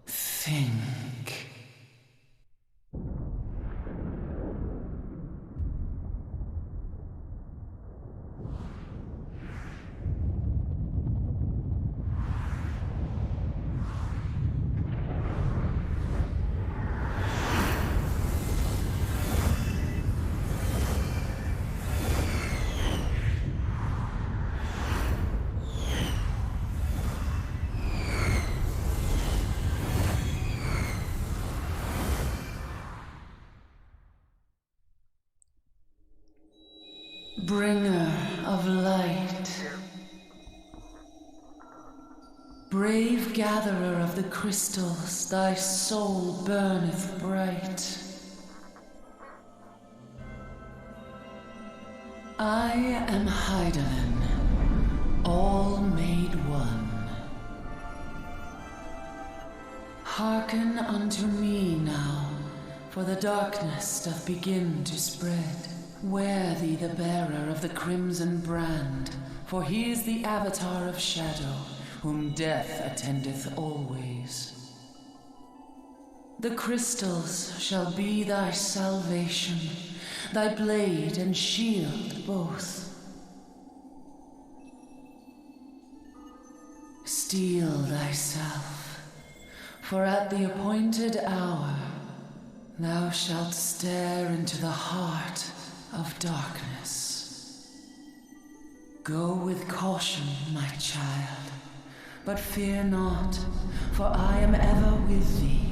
think. Bringer of light, brave gatherer of the crystals, thy soul burneth bright. I am Hydaelyn, all made one. Hearken unto me now, for the darkness doth begin to spread. Wear thee the bearer of the crimson brand, for he is the avatar of shadow, whom death attendeth always. The crystals shall be thy salvation, thy blade and shield both. Steel thyself, for at the appointed hour thou shalt stare into the heart of darkness. Go with caution, my child, but fear not, for I am ever with thee.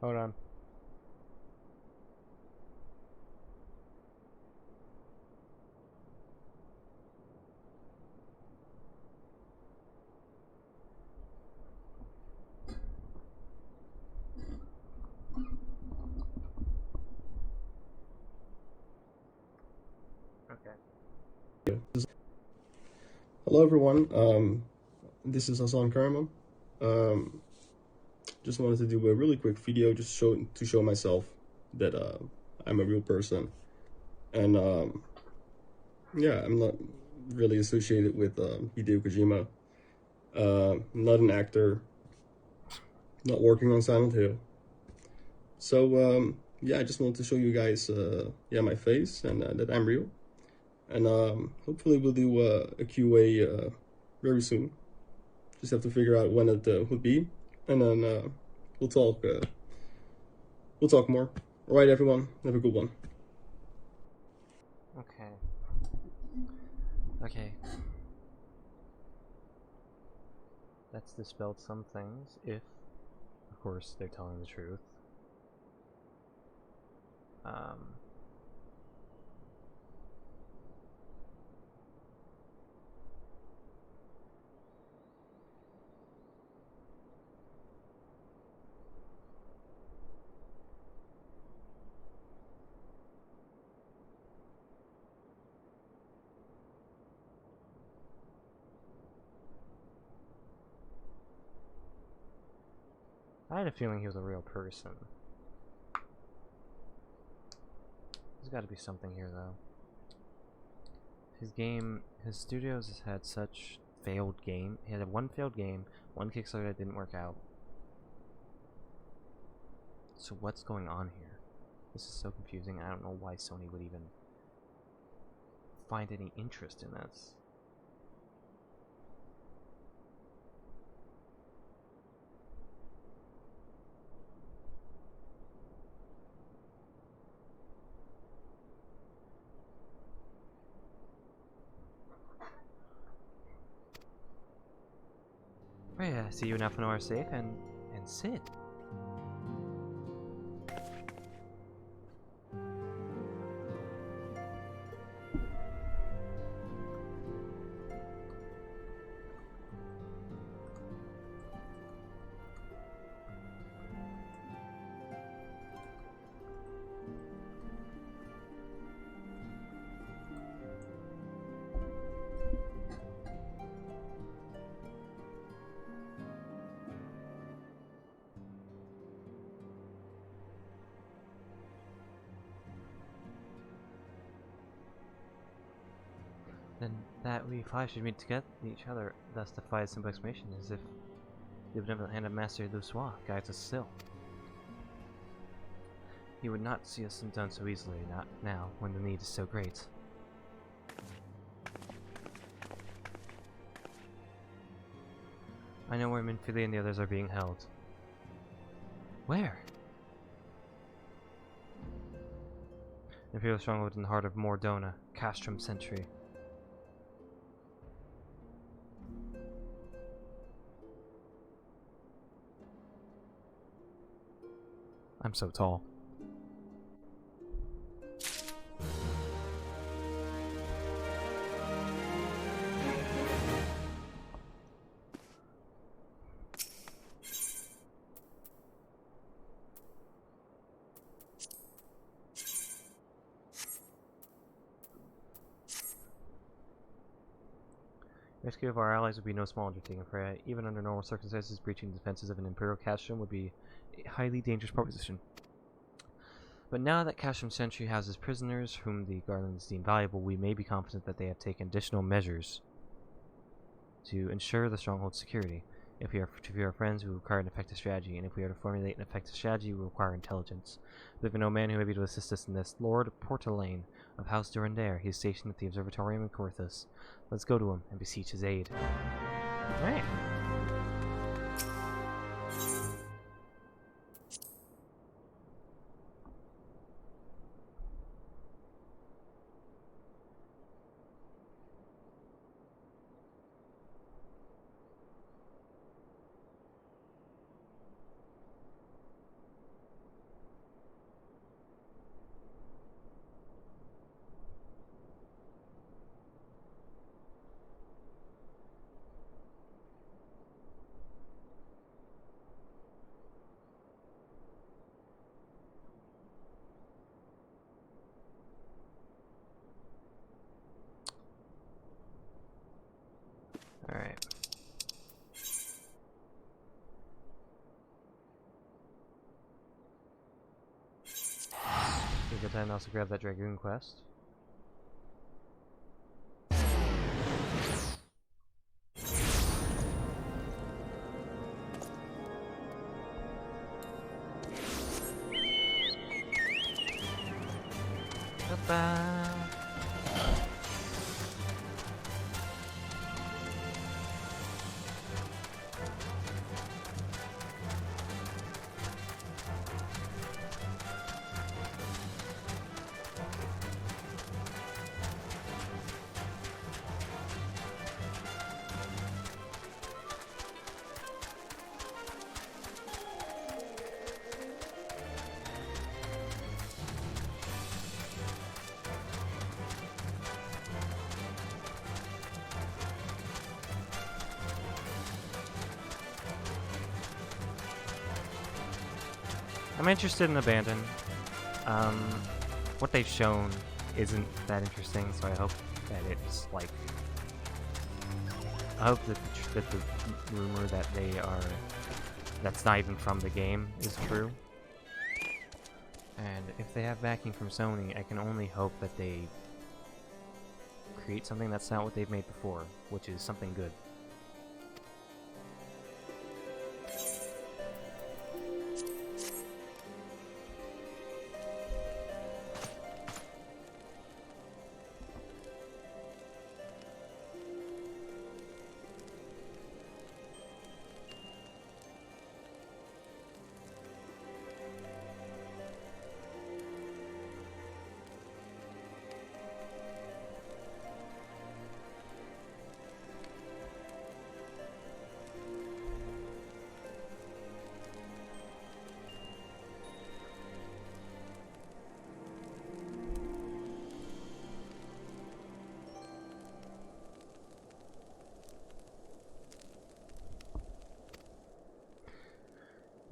Hold on. Hello everyone, this is Hassan Karma. Just wanted to do a really quick video just to show myself that I'm a real person. And yeah, I'm not really associated with Hideo Kojima. Not an actor, not working on Silent Hill. So yeah, I just wanted to show you guys yeah, my face and that I'm real. And hopefully we'll do a QA very soon. Just have to figure out when it would be, and then we'll talk more. All right, everyone, have a good one. Okay. That's dispelled some things, if, of course, they're telling the truth. I had a feeling he was a real person. There's got to be something here, though. His studios has had such failed game. He had one failed game, one Kickstarter that didn't work out. So what's going on here? This is so confusing. I don't know why Sony would even find any interest in this. Right, I see you and Alphanor are safe, and Sid. Then that we five should meet together each other, thus defies simple explanation, as if the benevolent hand of Master Lussois guides us still. He would not see us undone so easily, not now, when the need is so great. I know where Minfili and the others are being held. Where? Imperial stronghold in the heart of Mordona, Castrum Sentry. I'm so tall. Rescue of our allies would be no small undertaking, for even under normal circumstances, breaching the defenses of an Imperial Castrum would be a highly dangerous proposition. But now that Castrum Sentry houses prisoners whom the Garlands deem valuable, we may be confident that they have taken additional measures to ensure the stronghold's security. If we are to be our friends, we require an effective strategy, and if we are to formulate an effective strategy, we require intelligence. We have no man who may be able to assist us in this. Lord Portelaine of House Durandare. He is stationed at the Observatorium in Corinthus. Let's go to him and beseech his aid. Alright. Alright. Take good time to also grab that Dragoon quest. Bye-bye. I'm interested in Abandon. What they've shown isn't that interesting, so I hope that it's like... I hope that the rumor that that's not even from the game is true. And if they have backing from Sony, I can only hope that they create something that's not what they've made before, which is something good.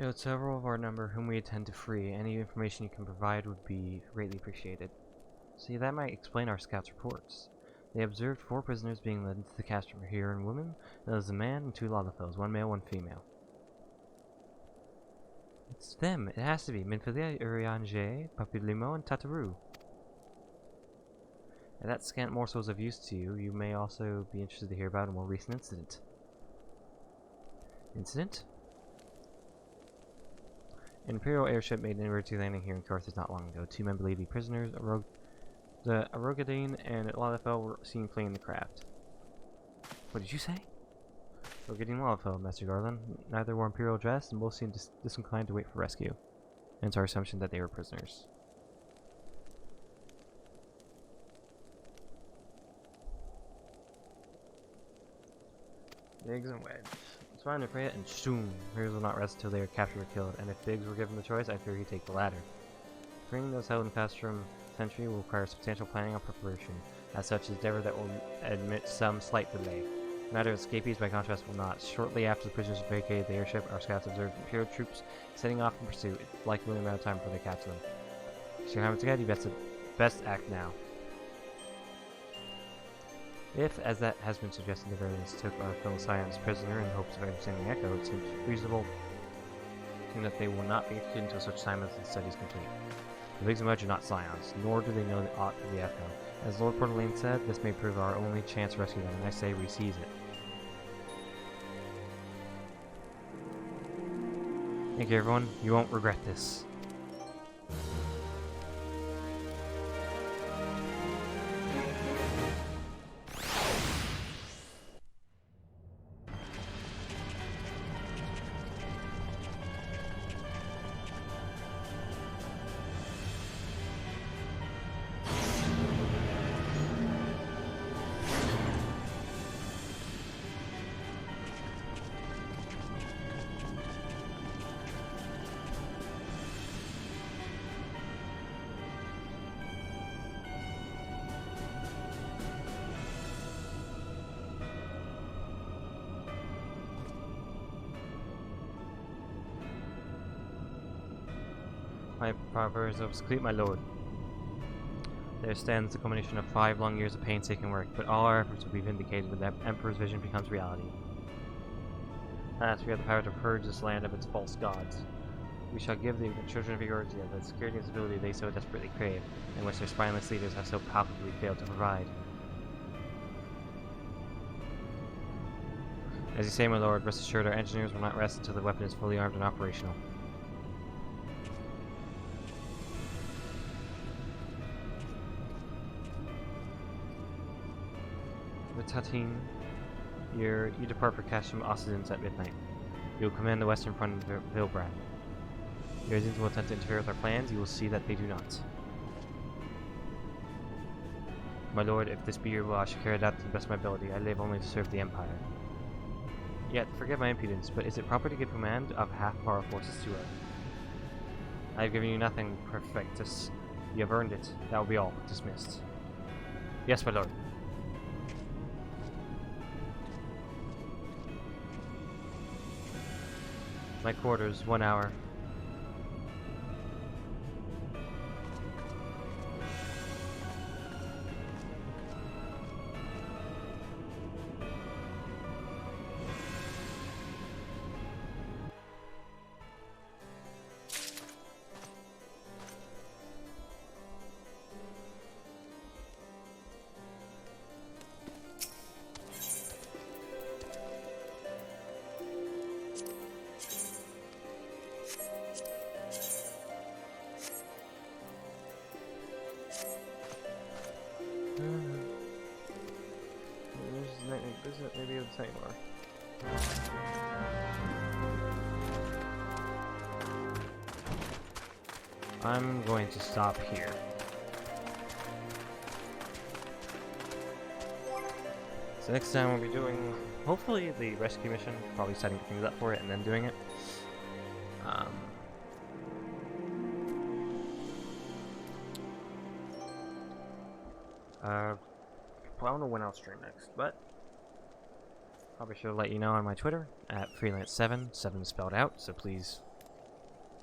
note several of our number whom we intend to free. Any information you can provide would be greatly appreciated. See, that might explain our scouts' reports. They observed 4 prisoners being led into the castrum here, and women. There was a man and 2 Lalafels, 1 male, 1 female. It's them. It has to be. Minfilia, Urianger, Papilimo, and Tataru. And that scant morsels of use to you, you may also be interested to hear about a more recent incident. Incident? An Imperial airship made an emergency landing here in Carthage not long ago. 2 men believed to be prisoners. The Arogadine and Lalafel were seen fleeing the craft. What did you say? Arogadine Lalafel, Master Garland. Neither wore Imperial dress, and both seemed disinclined to wait for rescue. Hence our assumption that they were prisoners. Biggs and Wedge. It's fine to Freya and Shoom. Heroes will not rest until they are captured or killed, and if Biggs were given the choice, I fear he'd take the latter. Freeing those held in Castrum Sentry will require substantial planning and preparation. As such, endeavor that will admit some slight delay. The matter of escapees, by contrast, will not. Shortly after the prisoners vacated the airship, our scouts observed Imperial troops setting off in pursuit. It's likely only a matter of time before they catch them. Sir Hamilton, you best act now. If, as that has been suggested, the variants took our fellow Scions prisoner in hopes of understanding the Echo, it seems reasonable to assume that they will not be executed until such time as the study is complete. The Biggs and Wedge are not Scions, nor do they know the aught of the Echo. As Lord Portalaine said, this may prove our only chance to rescue them, and I say we seize it. Thank you, everyone. You won't regret this. My proverbs obscure, my lord. There stands the culmination of 5 long years of painstaking work, but all our efforts will be vindicated when the Emperor's vision becomes reality. Last, we have the power to purge this land of its false gods. We shall give the children of Eorzea the security and stability they so desperately crave, and which their spineless leaders have so palpably failed to provide. As you say, my lord, rest assured our engineers will not rest until the weapon is fully armed and operational. Tatine, you depart for Castrum Occidents at midnight. You will command the western front of Vilbrand. Your agents will attempt to interfere with our plans. You will see that they do not. My lord, if this be your will, I shall carry it out to the best of my ability. I live only to serve the Empire. Yet, forgive my impudence, but is it proper to give command of half of our forces to her? I have given you nothing, Perfectus. You have earned it. That will be all. Dismissed. Yes, my lord. My quarters, 1 hour. Maybe it'll say more. I'm going to stop here. So next time we'll be doing, hopefully, the rescue mission, probably setting things up for it and then doing it. Well, I don't know when I'll stream next, but probably should let you know on my Twitter at freelance7, 7 spelled out, so please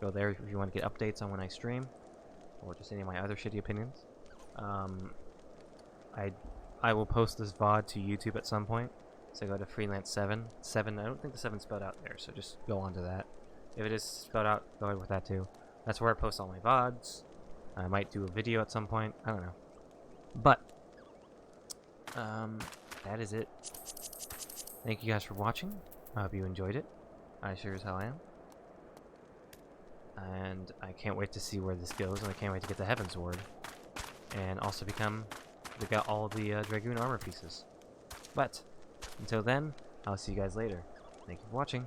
Go there if you want to get updates on when I stream, or just any of my other shitty opinions. I will post this VOD to YouTube at some point. So go to Freelance 7. 7, I don't think the 7's spelled out there, so just go on to that. If it is spelled out, go ahead with that too. That's where I post all my VODs. I might do a video at some point, I don't know. But, that is it. Thank you guys for watching. I hope you enjoyed it. I sure as hell am. And I can't wait to see where this goes, and I can't wait to get the Heaven Sword. And also become... got all the Dragoon armor pieces. But, until then, I'll see you guys later. Thank you for watching.